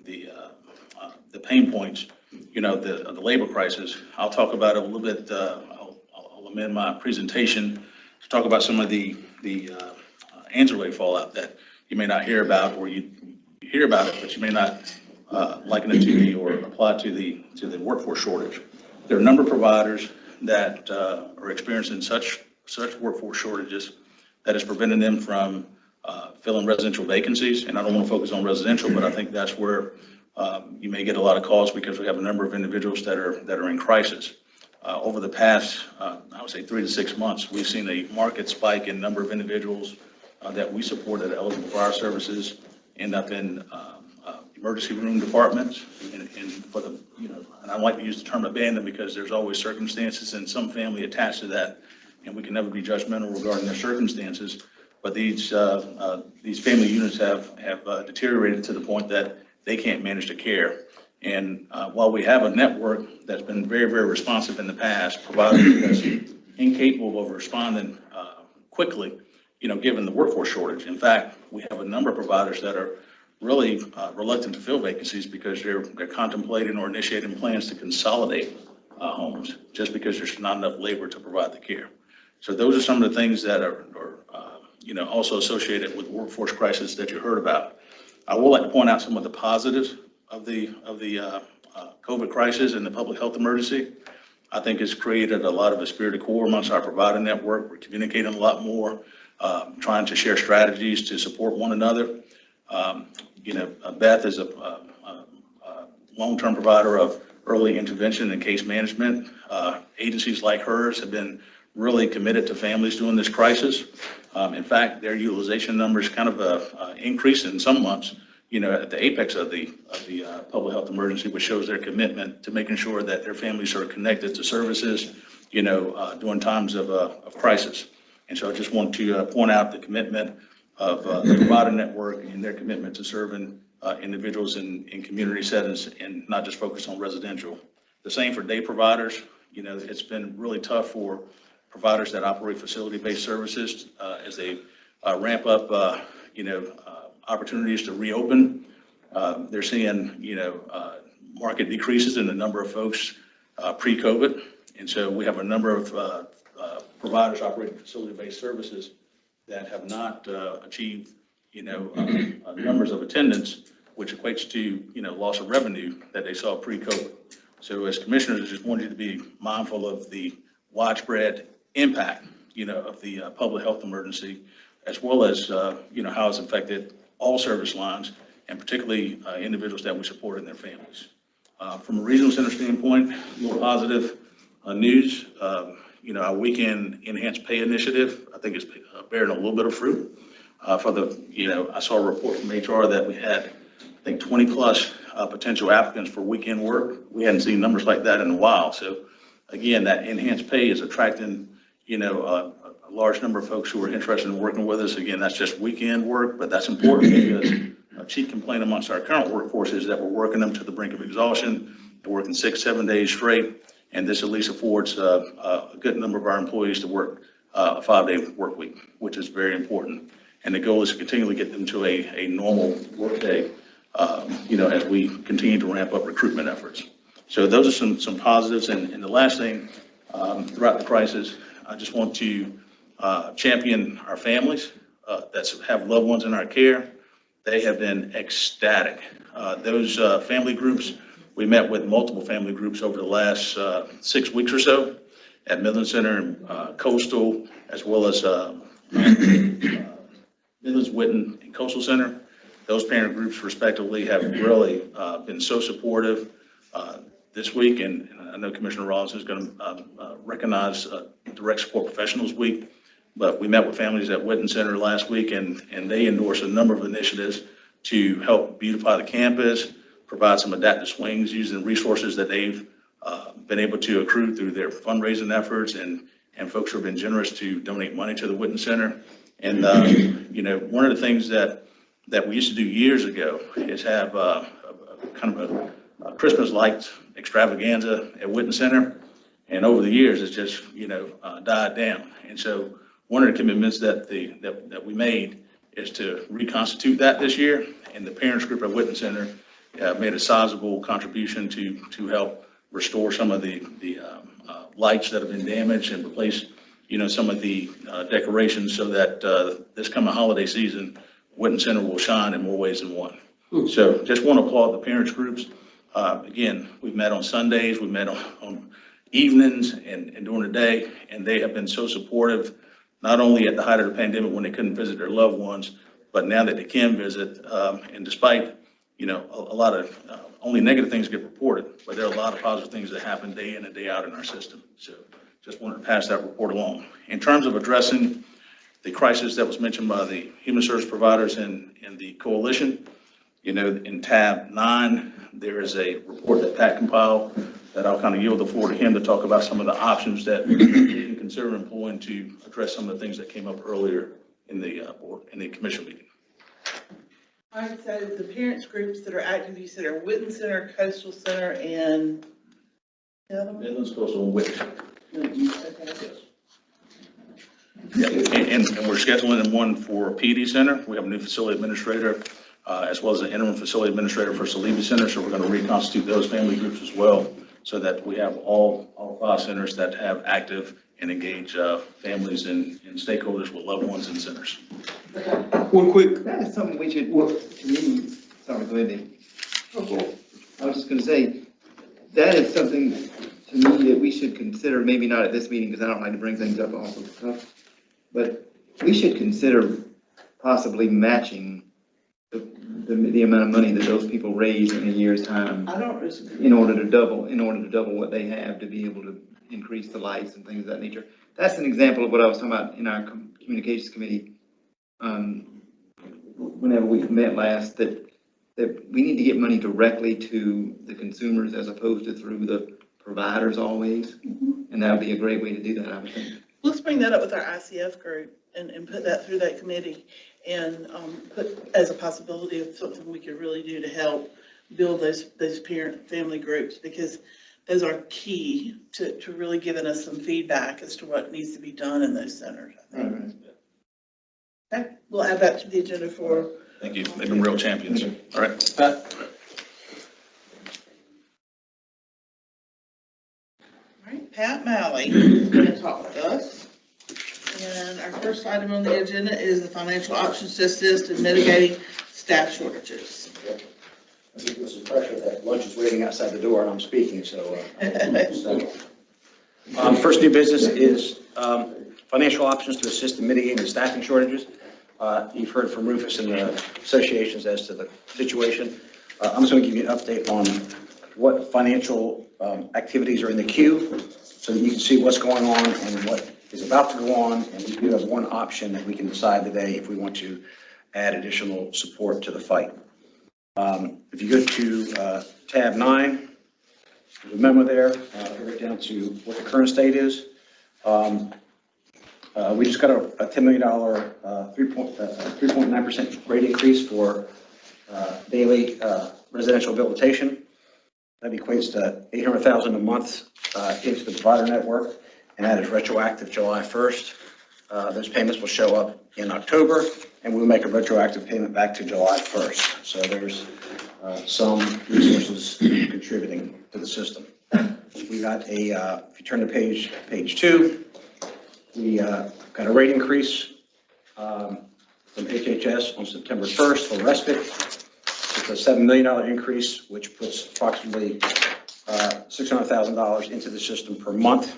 pain points, the labor crisis, I'll talk about it a little bit. I'll amend my presentation to talk about some of the ancillary fallout that you may not hear about, or you hear about it, but you may not liken it to or apply to the workforce shortage. There are a number of providers that are experiencing such workforce shortages that is preventing them from filling residential vacancies. And I don't want to focus on residential, but I think that's where you may get a lot of calls, because we have a number of individuals that are in crisis. Over the past, I would say 3 to 6 months, we've seen a market spike in number of individuals that we support that are eligible for our services end up in emergency room departments, and for the, and I like to use the term abandoned, because there's always circumstances and some family attached to that, and we can never be judgmental regarding their circumstances. But these family units have deteriorated to the point that they can't manage the care. And while we have a network that's been very, very responsive in the past, providers that's incapable of responding quickly, given the workforce shortage. In fact, we have a number of providers that are really reluctant to fill vacancies because they're contemplating or initiating plans to consolidate homes, just because there's not enough labor to provide the care. So those are some of the things that are also associated with the workforce crisis that you heard about. I would like to point out some of the positives of the COVID crisis and the public health emergency. I think it's created a lot of esprit de corps amongst our provider network. We're communicating a lot more, trying to share strategies to support one another. Beth is a long-term provider of early intervention and case management. Agencies like hers have been really committed to families during this crisis. In fact, their utilization numbers kind of increased in some months, at the apex of the public health emergency, which shows their commitment to making sure that their families are connected to services, during times of crisis. And so I just want to point out the commitment of the provider network and their commitment to serving individuals in community settings and not just focus on residential. The same for day providers. It's been really tough for providers that operate facility-based services as they ramp up, opportunities to reopen. They're seeing, market decreases in the number of folks pre-COVID. And so we have a number of providers operating facility-based services that have not achieved, numbers of attendance, which equates to, loss of revenue that they saw pre-COVID. So as commissioners, I just wanted you to be mindful of the widespread impact, of the public health emergency, as well as, how it's affected all service lines, and particularly individuals that we support and their families. From a regional center standpoint, a little positive news. Our weekend enhanced pay initiative, I think it's bearing a little bit of fruit. I saw a report from HR that we had, I think, 20 plus potential applicants for weekend work. We hadn't seen numbers like that in a while. So again, that enhanced pay is attracting, a large number of folks who are interested in working with us. Again, that's just weekend work, but that's important because a chief complaint amongst our current workforce is that we're working them to the brink of exhaustion. They're working 6-7 days straight, and this at least affords a good number of our employees to work a 5-day work week, which is very important. And the goal is to continually get them to a normal work day as we continue to ramp up recruitment efforts. So those are some positives. And the last thing, throughout the crisis, I just want to champion our families that have loved ones in our care. They have been ecstatic. Those family groups, we met with multiple family groups over the last 6 weeks or so at Midland Center and Coastal, as well as Midlands, Witten, and Coastal Center. Those parent groups respectively have really been so supportive this week, and I know Commissioner Rollins is going to recognize Direct Support Professionals Week, but we met with families at Witten Center last week, and they endorsed a number of initiatives to help beautify the campus, provide some adaptive swings using resources that they've been able to accrue through their fundraising efforts, and folks who have been generous to donate money to the Witten Center. And, one of the things that we used to do years ago is have kind of a Christmas lights extravaganza at Witten Center. And over the years, it's just, died down. And so one of the commitments that we made is to reconstitute that this year. And the parents group at Witten Center made a sizable contribution to help restore some of the lights that have been damaged and replace, some of the decorations so that this coming holiday season, Witten Center will shine in more ways than one. So just want to applaud the parents groups. Again, we've met on Sundays, we've met on evenings and during the day, and they have been so supportive, not only at the height of the pandemic when they couldn't visit their loved ones, but now that they can visit. And despite, a lot of only negative things get reported, but there are a lot of positive things that happen day in and day out in our system. So just wanted to pass that report along. In terms of addressing the crisis that was mentioned by the human service providers and the coalition, in tab 9, there is a report that Pat compiled that I'll kind of yield the floor to him to talk about some of the options that we can consider employing to address some of the things that came up earlier in the board, in the commission meeting. All right, so the parents groups that are active, you said are Witten Center, Coastal Center, and the other one? Midlands, Coastal, and Witten. Okay. Yeah, and we're scheduling one for PD Center. We have a new facility administrator, as well as an interim facility administrator for Saliba Center. So we're going to reconstitute those family groups as well, so that we have all 5 centers that have active and engaged families and stakeholders with loved ones in centers. One quick, that is something we should, to me, sorry, go ahead, Dave. Okay. I was just gonna say, that is something to me that we should consider, maybe not at this meeting, because I don't like to bring things up off of stuff, but we should consider possibly matching the amount of money that those people raise in a year's time. I don't disagree. In order to double what they have to be able to increase the lights and things of that nature. That's an example of what I was talking about in our communications committee. Whenever we met last, that we need to get money directly to the consumers as opposed to through the providers always. And that would be a great way to do that, I would think. Let's bring that up with our ICF group and put that through that committee and put as a possibility of something we could really do to help build those parent family groups, because those are key to really giving us some feedback as to what needs to be done in those centers, I think. Right. Okay, we'll add that to the agenda for. Thank you. They've been real champions. All right, All Pat. right, Pat Malley is going to talk with us. And our first item on the agenda is the financial options to assist in mitigating staff shortages. I think there's some pressure that lunch is waiting outside the door and I'm speaking, so. First new business is financial options to assist in mitigating staffing shortages. You've heard from Rufus and the associations as to the situation. I'm just going to give you an update on what financial activities are in the queue so that you can see what's going on and what is about to go on. And we do have one option that we can decide today if we want to add additional support to the fight. If you go to tab 9, there's a memo there, right down to what the current state is. We just got a $10 million 3.9% rate increase for daily residential habilitation. That equates to $800,000 a month into the provider network, and that is retroactive July 1st. those payments will show up in October, and we'll make a retroactive payment back to July 1st. So there's some resources contributing to the system. We got if you turn to page 2, we got a rate increase from HHS on September 1st for respite. It's a $7 million increase, which puts approximately $600,000 into the system per month.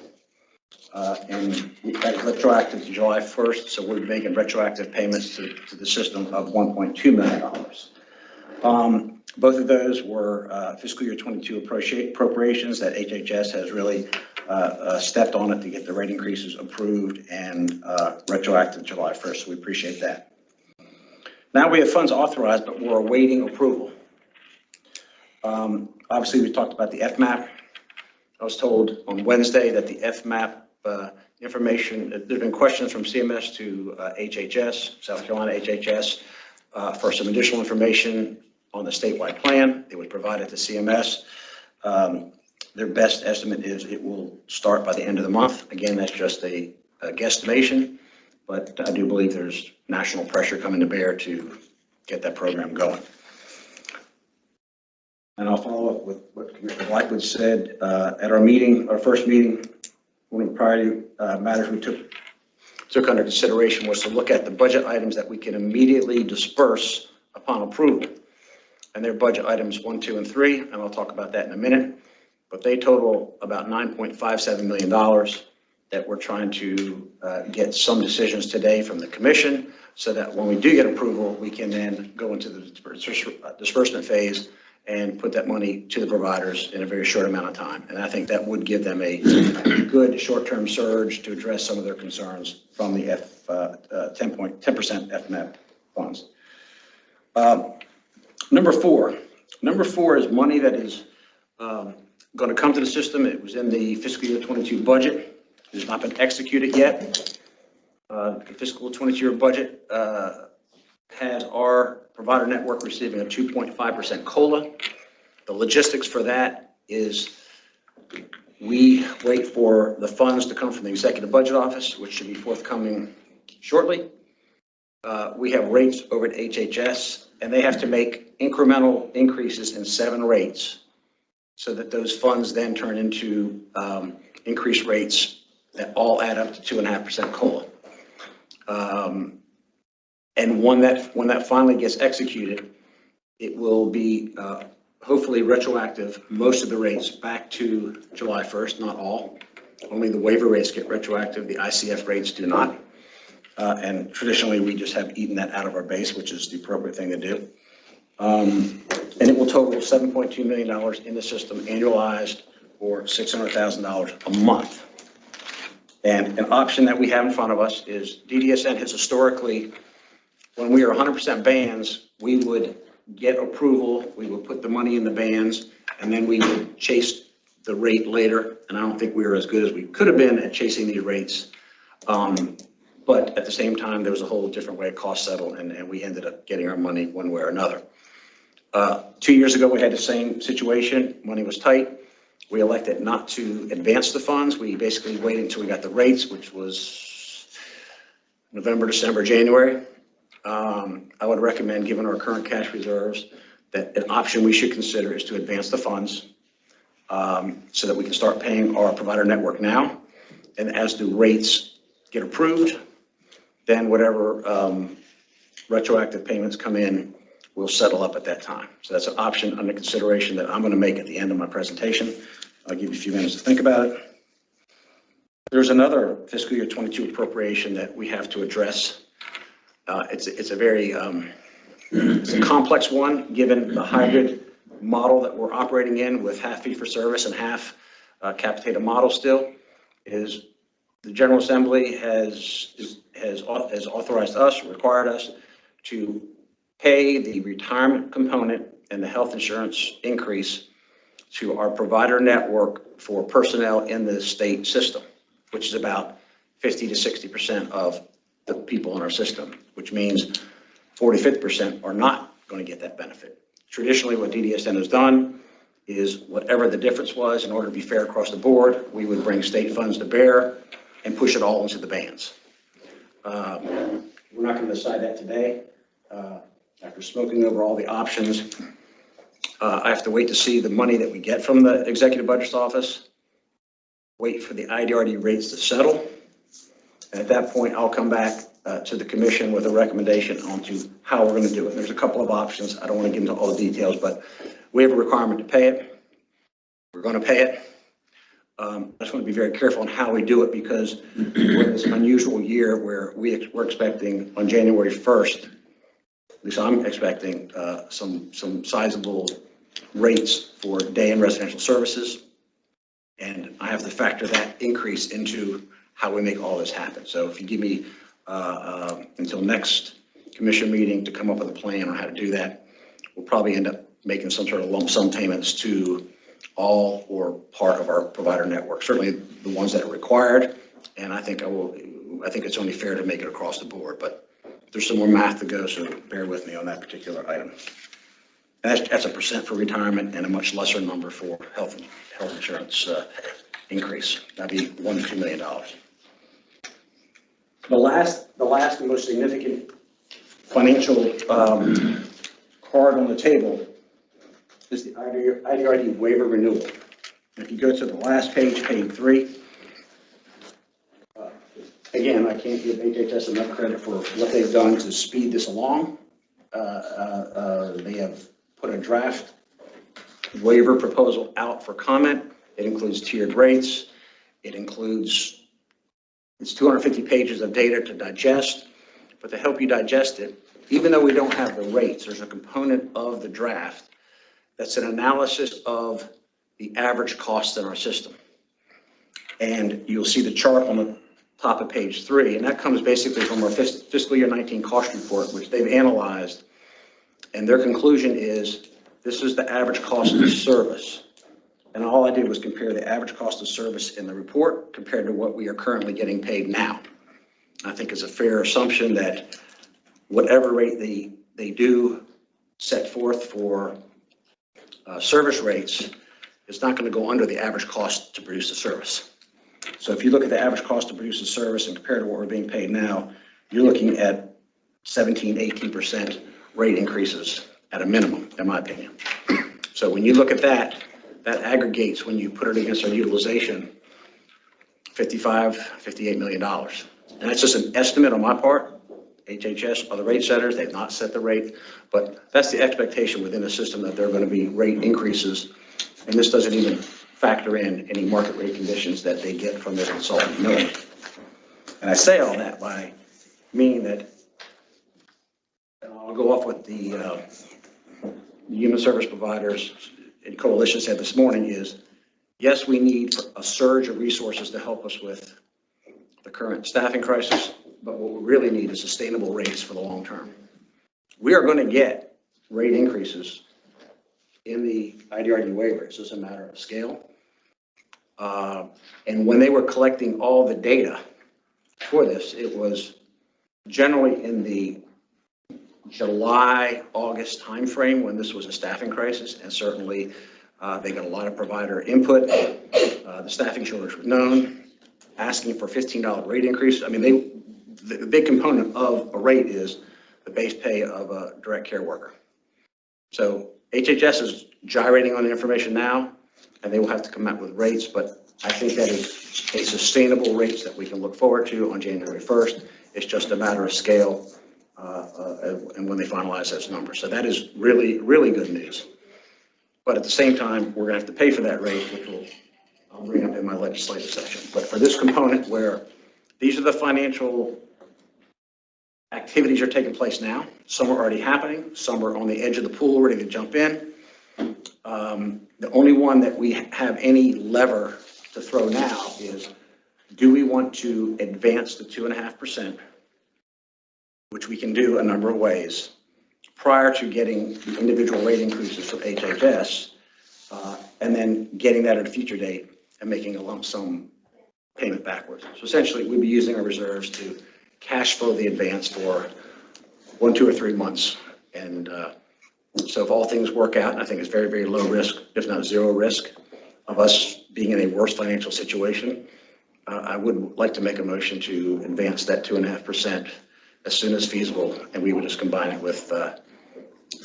And that is retroactive to July 1st, so we're making retroactive payments to the system of $1.2 million. Both of those were fiscal year 22 appropriations that HHS has really stepped on it to get the rate increases approved and retroactive July 1st, so we appreciate that. Now we have funds authorized, but we're awaiting approval. Obviously, we talked about the FMAP. I was told on Wednesday that the FMAP information, there's been questions from CMS to HHS, South Carolina HHS, for some additional information on the statewide plan. It was provided to CMS. Their best estimate is it will start by the end of the month. Again, that's just a guesstimation, but I do believe there's national pressure coming to bear to get that program going. And I'll follow up with what Commissioner Blackwood said at our meeting, our first meeting. One of the priority matters we took under consideration was to look at the budget items that we can immediately disperse upon approval. And they're budget items 1, 2, and 3, and I'll talk about that in a minute. But they total about $9.57 million that we're trying to get some decisions today from the commission so that when we do get approval, we can then go into the disbursement phase and put that money to the providers in a very short amount of time. And I think that would give them a good short-term surge to address some of their concerns from the 10% FMAP funds. Number four is money that is going to come to the system. It was in the fiscal year 22 budget. It has not been executed yet. The fiscal 22 budget has our provider network receiving a 2.5% COLA. The logistics for that is we wait for the funds to come from the Executive Budget Office, which should be forthcoming shortly. We have rates over at HHS, and they have to make incremental increases in 7 rates so that those funds then turn into increased rates that all add up to 2.5% COLA. And when that finally gets executed, it will be hopefully retroactive, most of the rates back to July 1st, not all. Only the waiver rates get retroactive, the ICF rates do not. And traditionally, we just have eaten that out of our base, which is the appropriate thing to do. And it will total $7.2 million in the system, annualized, or $600,000 a month. And an option that we have in front of us is DDSN has historically, when we are 100% bands, we would get approval, we would put the money in the bands, and then we would chase the rate later. And I don't think we were as good as we could have been at chasing these rates. But at the same time, there was a whole different way of cost settle, and we ended up getting our money one way or another. 2 years ago, we had the same situation. Money was tight. We elected not to advance the funds. We basically waited until we got the rates, which was November, December, January. I would recommend, given our current cash reserves, that an option we should consider is to advance the funds so that we can start paying our provider network now. And as the rates get approved, then whatever retroactive payments come in will settle up at that time. So that's an option under consideration that I'm going to make at the end of my presentation. I'll give you a few minutes to think about it. There's another fiscal year 22 appropriation that we have to address. It's a very it's a complex one, given the hybrid model that we're operating in with half fee for service and half capitated model still. Is the General Assembly has authorized us, required us to pay the retirement component and the health insurance increase to our provider network for personnel in the state system, which is about 50 to 60% of the people in our system, which means 45% are not going to get that benefit. Traditionally, what DDSN has done is whatever the difference was, in order to be fair across the board, we would bring state funds to bear and push it all into the bands. We're not going to decide that today. After smoking over all the options, I have to wait to see the money that we get from the Executive Budget Office, wait for the IDRD rates to settle. And at that point, I'll come back to the commission with a recommendation onto how we're going to do it. There's a couple of options. I don't want to get into all the details, but we have a requirement to pay it. We're going to pay it. I just want to be very careful on how we do it because we're in this unusual year where we're expecting on January 1st, at least I'm expecting some sizable rates for day and residential services. And I have to factor that increase into how we make all this happen. So if you give me until next commission meeting to come up with a plan on how to do that, we'll probably end up making some sort of lump sum payments to all or part of our provider network, certainly the ones that are required. And I think it's only fair to make it across the board, but there's some more math to go, so bear with me on that particular item. And that's a percent for retirement and a much lesser number for health insurance increase. That'd be $1 to $2 million. The last and most significant financial card on the table is the IDRD waiver renewal. If you go to the last page, page 3, again, I can't give HHS enough credit for what they've done to speed this along. They have put a draft waiver proposal out for comment. It includes tiered rates. It's 250 pages of data to digest, but to help you digest it, even though we don't have the rates, there's a component of the draft that's an analysis of the average cost in our system. And you'll see the chart on the top of page 3, and that comes basically from our fiscal year 19 cost report, which they've analyzed. And their conclusion is this is the average cost of service. And all I did was compare the average cost of service in the report compared to what we are currently getting paid now. I think it's a fair assumption that whatever rate they do set forth for service rates is not going to go under the average cost to produce a service. So if you look at the average cost to produce a service and compare to what we're being paid now, you're looking at 17, 18% rate increases at a minimum, in my opinion. So when you look at that, that aggregates when you put it against our utilization, $58 million. And that's just an estimate on my part. HHS are the rate setters. They've not set the rate, but that's the expectation within the system that there are going to be rate increases. And this doesn't even factor in any market rate conditions that they get from their consultant million. And I say all that by meaning that, and I'll go off what the human service providers and coalition said this morning is, yes, we need a surge of resources to help us with the current staffing crisis, but what we really need is sustainable rates for the long term. We are going to get rate increases in the IDRD waiver. It's just a matter of scale. And when they were collecting all the data for this, it was generally in the July, August timeframe when this was a staffing crisis, and certainly they got a lot of provider input. The staffing shortage was known, asking for $15 rate increase. I mean, the big component of a rate is the base pay of a direct care worker. So HHS is gyrating on the information now, and they will have to come out with rates, but I think that is a sustainable rates that we can look forward to on January 1st. It's just a matter of scale and when they finalize those numbers. So that is really, really good news. But at the same time, we're going to have to pay for that rate, which I'll bring up in my legislative session. But for this component where these are the financial activities are taking place now, some are already happening, some are on the edge of the pool ready to jump in. The only one that we have any lever to throw now is, do we want to advance the 2.5%, which we can do a number of ways, prior to getting the individual rate increases from HHS, and then getting that at a future date and making a lump sum payment backwards. So essentially, we'd be using our reserves to cash flow the advance for 1, 2, or 3 months. And so if all things work out, and I think it's very, very low risk, if not zero risk, of us being in a worse financial situation, I would like to make a motion to advance that 2.5% as soon as feasible, and we would just combine it with the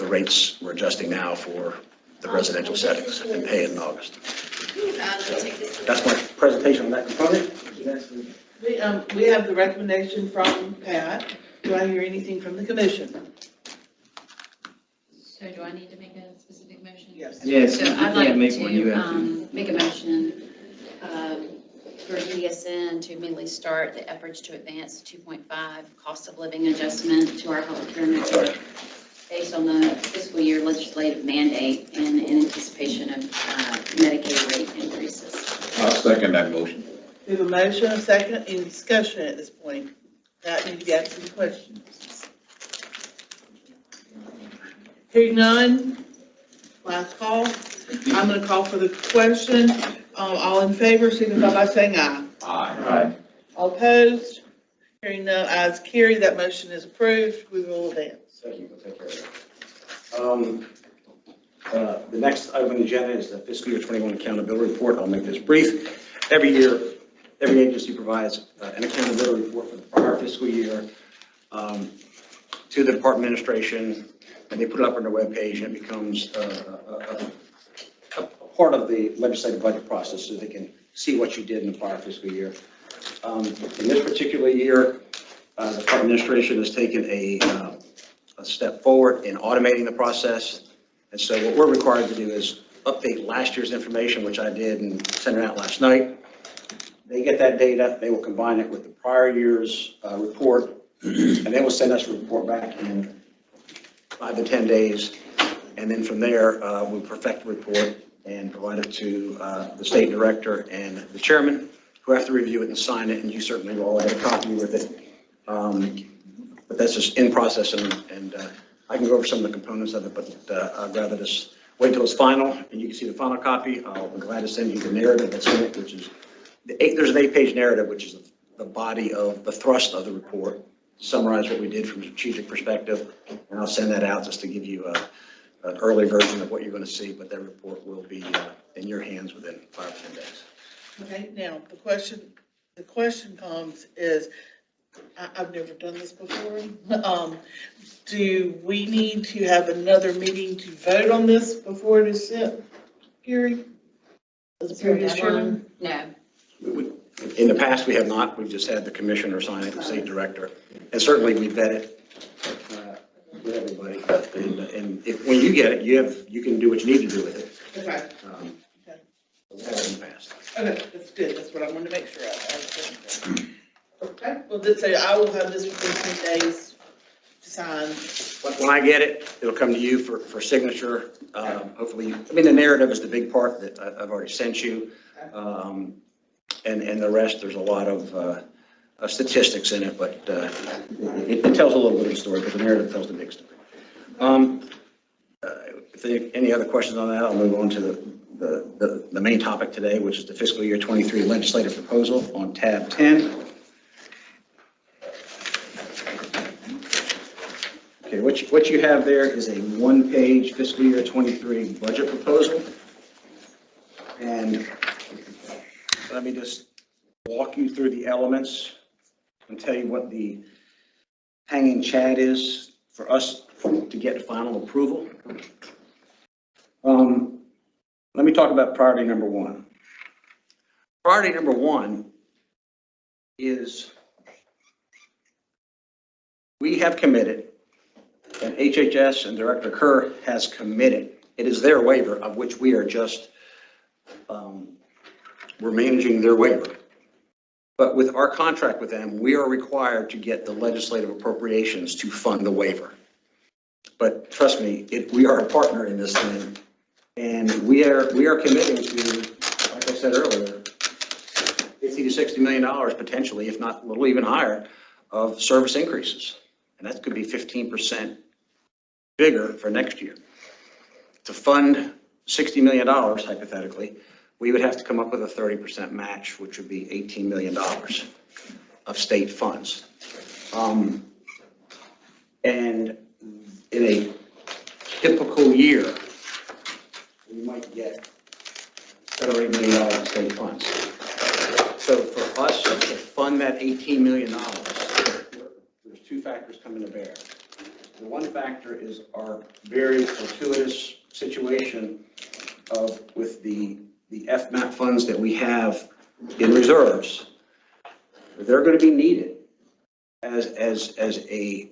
rates we're adjusting now for the residential settings and pay it in August. That's my presentation on that component. We have the recommendation from Pat. Do I hear anything from the commission? So do I need to make a specific motion? Yes. Yes, So you I'd like can't make one, you have to. make a motion for DDSN to immediately start the efforts to advance 2.5 cost of living adjustment to our healthcare network based on the fiscal year legislative mandate and in anticipation of Medicaid rate increases. I'll second that motion. We have a motion, a second, any discussion at this point? Pat, need to be asking questions. Hearing none, last call. I'm going to call for the question. All in favor, signify by saying aye. Aye. All opposed? Hearing none, ayes carried. That motion is approved. We will advance. Thank you. We'll take care of that. The next item on the agenda is the fiscal year 21 accountability report. I'll make this brief. Every year, every agency provides an accountability report for the prior fiscal year to the department administration, and they put it up on their webpage, and it becomes a part of the legislative budget process so they can see what you did in the prior fiscal year. In this particular year, the department administration has taken a step forward in automating the process. And so what we're required to do is update last year's information, which I did and sent it out last night. They get that data, they will combine it with the prior year's report, and they will send us a report back in 5 to 10 days. And then from there, we'll perfect the report and provide it to the state director and the chairman, who have to review it and sign it, and you certainly will all have a copy with it. But that's just in process, and I can go over some of the components of it, but I'd rather just wait till it's final, and you can see the final copy. I'll be glad to send you the narrative that's in it, which is, there's an 8-page narrative, which is the body of the thrust of the report, summarize what we did from a strategic perspective, and I'll send that out just to give you an early version of what you're going to see, but that report will be in your hands within 5 or 10 days. Okay, now, the question comes is, I've never done this before. Do we need to have another meeting to vote on this before it is sent, Gary? As a previous chairman? No. In the past, we have not. We've just had the commissioner sign it, the state director. And certainly we vet it with everybody. And if, when you get it, you can do what you need to do with it. Okay. Okay. We have it in the past. Okay, that's good. That's what I wanted to make sure of. Okay, well, let's say I will have this within 10 days to sign. When I get it, it'll come to you for signature. Hopefully, I mean, the narrative is the big part that I've already sent you. And the rest, there's a lot of statistics in it, but it tells a little bit of the story, but the narrative tells the big story. If there are any other questions on that, I'll move on to the main topic today, which is the fiscal year 23 legislative proposal on tab 10. Okay, what you have there is a one-page fiscal year 23 budget proposal. And let me just walk you through the elements and tell you what the hanging chad is for us to get final approval. Let me talk about priority number one. Priority number one is we have committed, and HHS and Director Kerr has committed. It is their waiver of which we are just, we're managing their waiver. But with our contract with them, we are required to get the legislative appropriations to fund the waiver. But trust me, we are a partner in this thing, and we are committing to, like I said earlier, $50 to $60 million potentially, if not a little even higher, of service increases. And that could be 15% bigger for next year. To fund $60 million, hypothetically, we would have to come up with a 30% match, which would be $18 million of state funds. And in a typical year, we might get $7 or $8 million of state funds. So for us to fund that $18 million, there's two factors coming to bear. The one factor is our very fortuitous situation with the FMAP funds that we have in reserves. They're going to be needed as a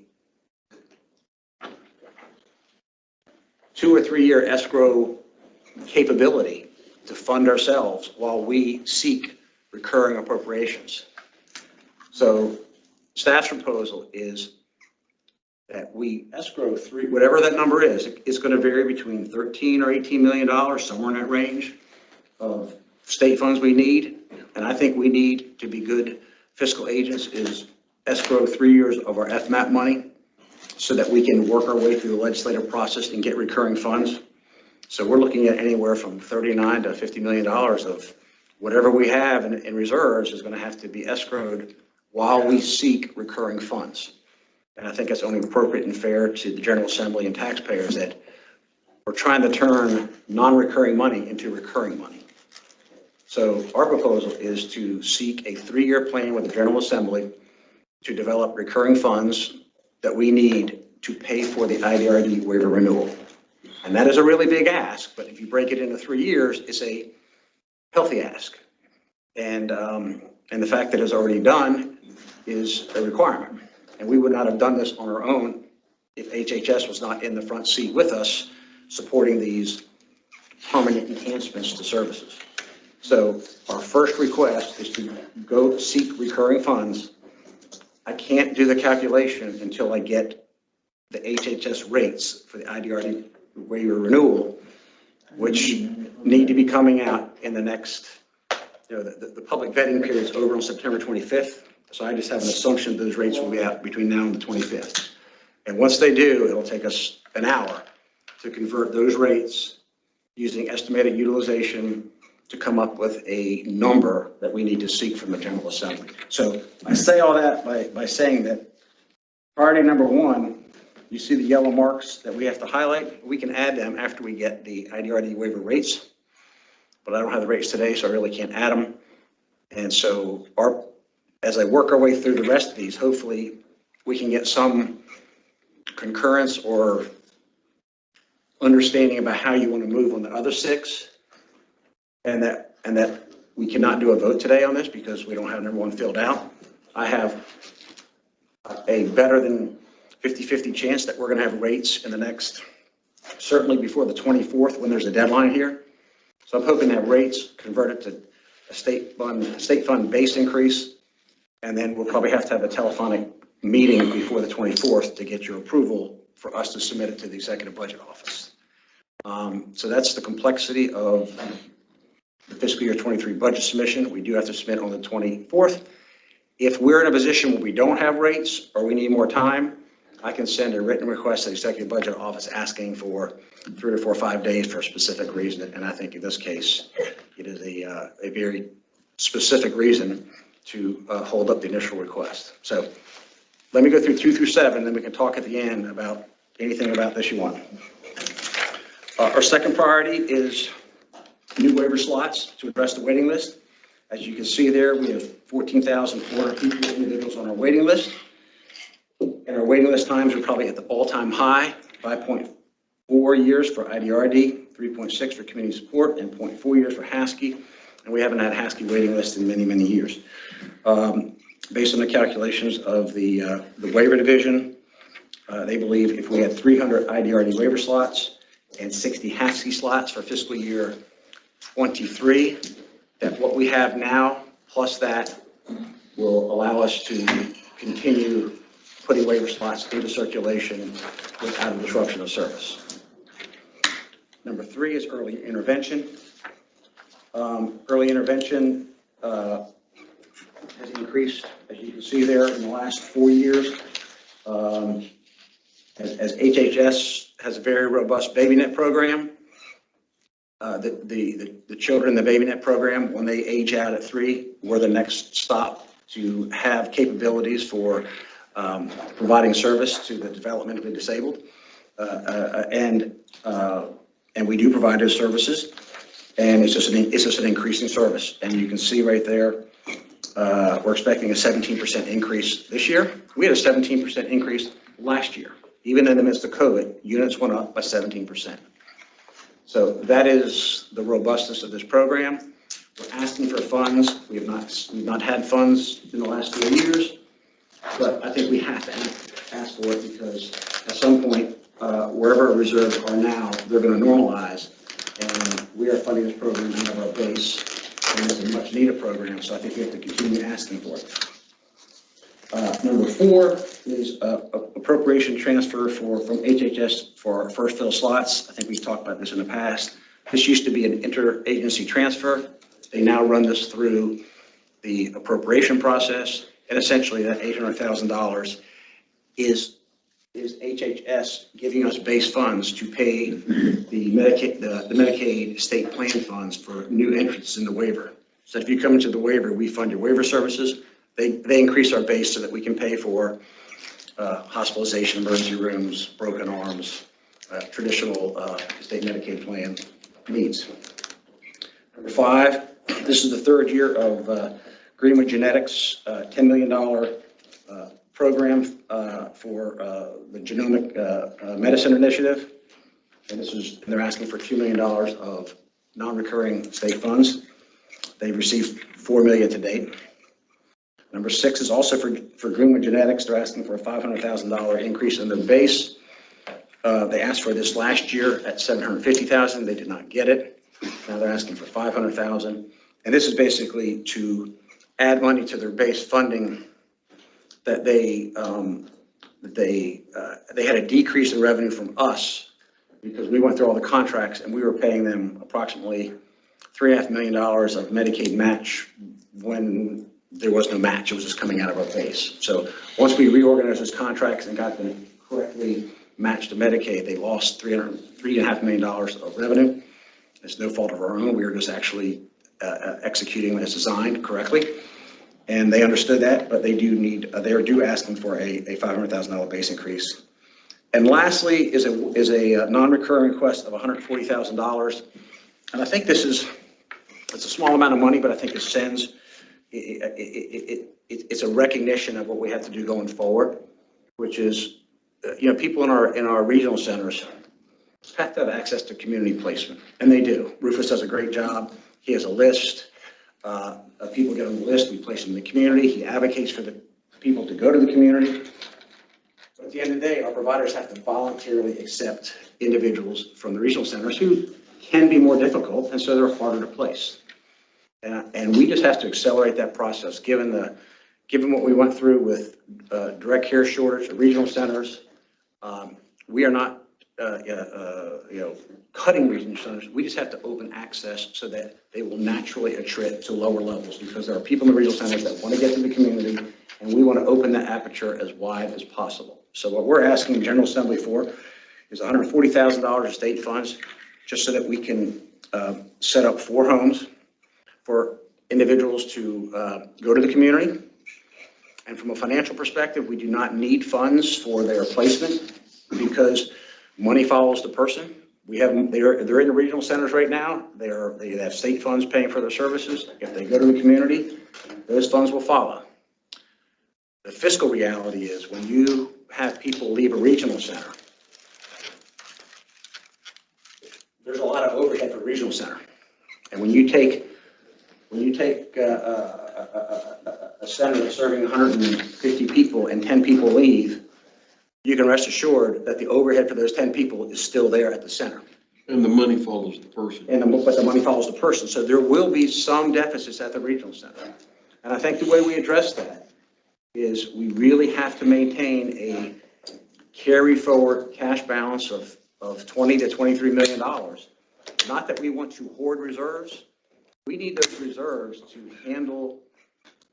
2 or 3 year escrow capability to fund ourselves while we seek recurring appropriations. So staff's proposal is that we escrow whatever that number is. It's going to vary between $13 or $18 million, somewhere in that range of state funds we need. And I think we need to be good fiscal agents is escrow 3 years of our FMAP money so that we can work our way through the legislative process and get recurring funds. So we're looking at anywhere from $39 to $50 million of whatever we have in reserves is going to have to be escrowed while we seek recurring funds. And I think it's only appropriate and fair to the General Assembly and taxpayers that we're trying to turn non-recurring money into recurring money. So our proposal is to seek a 3-year plan with the General Assembly to develop recurring funds that we need to pay for the IDRD waiver renewal. And that is a really big ask, but if you break it into 3 years, it's a healthy ask. And the fact that it's already done is a requirement. And we would not have done this on our own if HHS was not in the front seat with us supporting these permanent enhancements to services. So our first request is to go seek recurring funds. I can't do the calculation until I get the HHS rates for the IDRD waiver renewal, which need to be coming out in the next, the public vetting period is over on September 25th. So I just have an assumption those rates will be out between now and the 25th. And once they do, it'll take us an hour to convert those rates using estimated utilization to come up with a number that we need to seek from the General Assembly. So I say all that by saying that priority number 1, you see the yellow marks that we have to highlight. We can add them after we get the IDRD waiver rates, but I don't have the rates today, so I really can't add them. And so as I work our way through the rest of these, hopefully we can get some concurrence or understanding about how you want to move on the other 6, and that we cannot do a vote today on this because we don't have number 1 filled out. I have a better than 50-50 chance that we're going to have rates in the next, certainly before the 24th when there's a deadline here. So I'm hoping to have rates converted to a state fund base increase, and then we'll probably have to have a telephonic meeting before the 24th to get your approval for us to submit it to the Executive Budget Office. So that's the complexity of the fiscal year 23 budget submission. We do have to submit on the 24th. If we're in a position where we don't have rates or we need more time, I can send a written request to the Executive Budget Office asking for 3 or 4 or 5 days for a specific reason. And I think in this case, it is a very specific reason to hold up the initial request. So let me go through 2 through 7, then we can talk at the end about anything about this you want. Our second priority is new waiver slots to address the waiting list. As you can see there, we have 14,400 people, individuals on our waiting list. And our waiting list times are probably at the all-time high, 5.4 years for IDRD, 3.6 for community support, and 0.4 years for HASKI. And we haven't had HASKI waiting list in many, many years. Based on the calculations of the waiver division, they believe if we had 300 IDRD waiver slots and 60 HASKI slots for fiscal year 23, that what we have now plus that will allow us to continue putting waiver slots into circulation without a disruption of service. Number 3 is early intervention. Early intervention has increased, as you can see there, in the last 4 years. As HHS has a very robust BabyNet program, the children in the BabyNet program, when they age out at 3, we're the next stop to have capabilities for providing service to the developmentally disabled. And we do provide those services, and it's just an increasing service. And you can see right there We're expecting a 17% increase this year. We had a 17% increase last year. Even in the midst of COVID, units went up by 17%. So that is the robustness of this program. We're asking for funds. We've not had funds in the last 4 years, but I think we have to ask for it because at some point, wherever our reserves are now, they're going to normalize, and we are funding this program out of our base, and it's a much needed program, so I think we have to continue asking for it. Number 4 is appropriation transfer from HHS for our first fill slots. I think we've talked about this in the past. This used to be an interagency transfer. They now run this through the appropriation process, and essentially that $800,000 is HHS giving us base funds to pay the Medicaid state plan funds for new entrants in the waiver. So if you come into the waiver, we fund your waiver services. They increase our base so that we can pay for hospitalization, emergency rooms, broken arms, traditional state Medicaid plan needs. Number 5, this is the 3rd year of Greenwood Genetics, $10 million program for the Genomic Medicine Initiative. And they're asking for $2 million of non-recurring state funds. They've received $4 million to date. Number 6 is also for Greenwood Genetics. They're asking for a $500,000 increase in their base. They asked for this last year at $750,000. They did not get it. Now they're asking for $500,000. And this is basically to add money to their base funding that they had a decrease in revenue from us because we went through all the contracts and we were paying them approximately $3.5 million of Medicaid match when there was no match. It was just coming out of our base. So once we reorganized those contracts and got them correctly matched to Medicaid, they lost $3.5 million of revenue. It's no fault of our own. We were just actually executing as designed correctly. And they understood that, but they are due asking for a $500,000 base increase. And lastly is a non-recurring request of $140,000. And I think it's a small amount of money, but I think it sends, it's a recognition of what we have to do going forward, which is, people in our regional centers have to have access to community placement, and they do. Rufus does a great job. He has a list. People get on the list, we place them in the community. He advocates for the people to go to the community. But at the end of the day, our providers have to voluntarily accept individuals from the regional centers who can be more difficult, and so they're harder to place. And we just have to accelerate that process, given what we went through with direct care shortage at regional centers. We are not cutting regional centers. We just have to open access so that they will naturally attrit to lower levels, because there are people in the regional centers that want to get to the community, and we want to open that aperture as wide as possible. So what we're asking the General Assembly for is $140,000 of state funds, just so that we can set up 4 homes for individuals to go to the community. And from a financial perspective, we do not need funds for their placement because money follows the person. They're in the regional centers right now. They have state funds paying for their services. If they go to the community, those funds will follow. The fiscal reality is when you have people leave a regional center, there's a lot of overhead for a regional center. And when you take a center that's serving 150 people and 10 people leave, you can rest assured that the overhead for those 10 people is still there at the center. And the money follows the person. But the money follows the person. So there will be some deficits at the regional center. And I think the way we address that is we really have to maintain a carry forward cash balance of $20 to $23 million. Not that we want to hoard reserves. We need those reserves to handle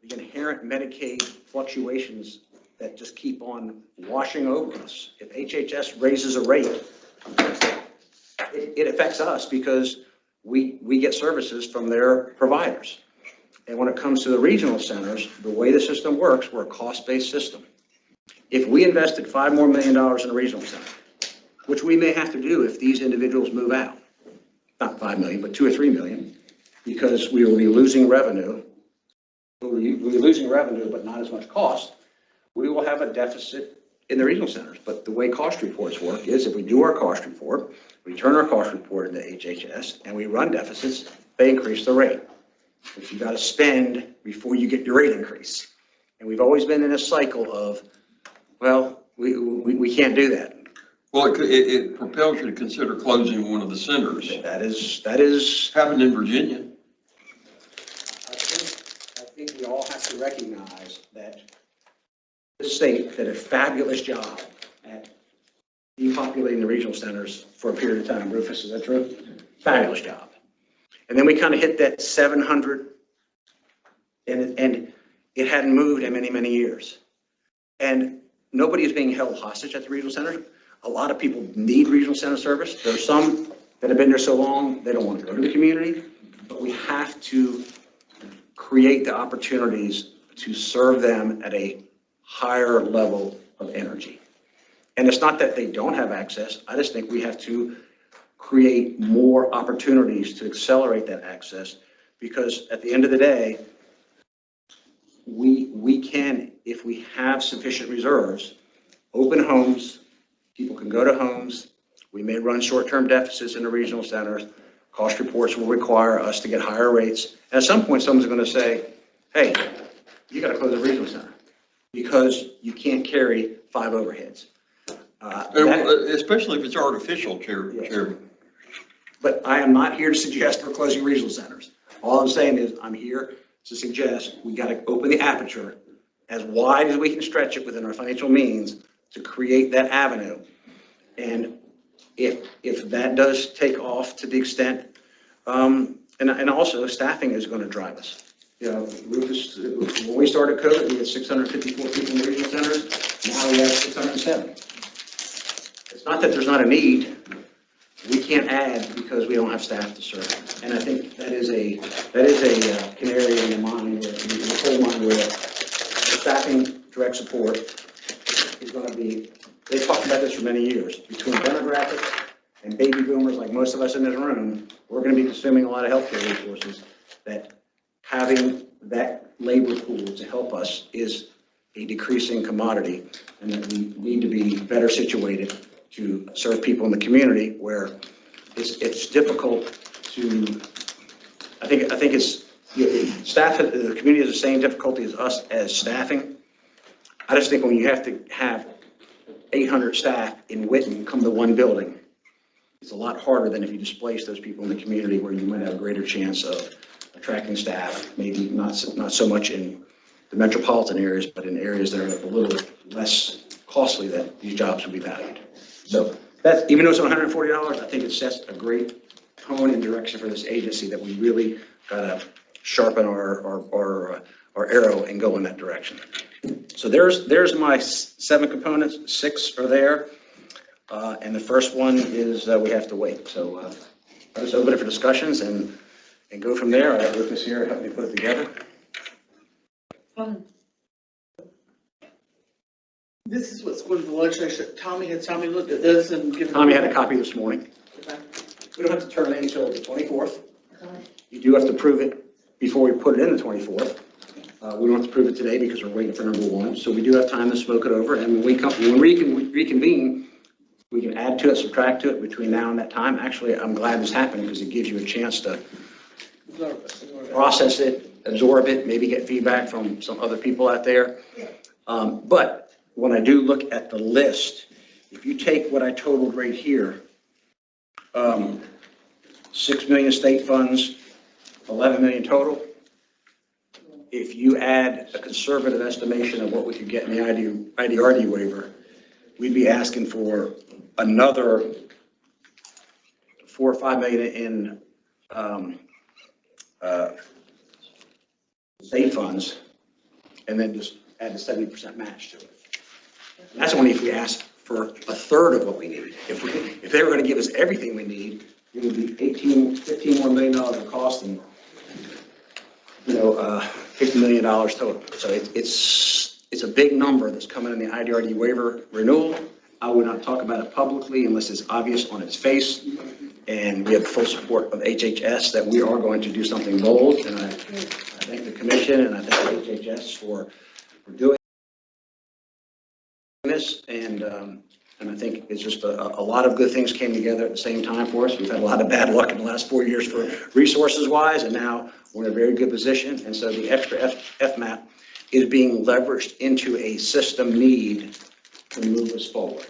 the inherent Medicaid fluctuations that just keep on washing over us. If HHS raises a rate, it affects us because we get services from their providers. And when it comes to the regional centers, the way the system works, we're a cost-based system. If we invested $5 more million in a regional center, which we may have to do if these individuals move out, not $5 million, but $2 or $3 million, because we will be losing revenue we'll be losing revenue, but not as much cost, we will have a deficit in the regional centers. But the way cost reports work is if we do our cost report, we turn our cost report into HHS, and we run deficits, they increase the rate. But you got to spend before you get your rate increase. And we've always been in a cycle of, well, we can't do that. Well, it propels you to consider closing one of the centers. That is. Happened in Virginia. I think we all have to recognize that the state did a fabulous job at depopulating the regional centers for a period of time. Rufus, is that true? Fabulous job. And then we kind of hit that 700, and it hadn't moved in many, many years. And nobody is being held hostage at the regional centers. A lot of people need regional center service. There are some that have been there so long, they don't want to go to the community, but we have to create the opportunities to serve them at a higher level of energy. And it's not that they don't have access. I just think we have to create more opportunities to accelerate that access, because at the end of the day, we can, if we have sufficient reserves, open homes, people can go to homes. We may run short-term deficits in the regional centers. Cost reports will require us to get higher rates. And at some point, someone's going to say, hey, you got to close the regional center because you can't carry 5 overheads. Especially if it's artificial, Chairman. But I am not here to suggest we're closing regional centers. All I'm saying is I'm here to suggest we got to open the aperture as wide as we can stretch it within our financial means to create that avenue. And if that does take off to the extent, and also staffing is going to drive us. You know, Rufus, when we started COVID, we had 654 people in the regional centers. Now we have 607. It's not that there's not a need. We can't add because we don't have staff to serve. And I think that is a canary in the mine, in the coal mine, where staffing direct support is going to be. They've talked about this for many years. Between demographics and baby boomers, like most of us in this room, we're going to be consuming a lot of healthcare resources. That having that labor pool to help us is a decreasing commodity, and that we need to be better situated to serve people in the community where it's difficult to. I think it's staff. The community has the same difficulty as us as staffing. I just think when you have to have 800 staff in Whitten come to one building, it's a lot harder than if you displace those people in the community, where you might have a greater chance of attracting staff, maybe not so much in the metropolitan areas, but in areas that are a little less costly, that these jobs will be valued. So that's, even though it's $140, I think it sets a great tone and direction for this agency that we really got to sharpen our arrow and go in that direction. So there's my 7 components. 6 are there. And the first one is we have to wait. So I'll just open it for discussions and go from there. I have Lucas here help me put it together. This is what's going to the legislature. Tommy looked at this and given. Tommy had a copy this morning. Okay. We don't have to turn it in until the 24th. Okay. You do have to prove it before we put it in the 24th. We don't have to prove it today because we're waiting for number 1. So we do have time to smoke it over. And when we can reconvene, we can add to it, subtract to it between now and that time. Actually, I'm glad this happened because it gives you a chance to process it, absorb it, maybe get feedback from some other people out there. But when I do look at the list, if you take what I totaled right here, 6 million state funds, 11 million total. If you add a conservative estimation of what we could get in the IDRD waiver, we'd be asking for another 4 or 5 million in state funds, and then just add the 70% match to it. And that's only if we ask for a third of what we need. If they were going to give us everything we need, it would be $15 more million of cost and $50 million total. So it's a big number that's coming in the IDRD waiver renewal. I would not talk about it publicly unless it's obvious on its face. And we have full support of HHS that we are going to do something bold. And I I thank the commission and I thank HHS for doing this. And I think it's just a lot of good things came together at the same time for us. We've had a lot of bad luck in the last 4 years for resources wise, and now we're in a very good position. And so the extra FMAP is being leveraged into a system need to move us forward.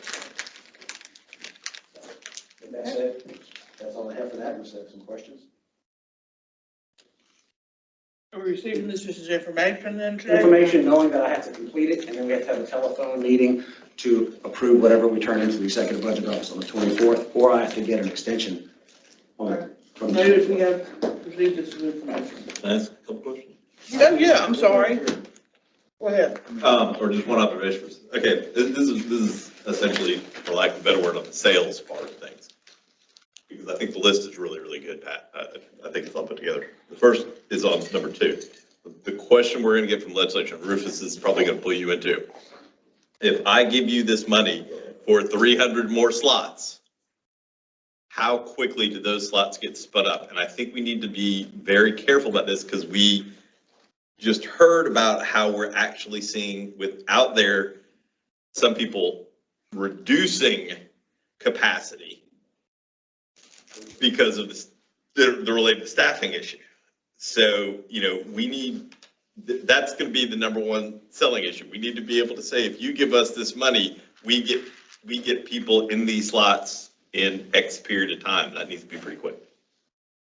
And that's it. That's all I have for that. Let's have some questions. Are we receiving this just as information then today? Information, knowing that I have to complete it, and then we have to have a telephone meeting to approve whatever we turn into the executive budget office on the 24th, or I have to get an extension on from. Maybe if we have received this as information. Can I ask a couple questions? Oh, yeah, I'm sorry. Go ahead. Or just one observation. Okay, this is essentially, for lack of a better word, on the sales part of things. Because I think the list is really, really good, Pat. I think it's all put together. The first is on number 2. The question we're going to get from the legislature, Rufus is probably going to pull you into. If I give you this money for 300 more slots, how quickly do those slots get spun up? And I think we need to be very careful about this because we just heard about how we're actually seeing out there, some people reducing capacity because of the related staffing issue. So, that's going to be the number one selling issue. We need to be able to say, if you give us this money, we get people in these slots in X period of time. That needs to be pretty quick.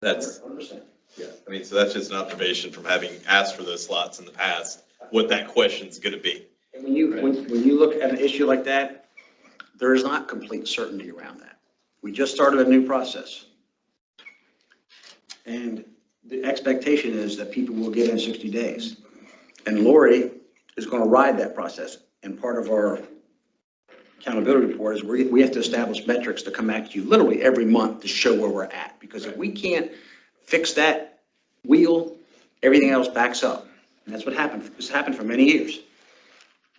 That's 100%. Yeah. I mean, so that's just an observation from having asked for those slots in the past, what that question's going to be. And when you look at an issue like that, there is not complete certainty around that. We just started a new process. And the expectation is that people will get in 60 days. And Lori is going to ride that process. And part of our accountability report is we have to establish metrics to come back to you literally every month to show where we're at. Because if we can't fix that wheel, everything else backs up. And that's what happened. This happened for many years.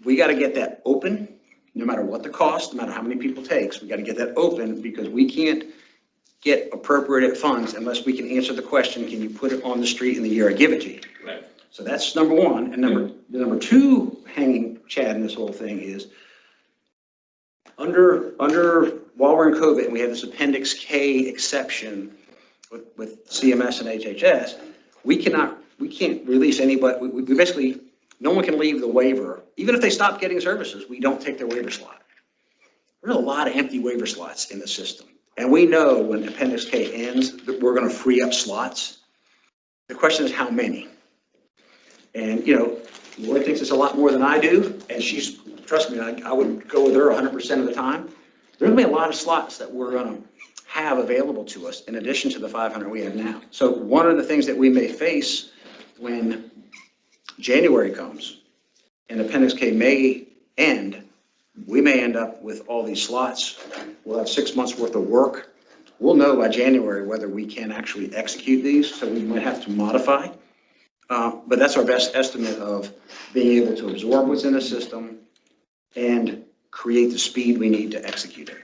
We got to get that open, no matter what the cost, no matter how many people it takes. We got to get that open because we can't get appropriated funds unless we can answer the question, can you put it on the street in the year I give it to you? Right. So that's number one. And number 2 hanging chad in this whole thing is while we're in COVID and we have this Appendix K exception with CMS and HHS, we can't release anybody. We basically, no one can leave the waiver. Even if they stop getting services, we don't take their waiver slot. There's a lot of empty waiver slots in the system. And we know when Appendix K ends that we're going to free up slots. The question is how many? And, Lori thinks it's a lot more than I do. And trust me, I would go with her 100% of the time. There's going to be a lot of slots that we're going to have available to us in addition to the 500 we have now. So one of the things that we may face when January comes and Appendix K may end, we may end up with all these slots. We'll have 6 months worth of work. We'll know by January whether we can actually execute these, so we might have to modify. But that's our best estimate of being able to absorb what's in the system and create the speed we need to execute it.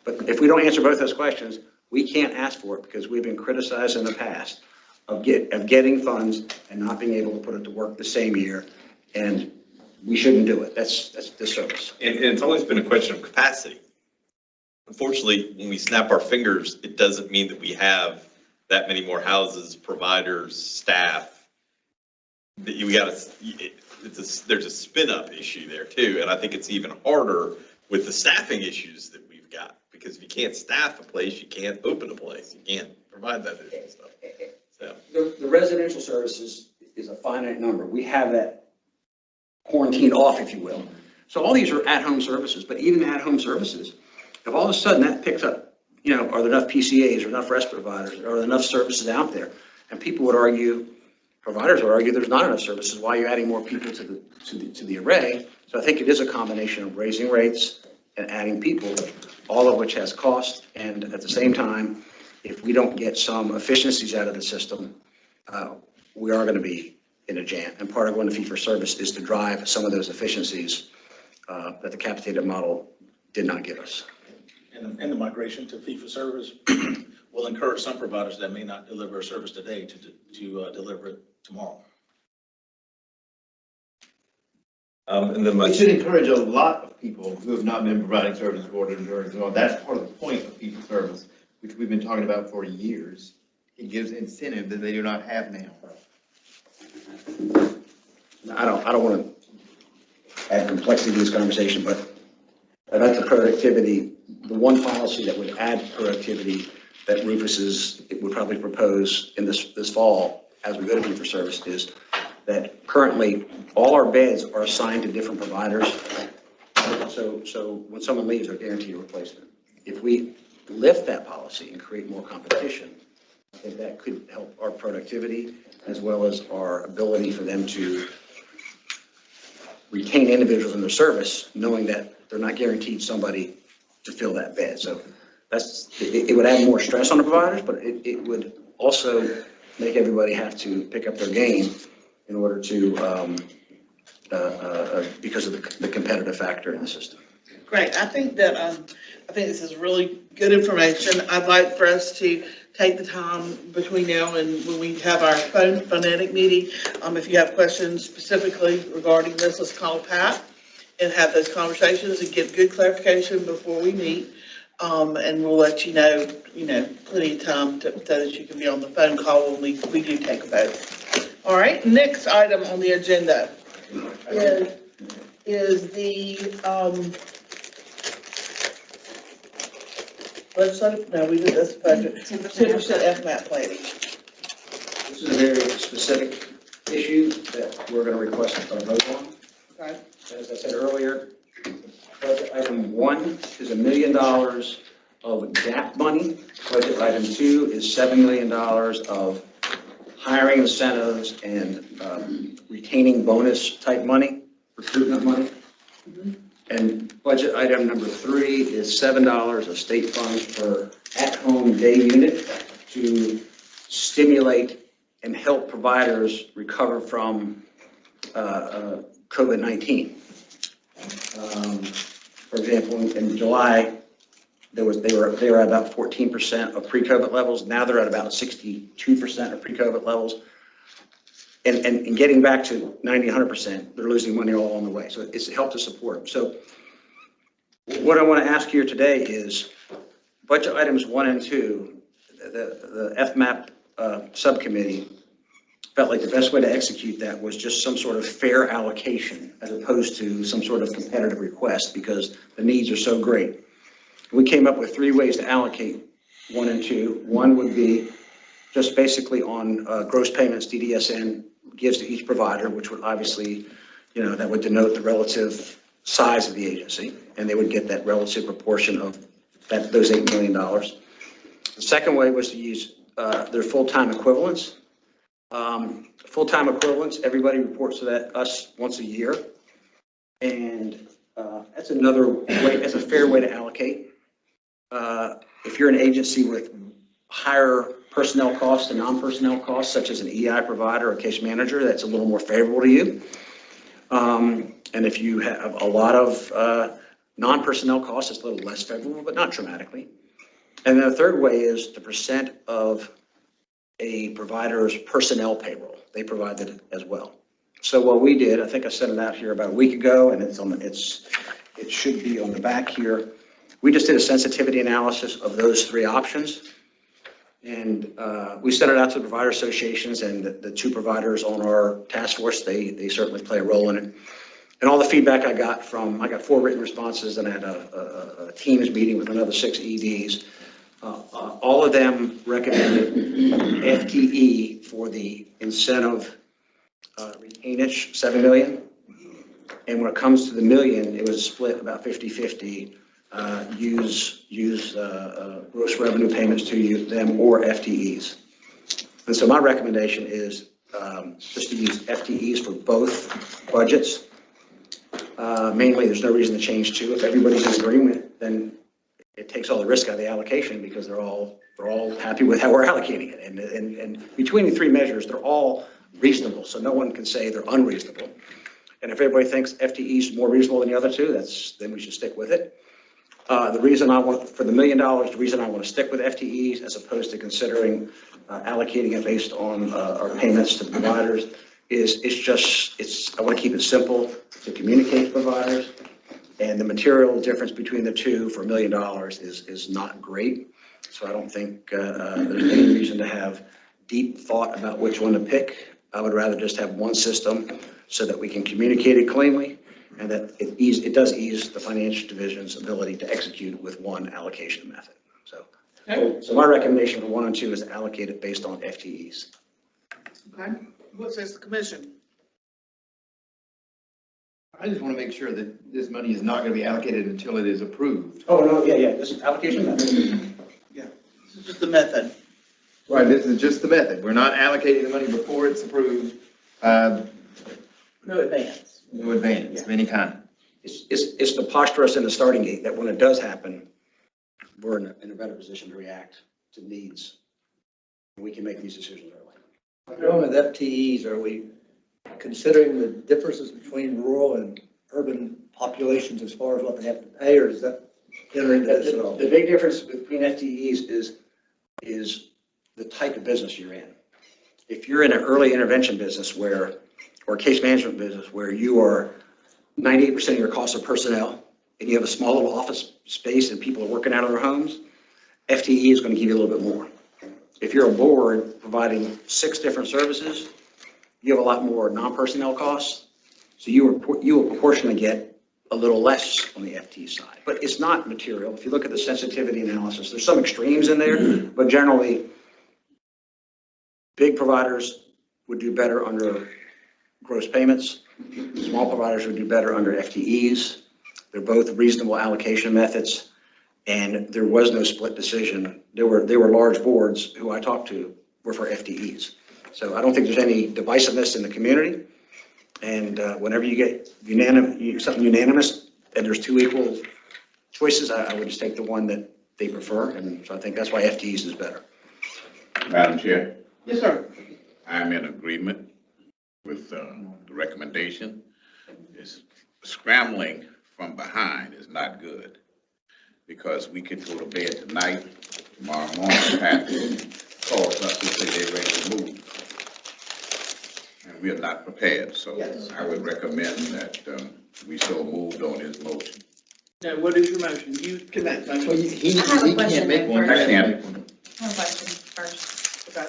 But if we don't answer both those questions, we can't ask for it because we've been criticized in the past of getting funds and not being able to put it to work the same year. And we shouldn't do it. That's disservice. And it's always been a question of capacity. Unfortunately, when we snap our fingers, it doesn't mean that we have that many more houses, providers, staff. That there's a spin up issue there too. And I think it's even harder with the staffing issues that we've got, because if you can't staff a place, you can't open a place. You can't provide that additional stuff. So the residential services is a finite number. We have that quarantined off, if you will. So all these are at-home services, but even at-home services, if all of a sudden that picks up, are there enough PCAs or enough rest providers, are there enough services out there? And people would argue, providers would argue there's not enough services. Why are you adding more people to the array? So I think it is a combination of raising rates and adding people, all of which has cost. And at the same time, if we don't get some efficiencies out of the system, we are going to be in a jam. And part of going to fee-for-service is to drive some of those efficiencies that the capitated model did not give us. And the migration to fee-for-service will encourage some providers that may not deliver a service today to deliver it tomorrow. And then It should encourage a lot of people who have not been providing service for water endurance. Well, that's part of the point of fee for service, which we've been talking about for years. It gives incentive that they do not have now. I don't want to add complexity to this conversation, but about the productivity, the one policy that would add productivity that Rufus would probably propose in this fall as we go to fee for service is that currently all our beds are assigned to different providers. So when someone leaves, they're guaranteed a replacement. If we lift that policy and create more competition, I think that could help our productivity as well as our ability for them to retain individuals in their service, knowing that they're not guaranteed somebody to fill that bed. So it would add more stress on the providers, but it would also make everybody have to pick up their game in order to, because of the competitive factor in the system. Great. I think that, I think this is really good information. I'd like for us to take the time between now and when we have our phonetic meeting. If you have questions specifically regarding this, let's call Pat and have those conversations and get good clarification before we meet. And we'll let you know, plenty of time so that you can be on the phone call when we do take a vote. All right, next item on the agenda is the legislative, no, we did this budget, 10% FMAP planning. This is a very specific issue that we're going to request a vote on. Okay. As I said earlier, budget item 1 is $1 million of gap money. Budget item 2 is $7 million of hiring incentives and retaining bonus type money, recruitment money. And budget item number 3 is $7 of state funds for at-home day unit to stimulate and help providers recover from COVID-19. For example, in July, they were at about 14% of pre-COVID levels. Now they're at about 62% of pre-COVID levels. And getting back to 90, 100%, they're losing money all along the way. So it's helped to support them. So what I want to ask here today is budget items 1 and 2, the FMAP subcommittee felt like the best way to execute that was just some sort of fair allocation as opposed to some sort of competitive request because the needs are so great. We came up with 3 ways to allocate 1 and 2. One would be just basically on gross payments DDSN gives to each provider, which would obviously, that would denote the relative size of the agency, and they would get that relative proportion of those $8 million. The second way was to use their full-time equivalents. Full-time equivalents, everybody reports to us once a year, and that's another way, that's a fair way to allocate. If you're an agency with higher personnel costs and non-personnel costs, such as an EI provider or case manager, that's a little more favorable to you. And if you have a lot of non-personnel costs, it's a little less favorable, but not dramatically. And then the third way is the percent of a provider's personnel payroll. They provide that as well. So what we did, I think I sent it out here about a week ago, and it should be on the back here. We just did a sensitivity analysis of those 3 options. And we sent it out to the provider associations and the 2 providers on our task force. They certainly play a role in it. And all the feedback I got 4 written responses and I had a Teams meeting with another 6 EDs. All of them recommended FTE for the incentive retainage, $7 million. And when it comes to the million, it was split about 50-50. Use gross revenue payments to them or FTEs. And so my recommendation is just to use FTEs for both budgets. Mainly, there's no reason to change 2. If everybody's in agreement, then it takes all the risk out of the allocation because they're all happy with how we're allocating it. And between the 3 measures, they're all reasonable, so no one can say they're unreasonable. And if everybody thinks FTE is more reasonable than the other 2, then we should stick with it. The reason I want, for the $1 million, the reason I want to stick with FTEs as opposed to considering allocating it based on our payments to the providers I want to keep it simple to communicate to providers. And the material difference between the two for $1 million is not great. So I don't think there's any reason to have deep thought about which one to pick. I would rather just have one system so that we can communicate it cleanly and that it does ease the financial division's ability to execute with one allocation method. So my recommendation for 1 and 2 is to allocate it based on FTEs. Okay, what says the commission? I just want to make sure that this money is not going to be allocated until it is approved. Oh, no, yeah, this is allocation method. Yeah, this is just the method. Right, this is just the method. We're not allocating the money before it's approved. No advance. No advance of any kind. It's the posture us in the starting gate that when it does happen, we're in a better position to react to needs. We can make these decisions early. With FTEs, are we considering the differences between rural and urban populations as far as what they have to pay, or does that enter into this at all? The big difference between FTEs is the type of business you're in. If you're in an early intervention business or case management business where you are 98% of your costs are personnel and you have a small little office space and people are working out of their homes, FTE is going to give you a little bit more. If you're a board providing 6 different services, you have a lot more non-personnel costs. So you will proportionally get a little less on the FTE side. But it's not material. If you look at the sensitivity analysis, there's some extremes in there, but generally, big providers would do better under gross payments. Small providers would do better under FTEs. They're both reasonable allocation methods, and there was no split decision. There were large boards who I talked to were for FTEs. So I don't think there's any divisiveness in the community. And whenever you get something unanimous and there's 2 equal choices, I would just take the one that they prefer. And so I think that's why FTEs is better. Madam Chair, Yes, sir. I'm in agreement with the recommendation. Scrambling from behind is not good, because we could go to bed tonight, tomorrow morning, Pat calls us and say they're ready to move. And we are not prepared, so I would recommend that we so moved on his motion. Now, what is your motion? You can make the motion. I have a question make one. first. I can't. I have a question first. Okay.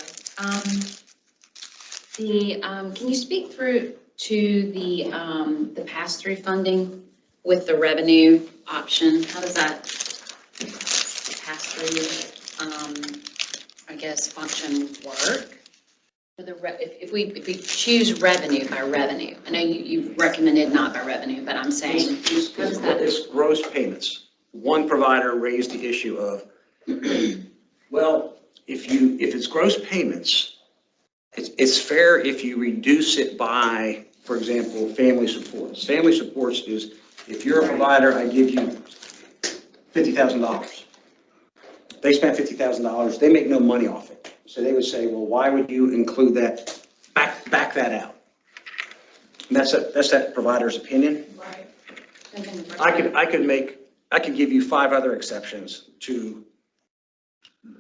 Can you speak through to the pass-through funding with the revenue option? How does that pass-through, I guess, function work? If we choose revenue by revenue, I know you recommended not by revenue, but I'm saying, how does that? It's gross payments. One provider raised the issue of, well, if it's gross payments, it's fair if you reduce it by, for example, family supports. Family supports is, if you're a provider, I give you $50,000. They spent $50,000, they make no money off it. So they would say, well, why would you include that, back that out? And that's that provider's opinion. Right. I could give you 5 other exceptions to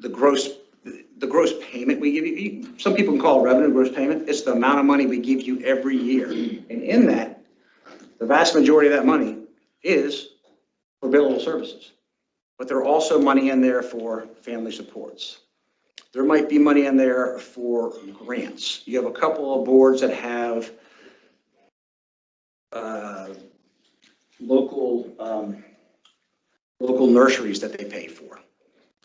the gross payment we give you. Some people can call it revenue gross payment. It's the amount of money we give you every year. And in that, the vast majority of that money is for billable services. But there are also money in there for family supports. There might be money in there for grants. You have a couple of boards that have local nurseries that they pay for.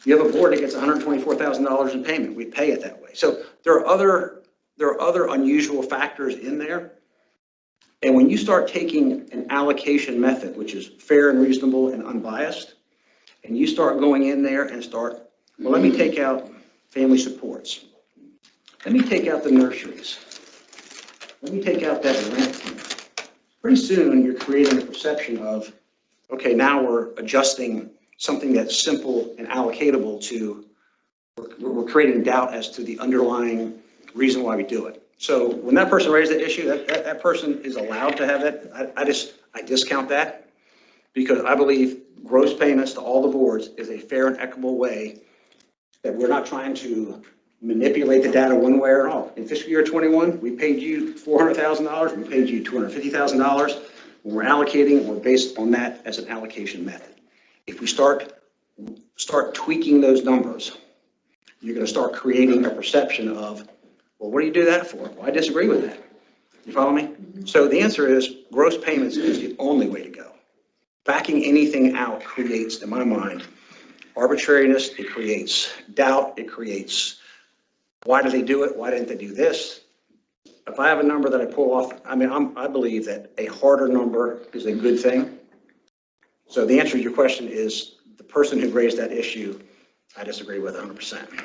You have a board that gets $124,000 in payment. We pay it that way. So there are other unusual factors in there. And when you start taking an allocation method, which is fair and reasonable and unbiased, and you start going in there and well, let me take out family supports. Let me take out the nurseries. Let me take out that rent. Pretty soon, you're creating a perception of, okay, now we're adjusting something that's simple and allocatable to, we're creating doubt as to the underlying reason why we do it. So when that person raised that issue, that person is allowed to have that. I discount that, because I believe gross payments to all the boards is a fair and equitable way that we're not trying to manipulate the data one way or another. In fiscal year 21, we paid you $400,000, we paid you $250,000. When we're allocating, we're based on that as an allocation method. If we start tweaking those numbers, you're going to start creating a perception of, well, what do you do that for? Well, I disagree with that. You follow me? So the answer is gross payments is the only way to go. Backing anything out creates, in my mind, arbitrariness. It creates doubt. It creates, why do they do it? Why didn't they do this? If I have a number that I pull off, I mean, I believe that a harder number is a good thing. So the answer to your question is the person who raised that issue, I disagree with 100%.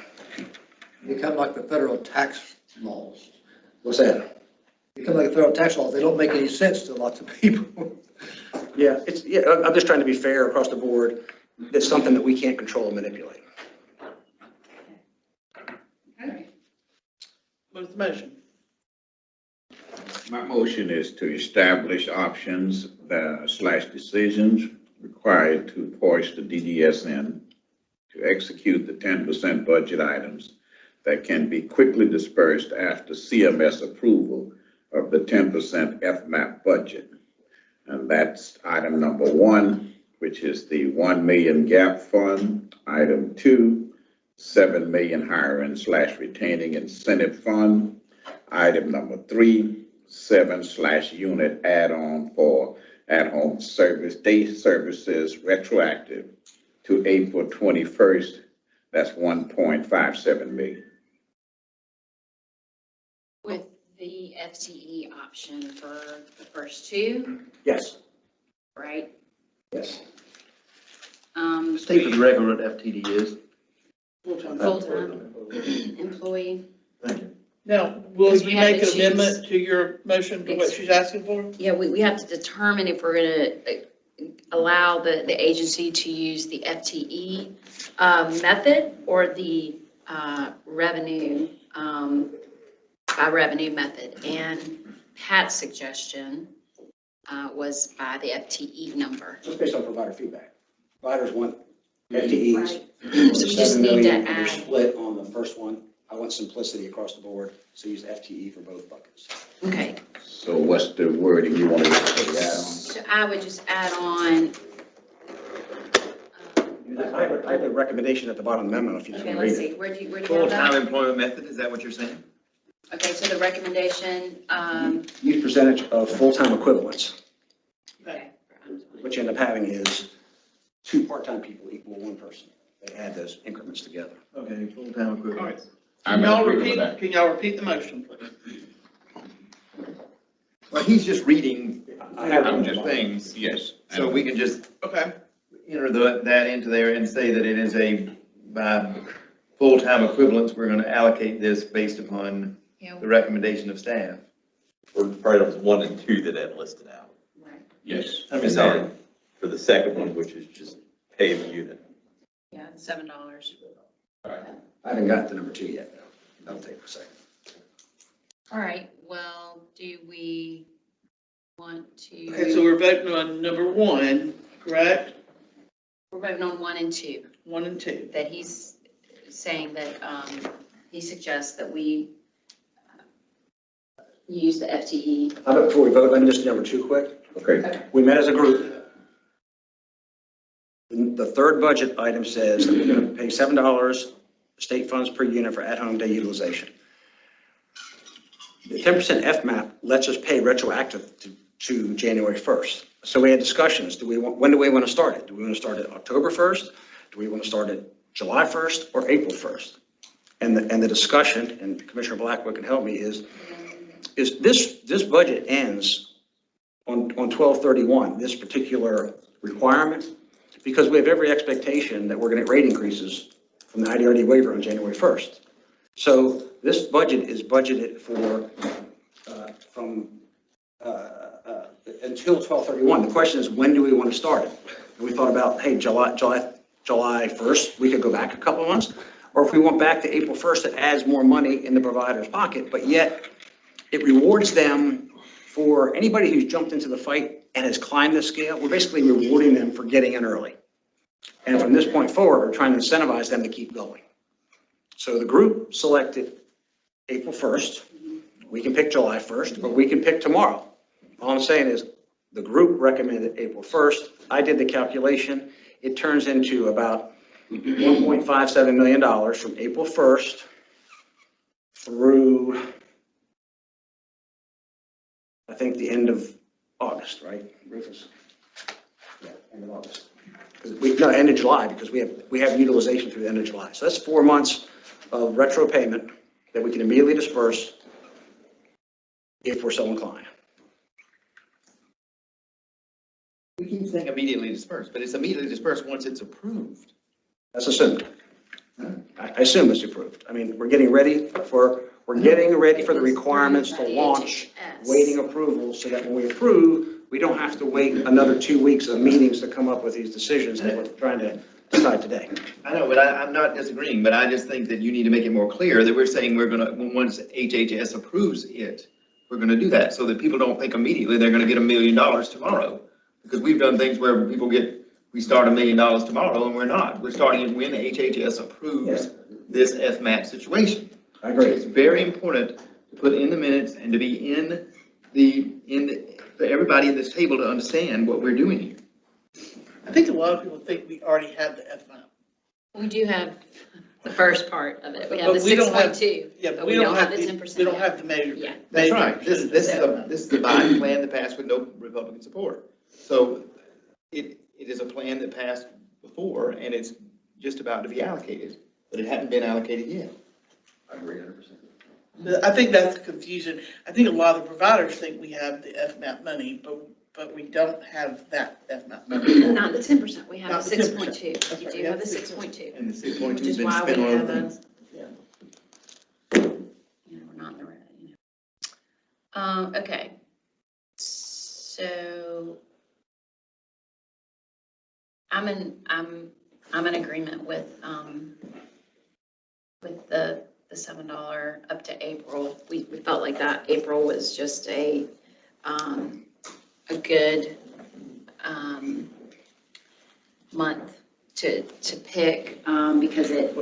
They become like the federal tax laws. What's that? They become like the federal tax laws. They don't make any sense to lots of people. Yeah, I'm just trying to be fair across the board. It's something that we can't control and manipulate. What's the motion? My motion is to establish options / decisions required to push the DDSN to execute the 10% budget items that can be quickly dispersed after CMS approval of the 10% FMAP budget. And that's item number 1, which is the 1 million gap fund. Item 2, 7 million hiring / retaining incentive fund. Item number 3, 7/unit add-on for at-home service, day services retroactive to April 21st. That's 1.57 million. With the FTE option for the first two, Yes, right? yes. State for the record what FTD is. Full-time employee. Thank you. Now, will Because we you have make to an choose. amendment to your motion to what she's asking for? Yeah, we have to determine if we're gonna allow the agency to use the FTE method or the revenue, by revenue method. And Pat's suggestion was by the FTE number. Just based on provider feedback. Providers want FTEs. Right. So we just 7 need to million, and they're add, split on the first one. I want simplicity across the board, so use FTE for both buckets. okay, So what's the wording you want to add on? so I would just add on, I have a recommendation at the bottom of the memo if you just okay, want to let's read it. see, where do you have Full-time that? employment method, is that what you're saying? Okay, so the recommendation, Use percentage of full-time equivalents. okay. What you end up having is 2 part-time people equal 1 person. They add those increments together. Okay, full-time equivalent. Can y'all repeat the motion, please? Well, he's just reading I have I'm one. just things, Yes. so we can just Okay. enter that into there and say that it is by full-time equivalents, we're gonna allocate this based upon Yeah. the recommendation of staff. For items 1 and 2 that Ed listed out. Right. Yes. I'm And sorry. then for the second one, which is just pay the unit. Yeah, $7. I haven't got to number 2 yet, though. That'll take a second. All right, well, do we want Okay, so to, we're voting on number 1, correct? we're voting on 1 and 2, 1 and 2. that he's saying that, he suggests that we use the FTE. How about before we vote, let me just do number 2 quick. Okay. We met as a group. The third budget item says that we're going to pay $7 state funds per unit for at-home day utilization. The 10% FMAP lets us pay retroactive to January 1st. So we had discussions. When do we want to start it? Do we want to start it October 1st? Do we want to start it July 1st or April 1st? And the discussion, and Commissioner Blackwood can help me, is this budget ends on 12/31, this particular requirement, because we have every expectation that we're going to get rate increases from the IDRD waiver on January 1st. So this budget is budgeted for until 12/31. The question is, when do we want to start it? And we thought about, hey, July 1st, we could go back a couple of months. Or if we went back to April 1st, it adds more money in the provider's pocket, but yet it rewards them for anybody who's jumped into the fight and has climbed the scale. We're basically rewarding them for getting in early. And from this point forward, we're trying to incentivize them to keep going. So the group selected April 1st. We can pick July 1st, but we can pick tomorrow. All I'm saying is the group recommended April 1st. I did the calculation. It turns into about $1.57 million from April 1st through, I think, the end of August, right, Rufus? Yeah, end of August. No, end of July, because we have utilization through the end of July. So that's 4 months of retro payment that we can immediately disperse if we're so inclined. We keep saying immediately dispersed, but it's immediately dispersed once it's approved. That's assumed. I assume it's approved. I mean, we're getting ready for the requirements to launch, waiting approval, so that when we approve, we don't have to wait another 2 weeks of meetings to come up with these decisions that we're trying to decide today. I know, but I'm not disagreeing, but I just think that you need to make it more clear that we're saying we're gonna, once HHS approves it, we're gonna do that, so that people don't think immediately they're gonna get $1 million tomorrow. Because we've done things where we start $1 million tomorrow and we're not. We're starting it when HHS approves this FMAP situation. I agree. It's very important to put in the minutes and to be for everybody at this table to understand what we're doing here. I think a lot of people think we already have the FMAP. We do have the first part of it. We have But the we don't have- 6.2, Yeah, but we don't have the 10%. We don't have the measure. Yeah. That's right. This is the Biden plan that passed with no Republican support. So it is a plan that passed before and it's just about to be allocated, but it hadn't been allocated yet. I agree 100%. I think that's the confusion. I think a lot of the providers think we have the FMAP money, but we don't have that FMAP money. Not the 10%, we have Not the the 6.2. 10%. You That's do right, have the yeah, 6.2. And the 6.2 Which has is been why spent we on have other a, things. we're not in the red, okay. So I'm in agreement with the $7 up to April. We felt like that April was just a good month to pick because it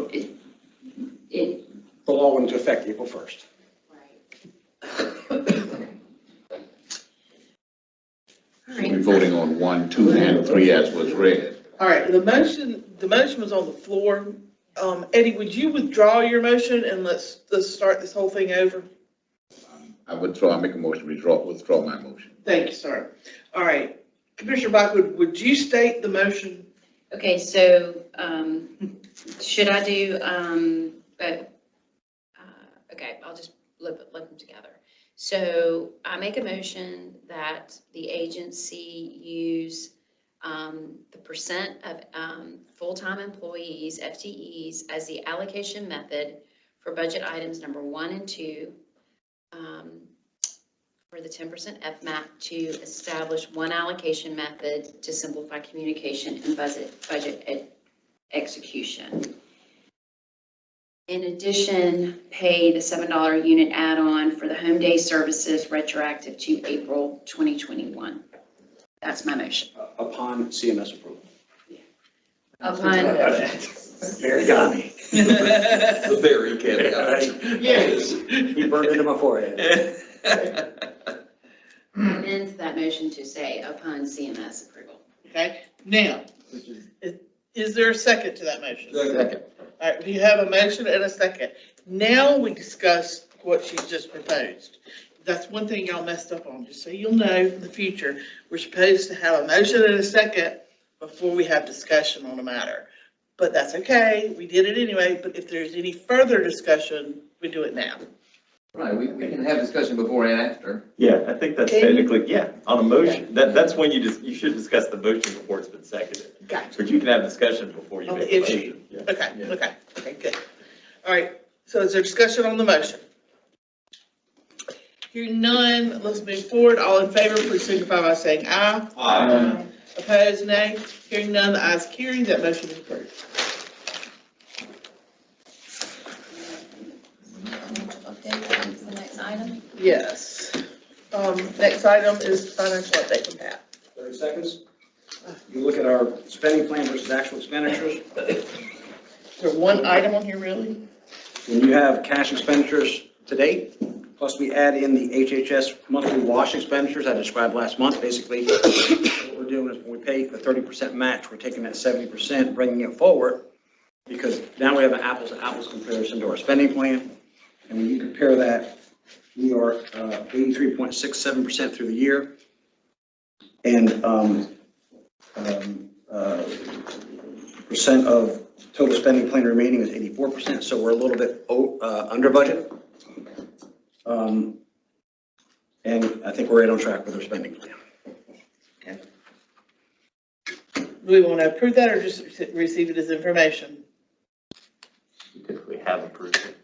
The law went into effect April 1st. We're voting on 1, 2, and 3 as was read. All right, the motion was on the floor. Eddie, would you withdraw your motion and let's start this whole thing over? I withdraw, make a motion, withdraw my motion. Thank you, sir. All right, Commissioner Blackwood, would you state the motion? Okay, so, should I do, okay, I'll just look them together. So I make a motion that the agency use, the percent of, full-time employees, FTEs, as the allocation method for budget items number 1 and 2, for the 10% FMAP to establish one allocation method to simplify communication and budget execution. In addition, pay the $7 unit add-on for the home day services retroactive to April 2021. That's my motion. Upon CMS approval. Upon, Barry got me. The very caveat. Yes. He burned into my forehead. amend that motion to say upon CMS approval. Okay, now, is there a second to that motion? Second. All right, we have a motion and a second. Now we discuss what she's just proposed. That's one thing y'all messed up on, just so you'll know in the future. We're supposed to have a motion and a second before we have discussion on a matter. But that's okay, we did it anyway, but if there's any further discussion, we do it now. Right, we can have discussion before and after. Yeah, I think that's Can you? technically, yeah, on a motion, that's when you should discuss the motion before it's been seconded. Gotcha. But you can have discussion before you On make the the issue. motion. Yeah. Okay, good. All right, so is there discussion on the motion? Hearing none, let's move forward. All in favor, please signify by saying aye. Aye. Opposed, nay. Hearing none, the ayes carry, that motion is approved. Okay, the next item. Yes. Next item is financial update from Pat. 30 seconds. You look at our spending plan versus actual expenditures. Is there one item on here really? When you have cash expenditures to date, plus we add in the HHS monthly wash expenditures I described last month, basically, what we're doing is when we pay the 30% match, we're taking that 70%, bringing it forward, because now we have an apples to apples comparison to our spending plan. And when you compare that, we are 83.67% through the year. And percent of total spending plan remaining is 84%, so we're a little bit under budget. And I think we're right on track with our spending plan. Okay. Do we want to approve that or just receive it as information? We typically have approved it.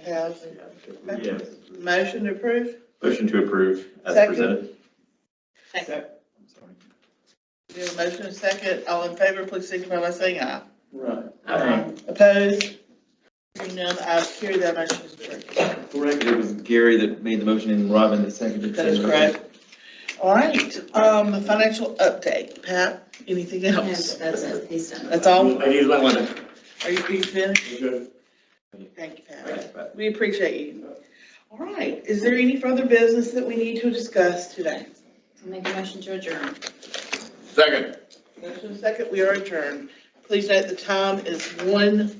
Have. Yes. Motion to approve? Motion to approve as Second. presented. Second. We have a motion and a second. All in favor, please signify by saying aye. Right. Opposed? Hearing none, ayes carry, that motion is approved. Correct, it was Gary that made the motion and Robin that seconded. That is correct. All right, the financial update. Pat, anything else? That's it, he's done. That's all? I use my limit. Are you finished? Thank you, Pat. We appreciate you. All right, is there any further business that we need to discuss today? I'll make a motion to adjourn. Second. Motion second, we are adjourned. Please note the time is 1:30.